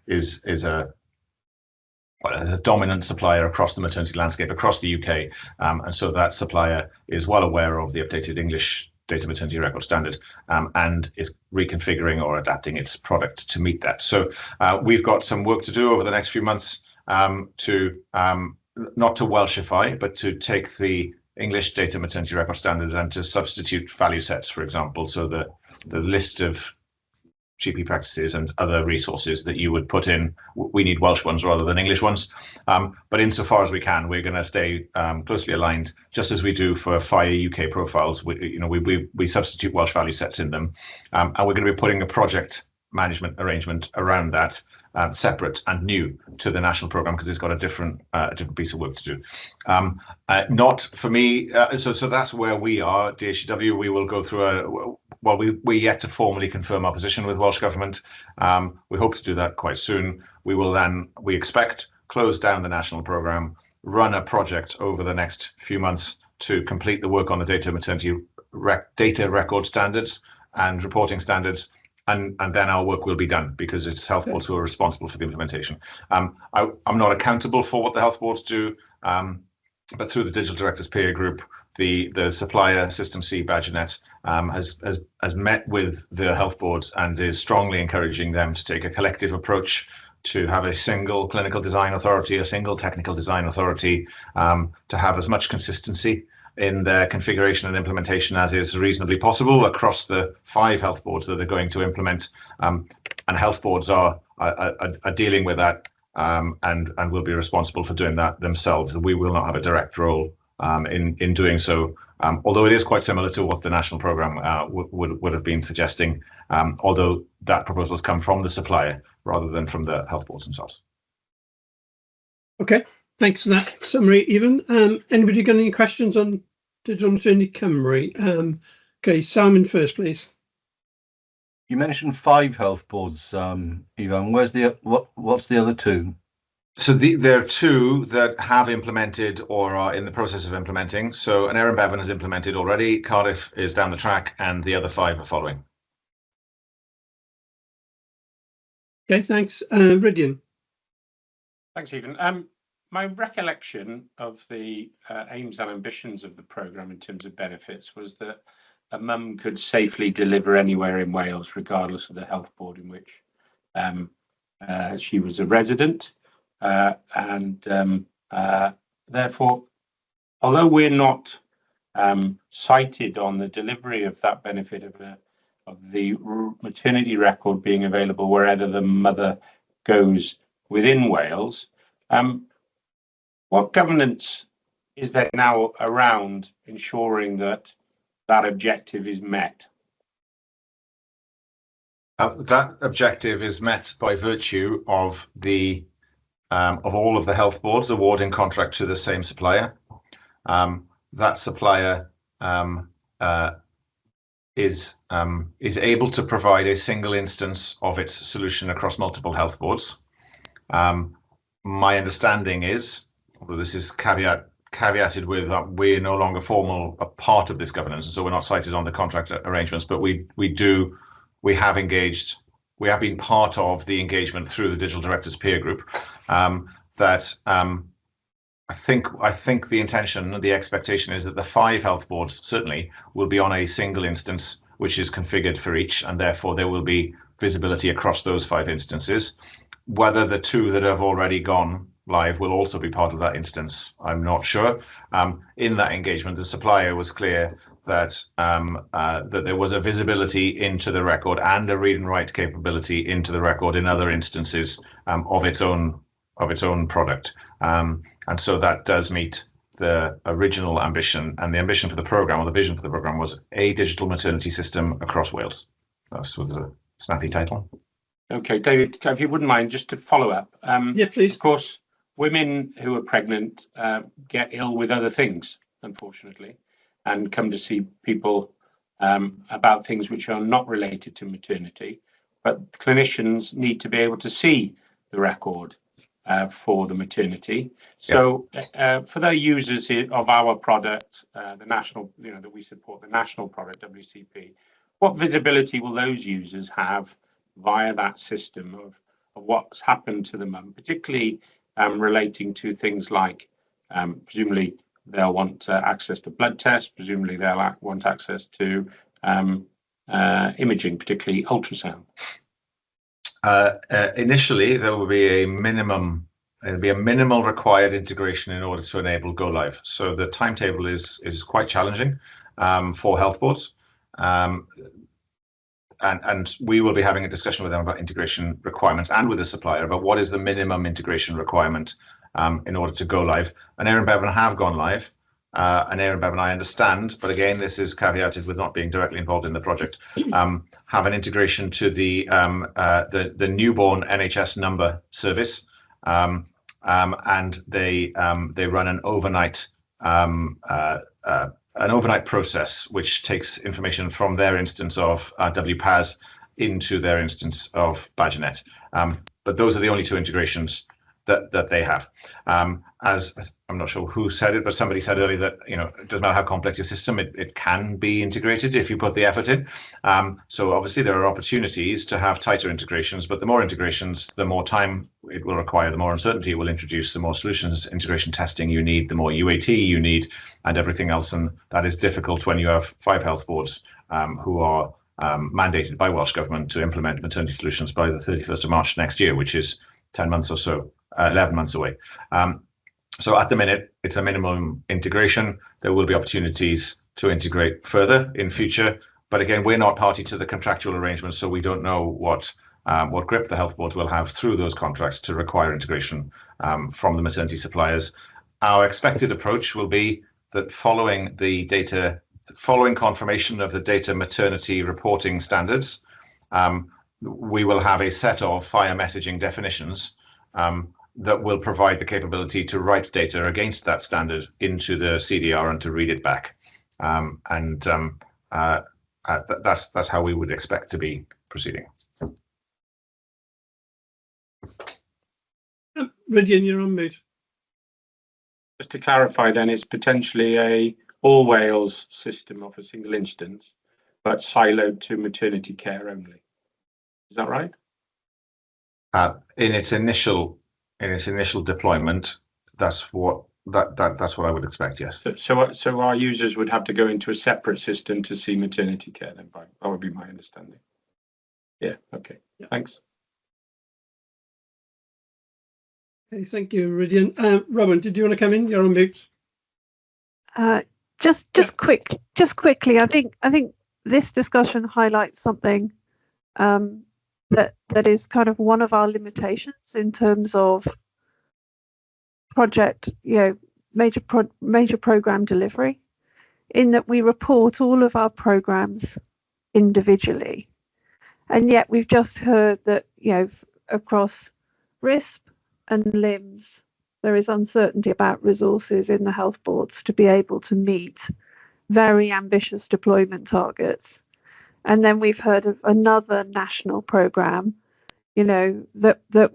is a dominant supplier across the maternity landscape across the UK. And so that supplier is well aware of the updated English data maternity record standard and is reconfiguring or adapting its product to meet that. So we've got some work to do over the next few months to not to Welshify, but to take the English data maternity record standard and to substitute value sets, for example. So the list of GP practices and other resources that you would put in, we need Welsh ones rather than English ones. But insofar as we can, we're going to stay closely aligned, just as we do for FIRE UK profiles. We substitute Welsh value sets in them, and we're going to be putting a project management arrangement around that, separate and new to the national programme, because it's got a different piece of work to do. Not for me, so that's where we are, DHCW. We will go through we're yet to formally confirm our position with Welsh Government. We hope to do that quite soon. We will then, we expect, close down the national programme, run a project over the next few months to complete the work on the data maternity data record standards and reporting standards, and then our work will be done, because it's health boards who are responsible for the implementation. I'm not accountable for what the health boards do, but through the Digital Directors Peer Group, the supplier System C Badgernet has met with the health boards and is strongly encouraging them to take a collective approach, to have a single clinical design authority, a single technical design authority, to have as much consistency in their configuration and implementation as is reasonably possible across the 5 health boards that are going to implement. And health boards are dealing with that and will be responsible for doing that themselves. We will not have a direct role in doing so, although it is quite similar to what the national programme would have been suggesting, although that proposal has come from the supplier rather than from the health boards themselves. Okay, thanks for that summary, Evan. Anybody got any questions on Digital Maternity Cymru? Okay, Simon first, please. You mentioned 5 health boards, Evan. Where's what's the other 2? So there are 2 that have implemented or are in the process of implementing. So an Erin Bevan has implemented already, Cardiff is down the track, and the other 5 are following. Okay, thanks. Rydian. Thanks, Stephen. My recollection of the aims and ambitions of the programme in terms of benefits was that a mum could safely deliver anywhere in Wales, regardless of the health board in which she was a resident. Therefore, although we're not cited on the delivery of that benefit of the maternity record being available wherever the mother goes within Wales, what governance is there now around ensuring that that objective is met? That objective is met by virtue of all of the health boards awarding contract to the same supplier. That supplier is able to provide a single instance of its solution across multiple health boards. My understanding is, although this is caveated with we're no longer a part of this governance, and so we're not cited on the contract arrangements, but we have engaged. We have been part of the engagement through the Digital Directors Peer Group. I think the intention, the expectation is that the 5 health boards certainly will be on a single instance, which is configured for each, and therefore there will be visibility across those 5 instances. Whether the 2 that have already gone live will also be part of that instance, I'm not sure. In that engagement, the supplier was clear that that there was a visibility into the record and a read and write capability into the record in other instances of its own product. And so that does meet the original ambition, and the ambition for the programme, or the vision for the programme, was a digital maternity system across Wales. That was a snappy title. Okay, David, if you wouldn't mind, just to follow up. Yeah, please. Of course, women who are pregnant get ill with other things, unfortunately, and come to see people about things which are not related to maternity. But clinicians need to be able to see the record for the maternity. So for the users of our product, the national, that we support, the national product, WCP, what visibility will those users have via that system of what's happened to the mum, particularly relating to things like, presumably they'll want access to blood tests, presumably they'll want access to imaging, particularly ultrasound. Initially, there will be a minimum. It'll be a minimal required integration in order to enable go live. So the timetable is quite challenging for health boards, and we will be having a discussion with them about integration requirements and with the supplier about what is the minimum integration requirement in order to go live. And Aaron Bevan have gone live. And Aaron Bevan, I understand, but again, this is caveated with not being directly involved in the project, have an integration to the newborn NHS number service, and they run an overnight process which takes information from their instance of WPAS into their instance of Badgernet. But those are the only two integrations that they have. As I'm not sure who said it, but somebody said earlier that it doesn't matter how complex your system, it can be integrated if you put the effort in. So obviously there are opportunities to have tighter integrations, but the more integrations, the more time it will require, the more uncertainty it will introduce, the more solutions integration testing you need, the more UAT you need, and everything else. And that is difficult when you have 5 health boards who are mandated by Welsh Government to implement maternity solutions by the 31st of March next year, which is 10 months or so, 11 months away. So at the minute, it's a minimum integration. There will be opportunities to integrate further in future. But again, we're not party to the contractual arrangements, so we don't know what grip the health boards will have through those contracts to require integration from the maternity suppliers. Our expected approach will be that following confirmation of the data maternity reporting standards, we will have a set of fire messaging definitions that will provide the capability to write data against that standard into the CDR and to read it back. That's how we would expect to be proceeding. Rydian, you're on mute. Just to clarify then, it's potentially a all Wales system of a single instance, but siloed to maternity care only. Is that right? In its initial deployment, that's what I would expect. Yes. So our users would have to go into a separate system to see maternity care. Then, that would be my understanding. Yeah. Okay. Yeah. Thanks. Okay, thank you, Rydian. Rowan, did you want to come in? You're on mute. Just quickly. I think this discussion highlights something that is kind of one of our limitations in terms of project, major program delivery, in that we report all of our programs individually, and yet we've just heard that across RISP and LIMS there is uncertainty about resources in the health boards to be able to meet very ambitious deployment targets. And then we've heard of another national program, that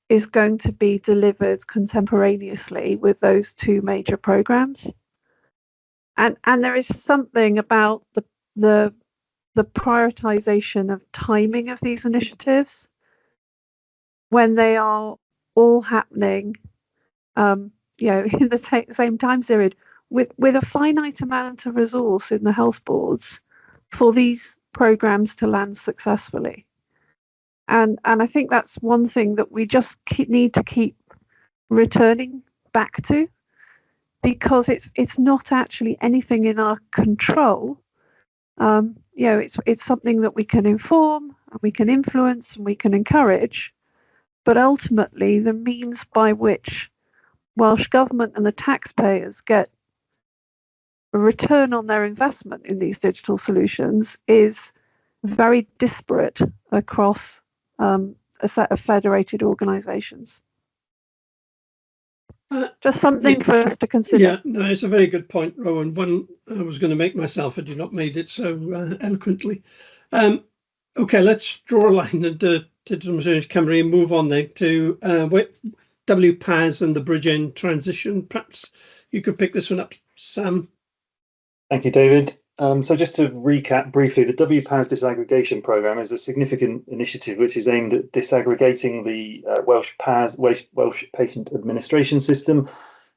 is going to be delivered contemporaneously with those two major programs. And there is something about the prioritization of timing of these initiatives when they are all happening, in the same time period, with a finite amount of resource in the health boards for these programs to land successfully. And I think that's one thing that we just need to keep returning back to, because it's not actually anything in our control. It's something that we can inform and we can influence and we can encourage, but ultimately the means by which Welsh Government and the taxpayers get a return on their investment in these digital solutions is very disparate across a set of federated organisations. Just something for us to consider. Yeah, no, it's a very good point, Rowan. One I was going to make myself, had you not made it so eloquently. Okay, let's draw a line at Digital Materials Cymru and move on then to WPAS and the Bridgend transition. Perhaps you could pick this one up, Sam. Thank you, David. So just to recap briefly, the WPAS disaggregation programme is a significant initiative which is aimed at disaggregating the Welsh Patient Administration System,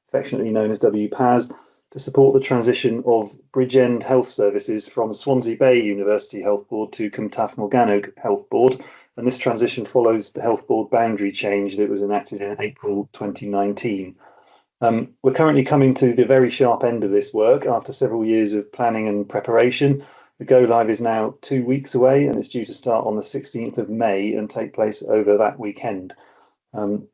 affectionately known as WPAS, to support the transition of Bridgend Health Services from Swansea Bay University Health Board to Cwmtaf Morgannwg Health Board. And this transition follows the Health Board boundary change that was enacted in April 2019. We're currently coming to the very sharp end of this work after several years of planning and preparation. The go live is now 2 weeks away and it's due to start on the 16th of May and take place over that weekend.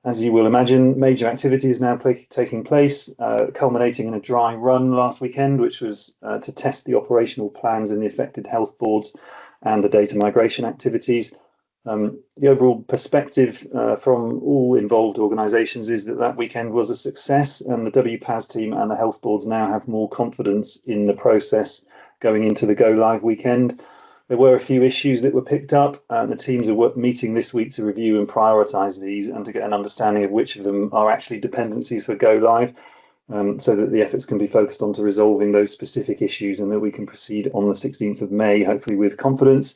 As you will imagine, major activity is now taking place, culminating in a dry run last weekend, which was to test the operational plans in the affected health boards and the data migration activities. The overall perspective from all involved organisations is that weekend was a success, and the WPAS team and the health boards now have more confidence in the process going into the go live weekend. There were a few issues that were picked up, and the teams are meeting this week to review and prioritise these and to get an understanding of which of them are actually dependencies for go live, so that the efforts can be focused on to resolving those specific issues and that we can proceed on the 16th of May, hopefully with confidence.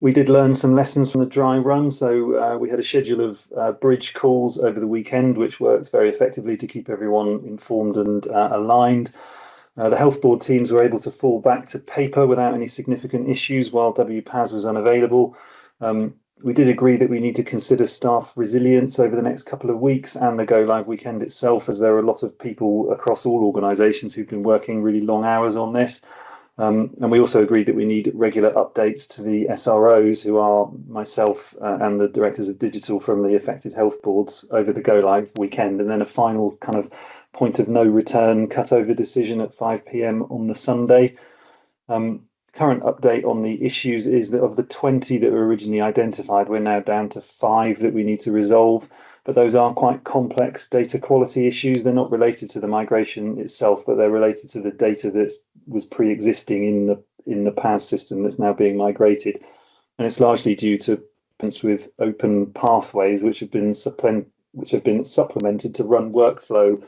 We did learn some lessons from the dry run, so we had a schedule of bridge calls over the weekend, which worked very effectively to keep everyone informed and aligned. The health board teams were able to fall back to paper without any significant issues while WPAS was unavailable. We did agree that we need to consider staff resilience over the next couple of weeks and the go live weekend itself, as there are a lot of people across all organisations who've been working really long hours on this. And we also agreed that we need regular updates to the SROs, who are myself and the directors of digital from the affected health boards over the go live weekend, and then a final kind of point of no return cutover decision at 5 p.m. on the Sunday. Current update on the issues is that of the 20 that were originally identified, we're now down to 5 that we need to resolve. But those are quite complex data quality issues. They're not related to the migration itself, but they're related to the data that was pre-existing in the PAS system that's now being migrated. And it's largely due to with open pathways, which have been supplemented to run workflow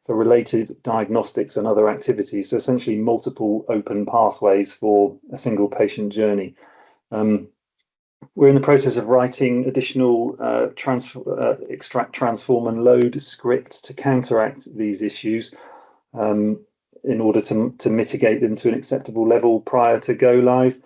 for related diagnostics and other activities. So essentially multiple open pathways for a single patient journey. We're in the process of writing additional extract, transform and load scripts to counteract these issues in order to mitigate them to an acceptable level prior to go live.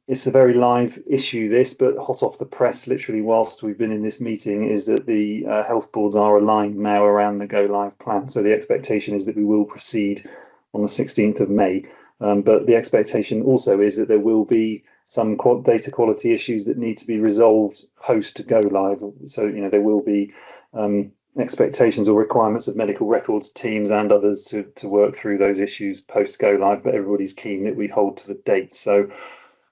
It's a very live issue, this, but hot off the press, literally whilst we've been in this meeting, is that the health boards are aligned now around the go live plan. So the expectation is that we will proceed on the 16th of May. But the expectation also is that there will be some data quality issues that need to be resolved post go live. So, there will be expectations or requirements of medical records teams and others to work through those issues post go live, but everybody's keen that we hold to the date. So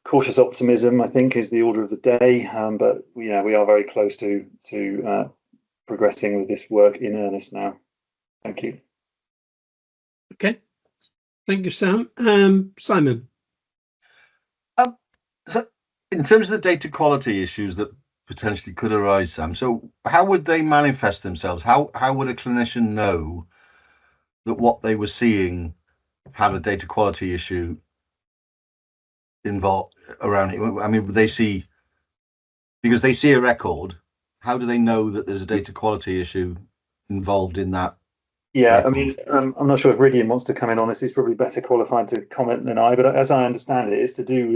cautious optimism, I think, is the order of the day, but we are very close to progressing with this work in earnest now. Thank you. Okay, thank you, Sam. Simon. So in terms of the data quality issues that potentially could arise, Sam, so how would they manifest themselves? How would a clinician know that what they were seeing had a data quality issue involved around it? I mean, because they see a record, how do they know that there's a data quality issue involved in that? Yeah, I mean, I'm not sure if Rydian wants to come in on this. He's probably better qualified to comment than I. But as I understand it, it's to do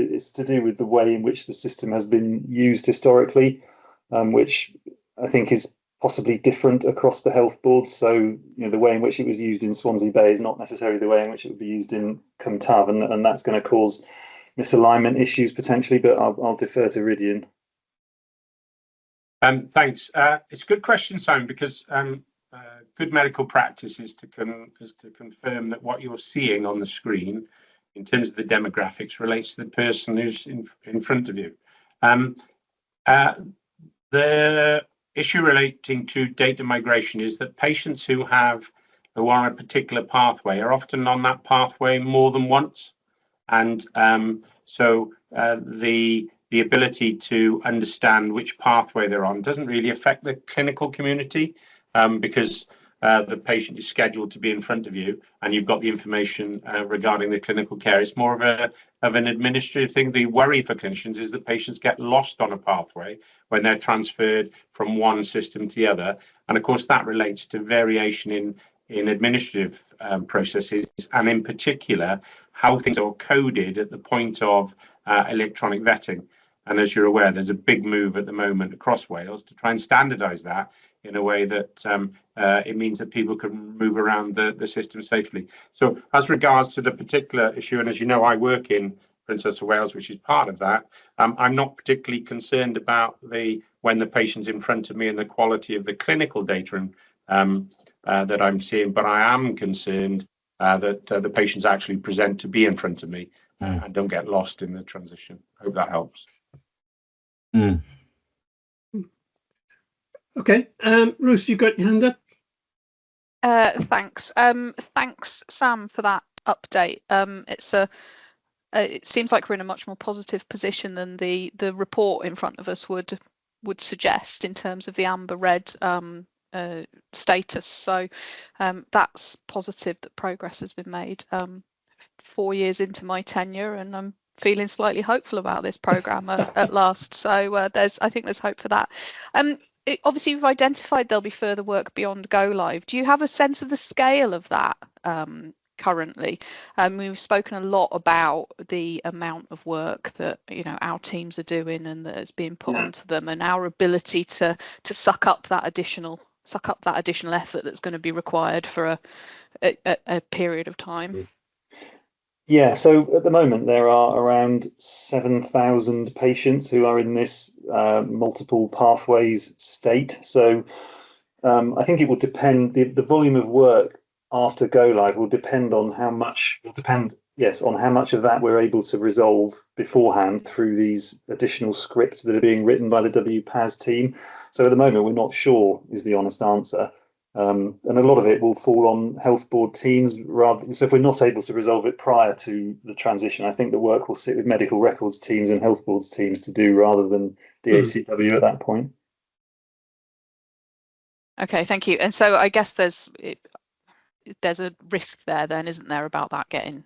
with the way in which the system has been used historically, which I think is possibly different across the health boards. So, the way in which it was used in Swansea Bay is not necessarily the way in which it would be used in Cwmtaf, and that's going to cause misalignment issues potentially. But I'll defer to Rydian. Thanks. It's a good question, Simon, because good medical practice is to confirm that what you're seeing on the screen in terms of the demographics relates to the person who's in front of you. The issue relating to data migration is that patients who are on a particular pathway are often on that pathway more than once. And so the ability to understand which pathway they're on doesn't really affect the clinical community, because the patient is scheduled to be in front of you and you've got the information regarding the clinical care. It's more of an administrative thing. The worry for clinicians is that patients get lost on a pathway when they're transferred from one system to the other. And of course, that relates to variation in administrative processes, and in particular, how things are coded at the point of electronic vetting. And as you're aware, there's a big move at the moment across Wales to try and standardise that in a way that it means that people can move around the system safely. So as regards to the particular issue, and as you know, I work in Princess of Wales, which is part of that, I'm not particularly concerned about when the patient's in front of me and the quality of the clinical data that I'm seeing, but I am concerned that the patients actually present to be in front of me and don't get lost in the transition. I hope that helps. Okay, Ruth, you got your hand up? Thanks. Thanks, Sam, for that update. It seems like we're in a much more positive position than the report in front of us would suggest in terms of the amber red status. So that's positive that progress has been made. 4 years into my tenure, and I'm feeling slightly hopeful about this programme at last. So I think there's hope for that. Obviously, we've identified there'll be further work beyond go live. Do you have a sense of the scale of that currently? We've spoken a lot about the amount of work that our teams are doing and that is being put onto them, and our ability to suck up that additional effort that's going to be required for a period of time. Yeah, so at the moment there are around 7,000 patients who are in this multiple pathways state. So I think it will depend, the volume of work after go live will depend on how much of that we're able to resolve beforehand through these additional scripts that are being written by the WPAS team. So at the moment we're not sure is the honest answer. And a lot of it will fall on health board teams so if we're not able to resolve it prior to the transition, I think the work will sit with medical records teams and health boards teams to do rather than DHCW at that point. Okay, thank you. And so I guess there's a risk there then, isn't there, about that getting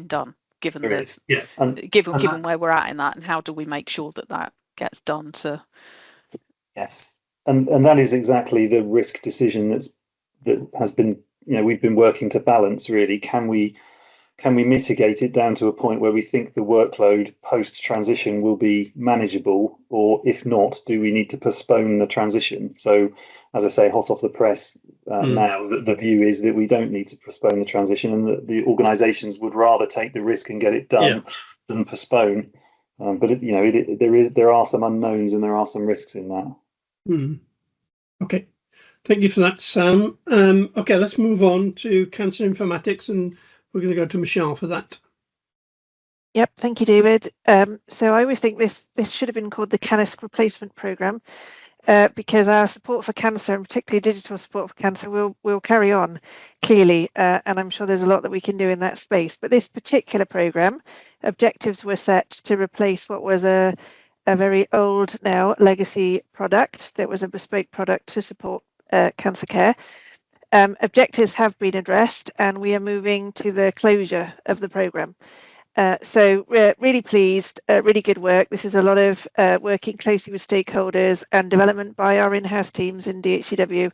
done, given given where we're at in that, and how do we make sure that gets done? Yes. And that is exactly the risk decision that has been, we've been working to balance really. Can we mitigate it down to a point where we think the workload post transition will be manageable, or if not, do we need to postpone the transition? So as I say, hot off the press now, the view is that we don't need to postpone the transition, and that the organisations would rather take the risk and get it done than postpone. But there are some unknowns and there are some risks in that. Okay, thank you for that, Sam. Okay, let's move on to cancer informatics, and we're going to go to Michelle for that. Yep, thank you, David. So I always think this should have been called the CANISC replacement programme, because our support for cancer, and particularly digital support for cancer, will carry on clearly, and I'm sure there's a lot that we can do in that space. But this particular programme, objectives were set to replace what was a very old now legacy product that was a bespoke product to support cancer care. Objectives have been addressed, and we are moving to the closure of the programme. So we're really pleased, really good work. This is a lot of working closely with stakeholders and development by our in-house teams in DHCW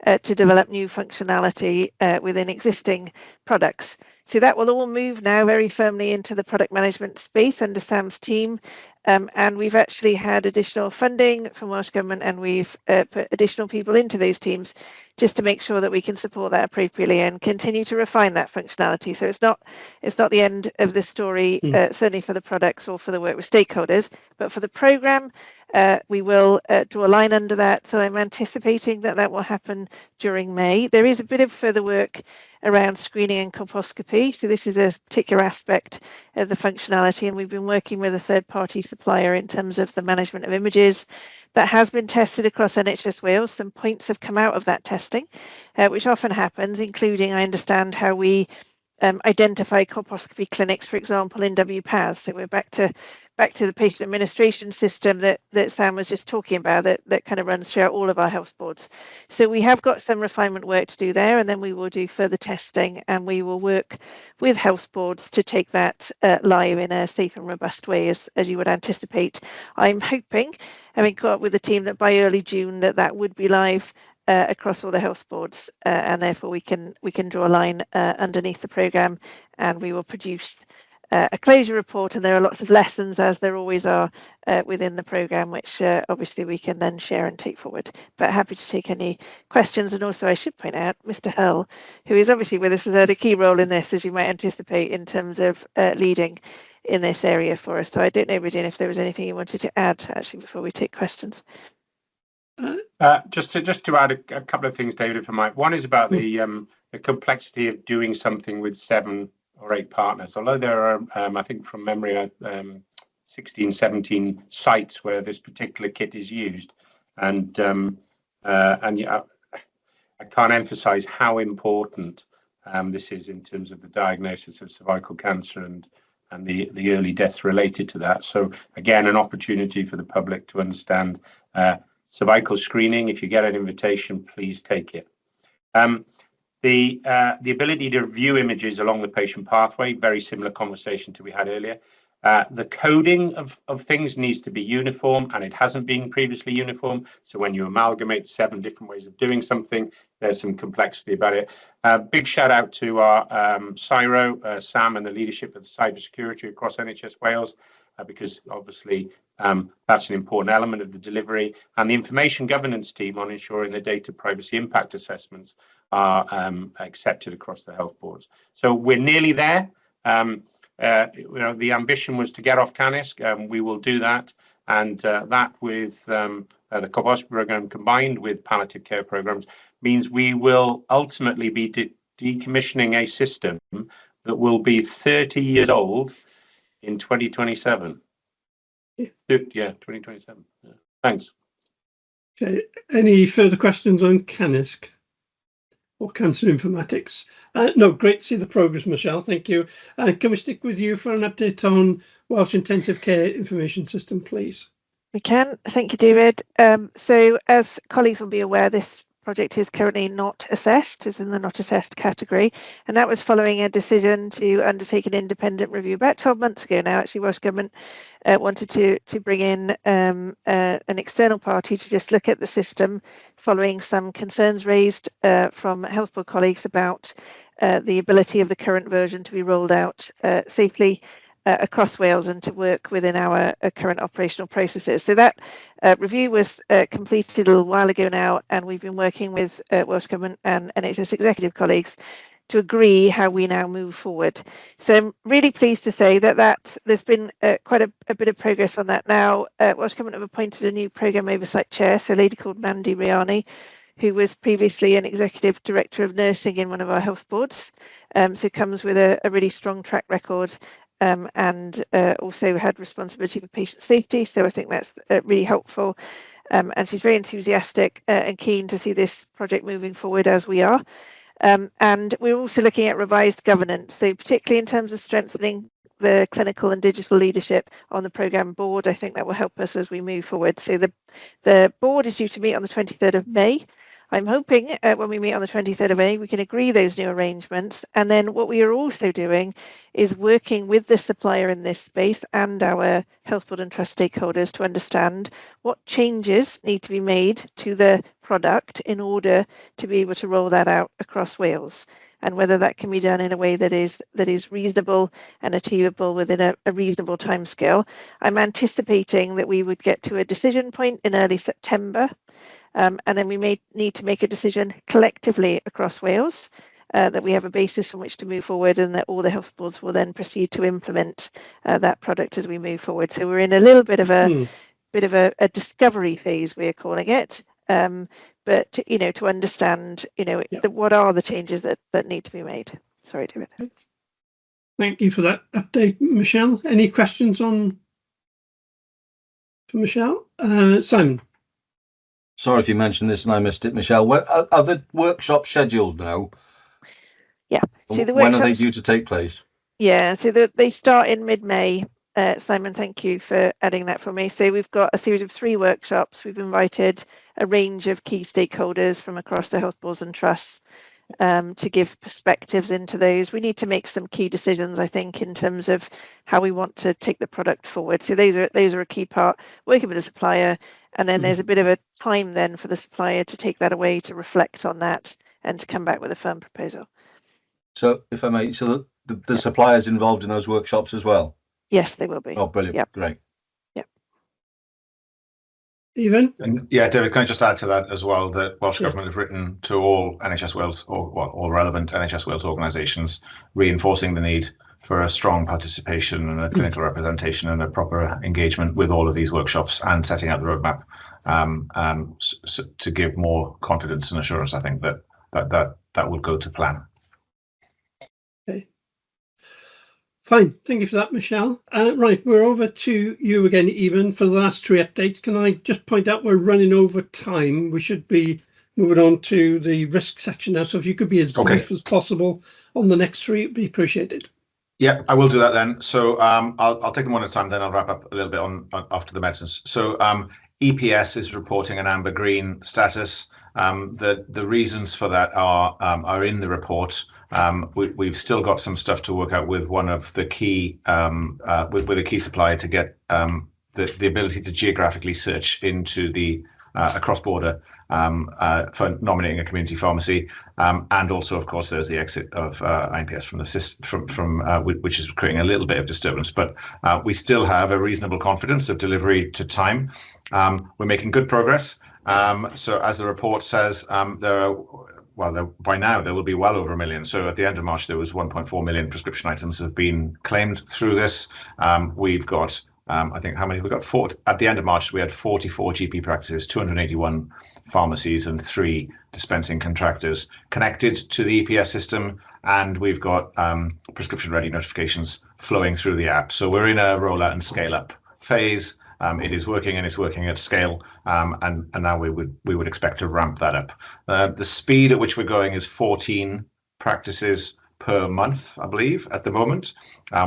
to develop new functionality within existing products. So that will all move now very firmly into the product management space under Sam's team. And we've actually had additional funding from Welsh Government, and we've put additional people into those teams just to make sure that we can support that appropriately and continue to refine that functionality. So it's not the end of the story, certainly for the products or for the work with stakeholders, but for the programme, we will draw a line under that. So I'm anticipating that that will happen during May. There is a bit of further work around screening and colposcopy. So this is a particular aspect of the functionality, and we've been working with a third-party supplier in terms of the management of images. That has been tested across NHS Wales. Some points have come out of that testing, which often happens, including, I understand, how we identify colposcopy clinics, for example, in WPAS. So we're back to the patient administration system that Sam was just talking about, that kind of runs throughout all of our health boards. So we have got some refinement work to do there, and then we will do further testing, and we will work with health boards to take that live in a safe and robust way, as you would anticipate. I'm hoping, having caught up with the team, that by early June that would be live across all the health boards, and therefore we can draw a line underneath the programme, and we will produce a closure report, and there are lots of lessons, as there always are, within the programme, which obviously we can then share and take forward. But happy to take any questions. And also I should point out Mr. Hull, who is obviously with us, has had a key role in this, as you might anticipate, in terms of leading in this area for us. So I don't know, Regina, if there was anything you wanted to add actually before we take questions. Just to add a couple of things, David, if I might. One is about the complexity of doing something with 7 or 8 partners. Although there are, I think from memory, 16, 17 sites where this particular kit is used, and yeah, I can't emphasize how important this is in terms of the diagnosis of cervical cancer and the early deaths related to that. So again, an opportunity for the public to understand cervical screening. If you get an invitation, please take it. The ability to view images along the patient pathway, very similar conversation to we had earlier. The coding of things needs to be uniform, and it hasn't been previously uniform. So when you amalgamate 7 different ways of doing something, there's some complexity about it. Big shout out to our CSIRO, Sam, and the leadership of cybersecurity across NHS Wales, because obviously that's an important element of the delivery, and the information governance team on ensuring the data privacy impact assessments are accepted across the health boards. So we're nearly there. The ambition was to get off CANISC. We will do that, and that with the colposcopy program combined with palliative care programs means we will ultimately be decommissioning a system that will be 30 years old in 2027. Yeah, 2027. Yeah. Thanks. Okay. Any further questions on CANISC or cancer informatics? No, great to see the progress, Michelle. Thank you. Can we stick with you for an update on Welsh Intensive Care Information System, please? We can. Thank you, David. So as colleagues will be aware, this project is currently not assessed, is in the not assessed category, and that was following a decision to undertake an independent review about 12 months ago now. Actually, Welsh Government wanted to bring in an external party to just look at the system, following some concerns raised from health board colleagues about the ability of the current version to be rolled out safely across Wales and to work within our current operational processes. So that review was completed a little while ago now, and we've been working with Welsh Government and NHS executive colleagues to agree how we now move forward. So I'm really pleased to say that there's been quite a bit of progress on that now. Welsh Government have appointed a new programme oversight chair, so a lady called Mandy Riani, who was previously an executive director of nursing in one of our health boards, so comes with a really strong track record, and also had responsibility for patient safety. So I think that's really helpful. And she's very enthusiastic and keen to see this project moving forward as we are. And we're also looking at revised governance, so particularly in terms of strengthening the clinical and digital leadership on the programme board. I think that will help us as we move forward. So the board is due to meet on the 23rd of May. I'm hoping when we meet on the 23rd of May, we can agree those new arrangements. And then what we are also doing is working with the supplier in this space and our health board and trust stakeholders to understand what changes need to be made to the product in order to be able to roll that out across Wales, and whether that can be done in a way that is reasonable and achievable within a reasonable timescale. I'm anticipating that we would get to a decision point in early September. And then we may need to make a decision collectively across Wales, that we have a basis from which to move forward, and that all the health boards will then proceed to implement that product as we move forward. So we're in a little bit of a bit of a discovery phase, we're calling it. But to understand, what are the changes that need to be made. Sorry, David. Thank you for that update, Michelle. Any questions for Michelle? Simon. Sorry if you mentioned this and I missed it, Michelle. Are the workshops scheduled now? Yeah. So when are they due to take place? Yeah, so they start in mid-May. Simon, thank you for adding that for me. So we've got a series of 3 workshops. We've invited a range of key stakeholders from across the health boards and trusts to give perspectives into those. We need to make some key decisions, I think, in terms of how we want to take the product forward. So those are a key part, working with the supplier, and then there's a bit of a time then for the supplier to take that away, to reflect on that, and to come back with a firm proposal. So, if I may, so the suppliers involved in those workshops as well? Yes, they will be. Oh, brilliant. Yep. Great. Yep. Stephen? And yeah, David, can I just add to that as well that Welsh Government have written to all NHS Wales, all relevant NHS Wales organisations, reinforcing the need for a strong participation and a clinical representation and a proper engagement with all of these workshops, and setting out the roadmap to give more confidence and assurance. I think that would go to plan. Okay. Fine, thank you for that, Michelle. Right, we're over to you again, Evan, for the last 3 updates. Can I just point out we're running over time? We should be moving on to the risk section now. So if you could be as brief as possible on the next 3, it'd be appreciated. Yeah, I will do that then. So I'll take them one at a time, then I'll wrap up a little bit on after the medicines. So EPS is reporting an amber green status. The reasons for that are in the report. We've still got some stuff to work out with one of the key with a key supplier to get the ability to geographically search into the across border for nominating a community pharmacy, and also, of course, there's the exit of IPS from the system, which is creating a little bit of disturbance. But we still have a reasonable confidence of delivery to time. We're making good progress. So as the report says, by now there will be well over 1 million. So at the end of March, there was 1.4 million prescription items have been claimed through this. We've got I think, how many have we got? 4 at the end of March. We had 44 GP practices, 281 pharmacies, and 3 dispensing contractors connected to the EPS system, and we've got prescription ready notifications flowing through the app. So we're in a rollout and scale up phase. It is working, and it's working at scale, and now we would expect to ramp that up. The speed at which we're going is 14 practices per month, I believe, at the moment.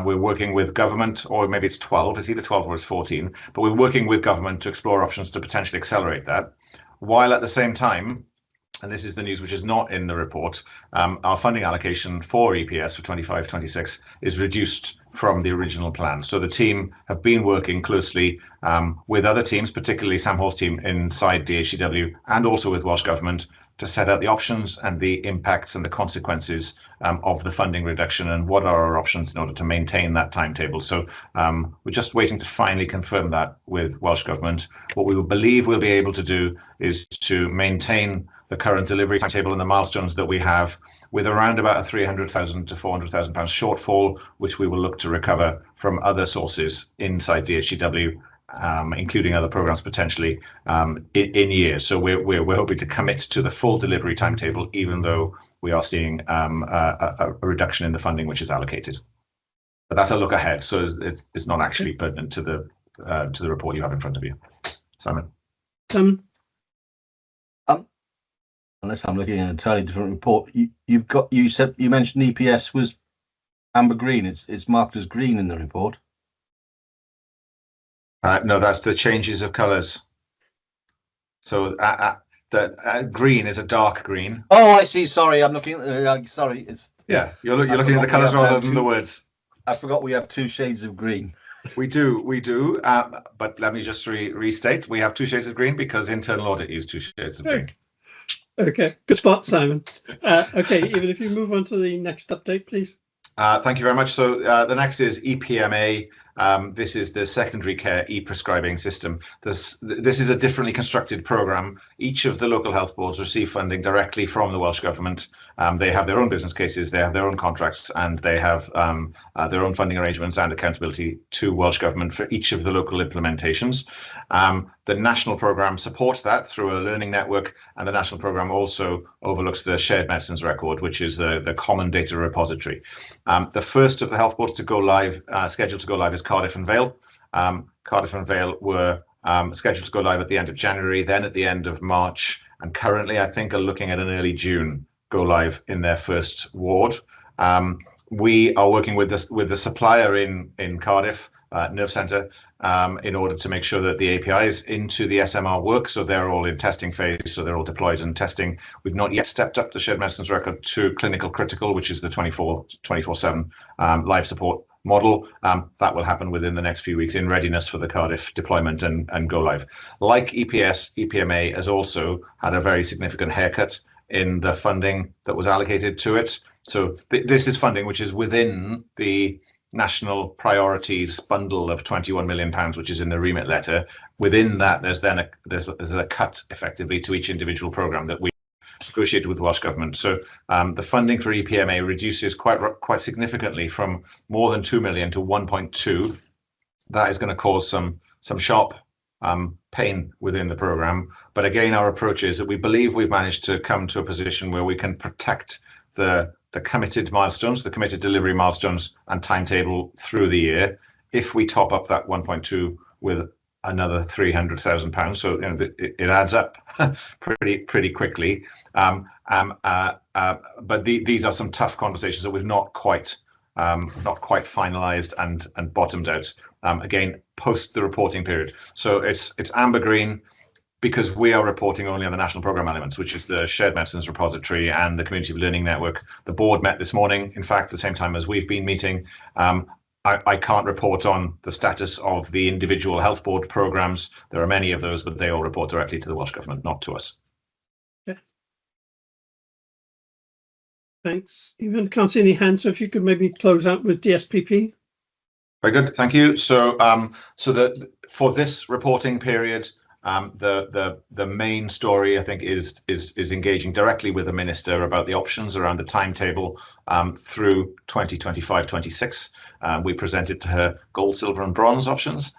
We're working with government, or maybe it's 12, it's either 12 or it's 14, but we're working with government to explore options to potentially accelerate that, while at the same time, and this is the news which is not in the report, our funding allocation for EPS for 25-26 is reduced from the original plan. So the team have been working closely with other teams, particularly Sam Hall's team inside DHCW, and also with Welsh Government, to set out the options and the impacts and the consequences of the funding reduction, and what are our options in order to maintain that timetable. So we're just waiting to finally confirm that with Welsh Government. What we believe we'll be able to do is to maintain the current delivery timetable and the milestones that we have, with around about a £300,000 to £400,000 shortfall, which we will look to recover from other sources inside DHCW, including other programs potentially in years. So we're hoping to commit to the full delivery timetable, even though we are seeing a reduction in the funding which is allocated. But that's a look ahead, so it's not actually pertinent to the report you have in front of you. Simon. Unless I'm looking at an entirely different report, you mentioned EPS was amber green. It's marked as green in the report. No, that's the changes of colours. So the green is a dark green. Oh, I see. Sorry, I'm looking at. Sorry, it's you're looking at the colours rather than the words. I forgot we have 2 shades of green. We do. But let me just restate: we have 2 shades of green because internal audit used 2 shades of green. Okay, good spot, Simon. Okay, even if you move on to the next update, please. Thank you very much. So the next is EPMA. This is the secondary care e-prescribing system. This is a differently constructed programme. Each of the local health boards receive funding directly from the Welsh Government. They have their own business cases, they have their own contracts, and they have their own funding arrangements and accountability to Welsh Government for each of the local implementations. The national programme supports that through a learning network, and the national programme also overlooks the shared medicines record, which is the common data repository. The first of the health boards to go live, scheduled to go live, is Cardiff and Vale. Cardiff and Vale were scheduled to go live at the end of January, then at the end of March, and currently I think are looking at an early June go live in their first ward. We are working with the supplier in Cardiff, Nerve Centre, in order to make sure that the APIs into the SMR work. So they're all in testing phase, so they're all deployed and testing. We've not yet stepped up the shared medicines record to clinical critical, which is the 24/7 live support model. That will happen within the next few weeks in readiness for the Cardiff deployment and go live. Like EPS, EPMA has also had a very significant haircut in the funding that was allocated to it. So this is funding which is within the national priorities bundle of £21 million, which is in the remit letter. Within that, there's then there's a cut effectively to each individual programme that we negotiated with the Welsh Government. So the funding for EPMA reduces quite significantly from more than 2 million to 1.2. That is going to cause some sharp pain within the programme. But again, our approach is that we believe we've managed to come to a position where we can protect the committed milestones, the committed delivery milestones and timetable through the year, if we top up that 1.2 with another £300,000. So it adds up pretty quickly. But these are some tough conversations that we've not quite finalised and bottomed out. Again, post the reporting period. So it's amber green, because we are reporting only on the national programme elements, which is the shared medicines repository and the community learning network. The board met this morning, in fact, the same time as we've been meeting. I can't report on the status of the individual health board programmes. There are many of those, but they all report directly to the Welsh Government, not to us. Okay. Thanks. Even can't see any hands, so if you could maybe close out with DSPP. Very good, thank you. So, for this reporting period, the main story, I think, is engaging directly with the Minister about the options around the timetable through 2025-26. We presented to her gold, silver and bronze options.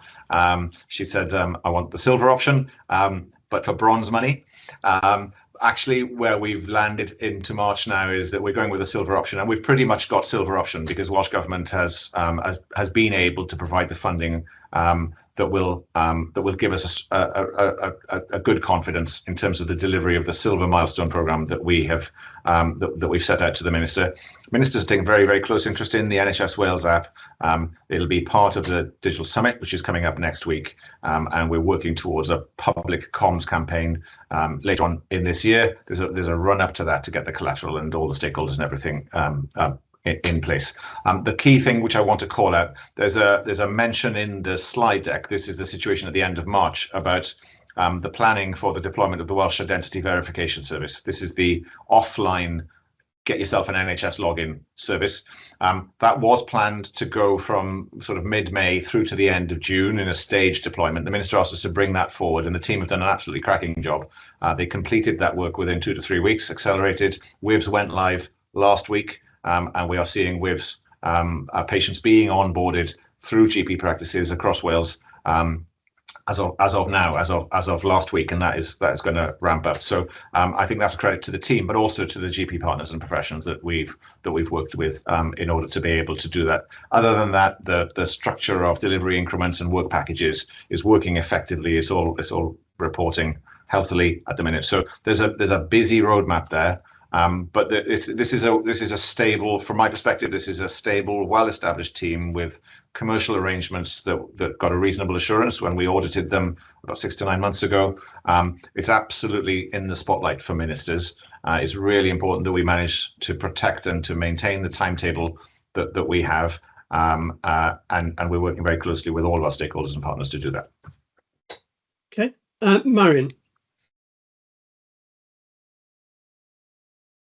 She said, I want the silver option, but for bronze money. Actually, where we've landed into March now is that we're going with a silver option, and we've pretty much got silver option because Welsh Government has been able to provide the funding that will give us a good confidence in terms of the delivery of the silver milestone programme that we have that we've set out to the Minister. The Minister's taking very, very close interest in the NHS Wales app. It'll be part of the Digital Summit, which is coming up next week, and we're working towards a public comms campaign later on in this year. There's a run up to that to get the collateral and all the stakeholders and everything in place. The key thing which I want to call out, there's a mention in the slide deck. This is the situation at the end of March about the planning for the deployment of the Welsh Identity Verification Service. This is the offline get yourself an NHS login service. That was planned to go from sort of mid-May through to the end of June in a staged deployment. The Minister asked us to bring that forward, and the team have done an absolutely cracking job. They completed that work within 2 to 3 weeks, accelerated. WIVs went live last week. And we are seeing WIVs patients being onboarded through GP practices across Wales as of last week, and that is going to ramp up. So I think that's a credit to the team, but also to the GP partners and professions that we've worked with in order to be able to do that. Other than that, the structure of delivery increments and work packages is working effectively. It's all reporting healthily at the minute. So there's a busy roadmap there. But this is a stable, from my perspective, this is a stable, well-established team with commercial arrangements that got a reasonable assurance when we audited them about 6 to 9 months ago. It's absolutely in the spotlight for ministers. It's really important that we manage to protect and to maintain the timetable that we have, and we're working very closely with all of our stakeholders and partners to do that. Okay, Marion.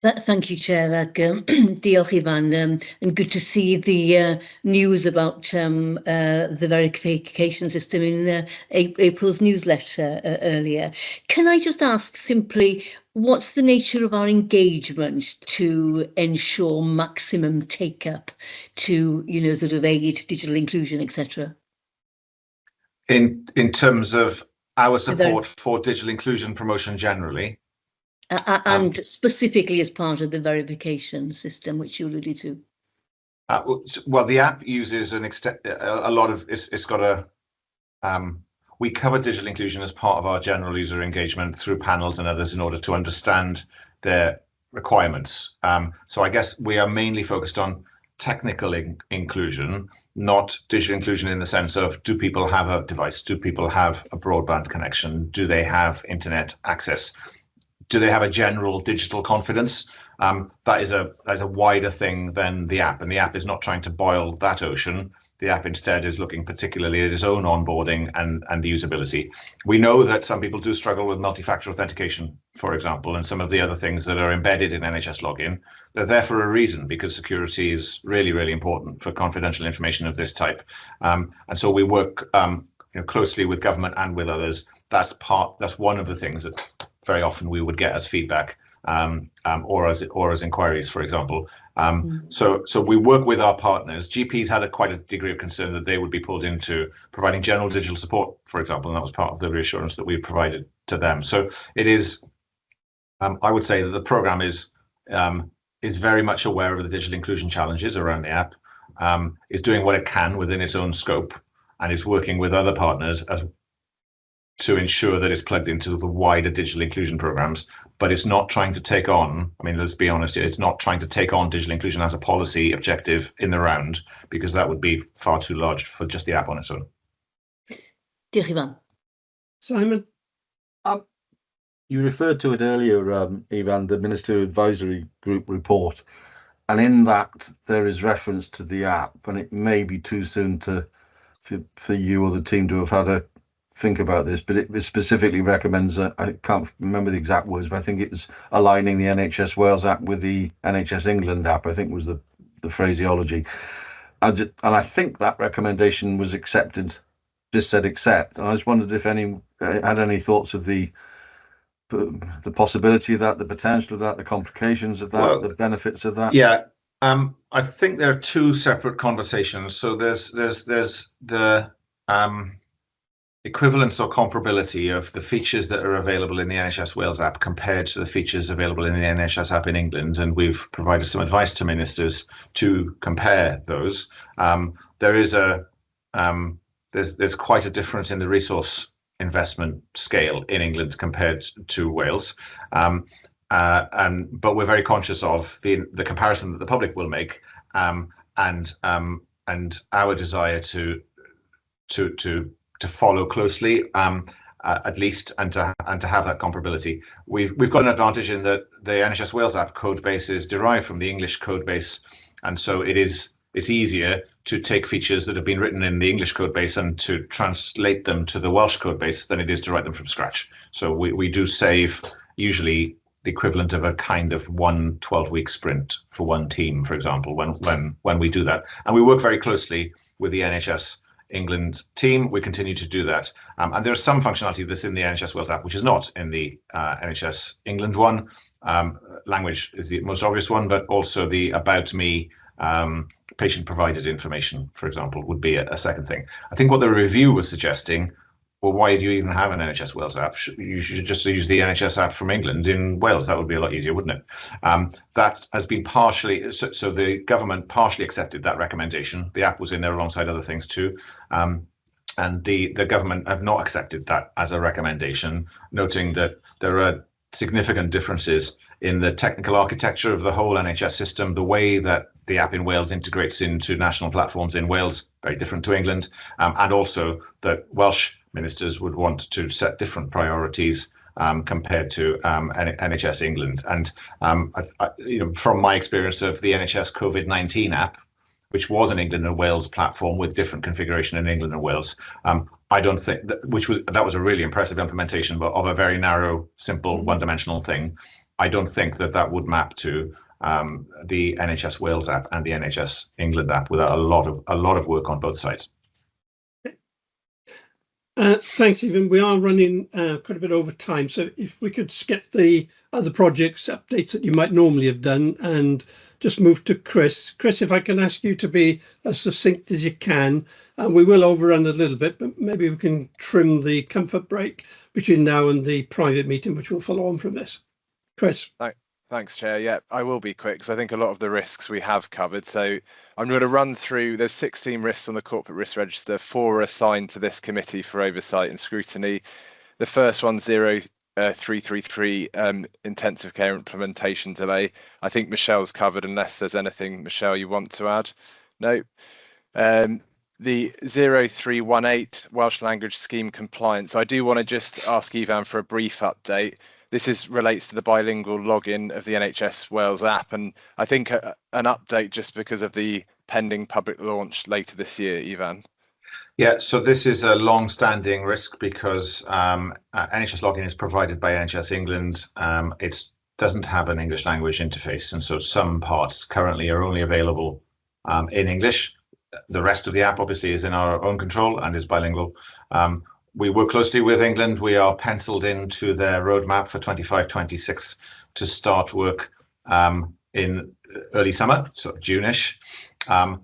Thank you, Chair. Diolch, Ivan, and good to see the news about the verification system in April's newsletter earlier. Can I just ask simply, what's the nature of our engagement to ensure maximum take-up to, sort of aid digital inclusion, etc.? In terms of our support for digital inclusion promotion generally? And specifically as part of the verification system, which you alluded to. Well, the app uses a lot of, it's got a, we cover digital inclusion as part of our general user engagement through panels and others in order to understand their requirements. So I guess we are mainly focused on technical inclusion, not digital inclusion in the sense of, do people have a device? Do people have a broadband connection? Do they have internet access? Do they have a general digital confidence? That is a wider thing than the app, and the app is not trying to boil that ocean. The app instead is looking particularly at its own onboarding and the usability. We know that some people do struggle with multi-factor authentication, for example, and some of the other things that are embedded in NHS login. They're there for a reason, because security is really, really important for confidential information of this type. And so we work closely with government and with others. That's one of the things that very often we would get as feedback or as inquiries, for example. So we work with our partners. GPs had quite a degree of concern that they would be pulled into providing general digital support, for example, and that was part of the reassurance that we provided to them. So it is, I would say that the program is very much aware of the digital inclusion challenges around the app, is doing what it can within its own scope, and is working with other partners to ensure that it's plugged into the wider digital inclusion programs, but it's not trying to take on, I mean, let's be honest, it's not trying to take on digital inclusion as a policy objective in the round, because that would be far too large for just the app on its own. Simon? You referred to it earlier, Ivan, the Ministerial Advisory Group report, and in that there is reference to the app, and it may be too soon for you or the team to have had a think about this, but it specifically recommends, I can't remember the exact words, but I think it's aligning the NHS Wales app with the NHS England app, I think was the phraseology. And I think that recommendation was accepted, just said accept. And I just wondered if any had any thoughts of the possibility of that, the potential of that, the complications of that, well, the benefits of that. Yeah, I think there are two separate conversations. So there's the equivalence or comparability of the features that are available in the NHS Wales app compared to the features available in the NHS app in England, and we've provided some advice to ministers to compare those. There's quite a difference in the resource investment scale in England compared to Wales, but we're very conscious of the comparison that the public will make, and our desire to follow closely, at least, and to have that comparability. We've got an advantage in that the NHS Wales app code base is derived from the English code base, and so it's easier to take features that have been written in the English code base and to translate them to the Welsh code base than it is to write them from scratch. So we do save usually the equivalent of a kind of 1 12-week sprint for one team, for example, when we do that. And we work very closely with the NHS England team. We continue to do that, and there's some functionality that's in the NHS Wales app which is not in the NHS England one. Language is the most obvious one, but also the about me patient provided information, for example, would be a second thing. I think what the review was suggesting, well, why do you even have an NHS Wales app? You should just use the NHS app from England in Wales. That would be a lot easier, wouldn't it? That has been partially, so the government partially accepted that recommendation. The app was in there alongside other things too. And the government have not accepted that as a recommendation, noting that there are significant differences in the technical architecture of the whole NHS system, the way that the app in Wales integrates into national platforms in Wales, very different to England, and also that Welsh ministers would want to set different priorities compared to NHS England. And from my experience of the NHS COVID-19 app, which was an England and Wales platform with different configuration in England and Wales, I don't think that was a really impressive implementation, but of a very narrow, simple, one-dimensional thing. I don't think that would map to the NHS Wales app and the NHS England app without a lot of work on both sides. Thanks, Stephen. We are running quite a bit over time, so if we could skip the other projects updates that you might normally have done and just move to Chris. Chris, if I can ask you to be as succinct as you can, we will overrun a little bit, but maybe we can trim the comfort break between now and the private meeting, which will follow on from this. Chris. Thanks, Chair. Yeah, I will be quick because I think a lot of the risks we have covered. So I'm going to run through, there's 16 risks on the corporate risk register, 4 are assigned to this committee for oversight and scrutiny. The first one, 0333, intensive care implementation delay. I think Michelle's covered unless there's anything, Michelle, you want to add? No. The 0318 Welsh language scheme compliance. I do want to just ask Ivan for a brief update. This relates to the bilingual login of the NHS Wales app, and I think an update just because of the pending public launch later this year, Ivan. Yeah, so this is a long-standing risk because NHS login is provided by NHS England. It doesn't have an English language interface, and so some parts currently are only available in English. The rest of the app obviously is in our own control and is bilingual. We work closely with England. We are penciled into their roadmap for 25-26 to start work in early summer, sort of June-ish.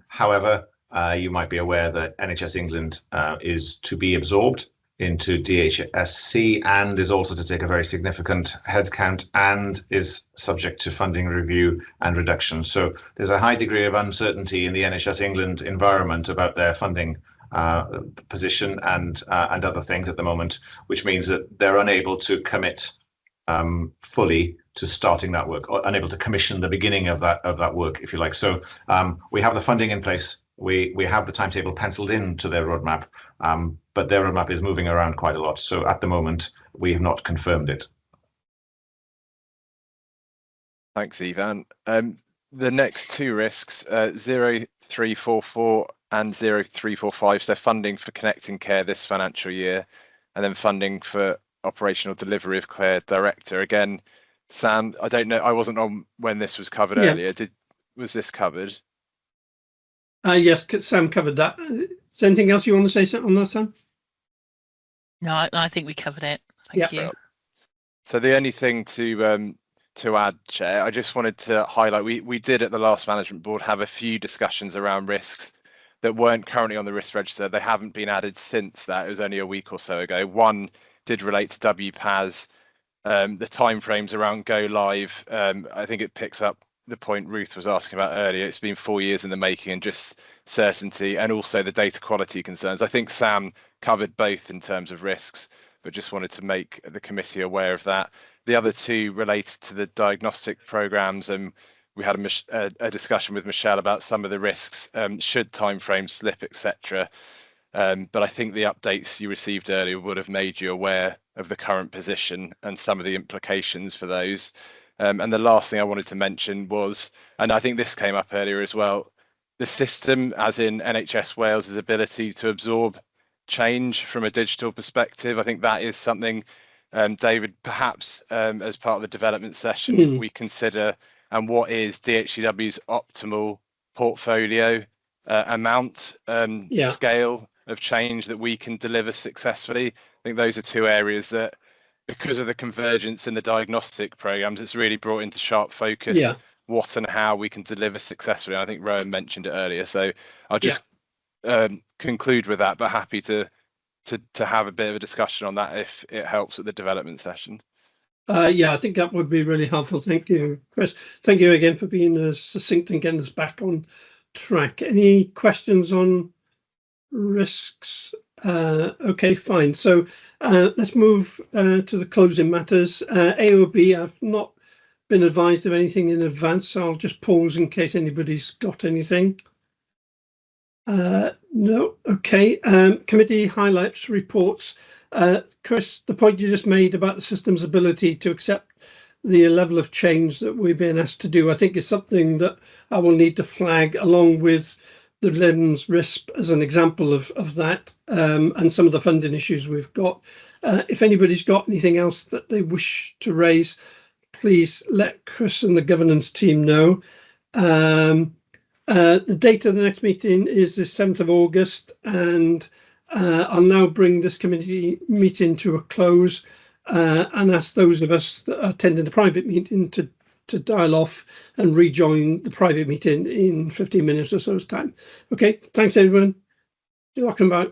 However, you might be aware that NHS England is to be absorbed into DHSC and is also to take a very significant headcount and is subject to funding review and reduction. So there's a high degree of uncertainty in the NHS England environment about their funding position and other things at the moment, which means that they're unable to commit fully to starting that work, or unable to commission the beginning of that work, if you like. So we have the funding in place. We have the timetable penciled into their roadmap, but their roadmap is moving around quite a lot. So at the moment, we have not confirmed it. Thanks, Ivan. The next 2 risks, 0344 and 0345, so funding for Connecting Care this financial year, and then funding for operational delivery of Care Director. Again, Sam, I don't know, I wasn't on when this was covered earlier. Was this covered? Yes, Sam covered that. Is there anything else you want to say something on that, Sam? No, I think we covered it. Thank you. So the only thing to add, Chair, I just wanted to highlight, we did at the last management board have a few discussions around risks that weren't currently on the risk register. They haven't been added since that. It was only a week or so ago. One did relate to WPAS, the timeframes around go live. I think it picks up the point Ruth was asking about earlier. It's been 4 years in the making, and just certainty, and also the data quality concerns. I think Sam covered both in terms of risks, but just wanted to make the committee aware of that. The other 2 related to the diagnostic programs, and we had a discussion with Michelle about some of the risks, should timeframes slip, etc. But I think the updates you received earlier would have made you aware of the current position and some of the implications for those. And the last thing I wanted to mention was, and I think this came up earlier as well, the system, as in NHS Wales' ability to absorb change from a digital perspective. I think that is something, David, perhaps as part of the development session, we consider, and what is DHCW's optimal portfolio amount, scale of change that we can deliver successfully. I think those are 2 areas that, because of the convergence in the diagnostic programs, it's really brought into sharp focus what and how we can deliver successfully. I think Rowan mentioned it earlier, so I'll just conclude with that, but happy to have a bit of a discussion on that if it helps at the development session. I think that would be really helpful. Thank you, Chris. Thank you again for being succinct and getting us back on track. Any questions on risks? Okay, fine. So let's move to the closing matters. AOB, I've not been advised of anything in advance, so I'll just pause in case anybody's got anything. No. Okay. Committee highlights, reports. Chris, the point you just made about the system's ability to accept the level of change that we've been asked to do, I think is something that I will need to flag along with the LIMS RISP as an example of that, and some of the funding issues we've got. If anybody's got anything else that they wish to raise, please let Chris and the governance team know. The date of the next meeting is the 7th of August, and I'll now bring this committee meeting to a close and ask those of us that are attending the private meeting to dial off and rejoin the private meeting in 15 minutes or so's time. Okay, thanks everyone. You're welcome back.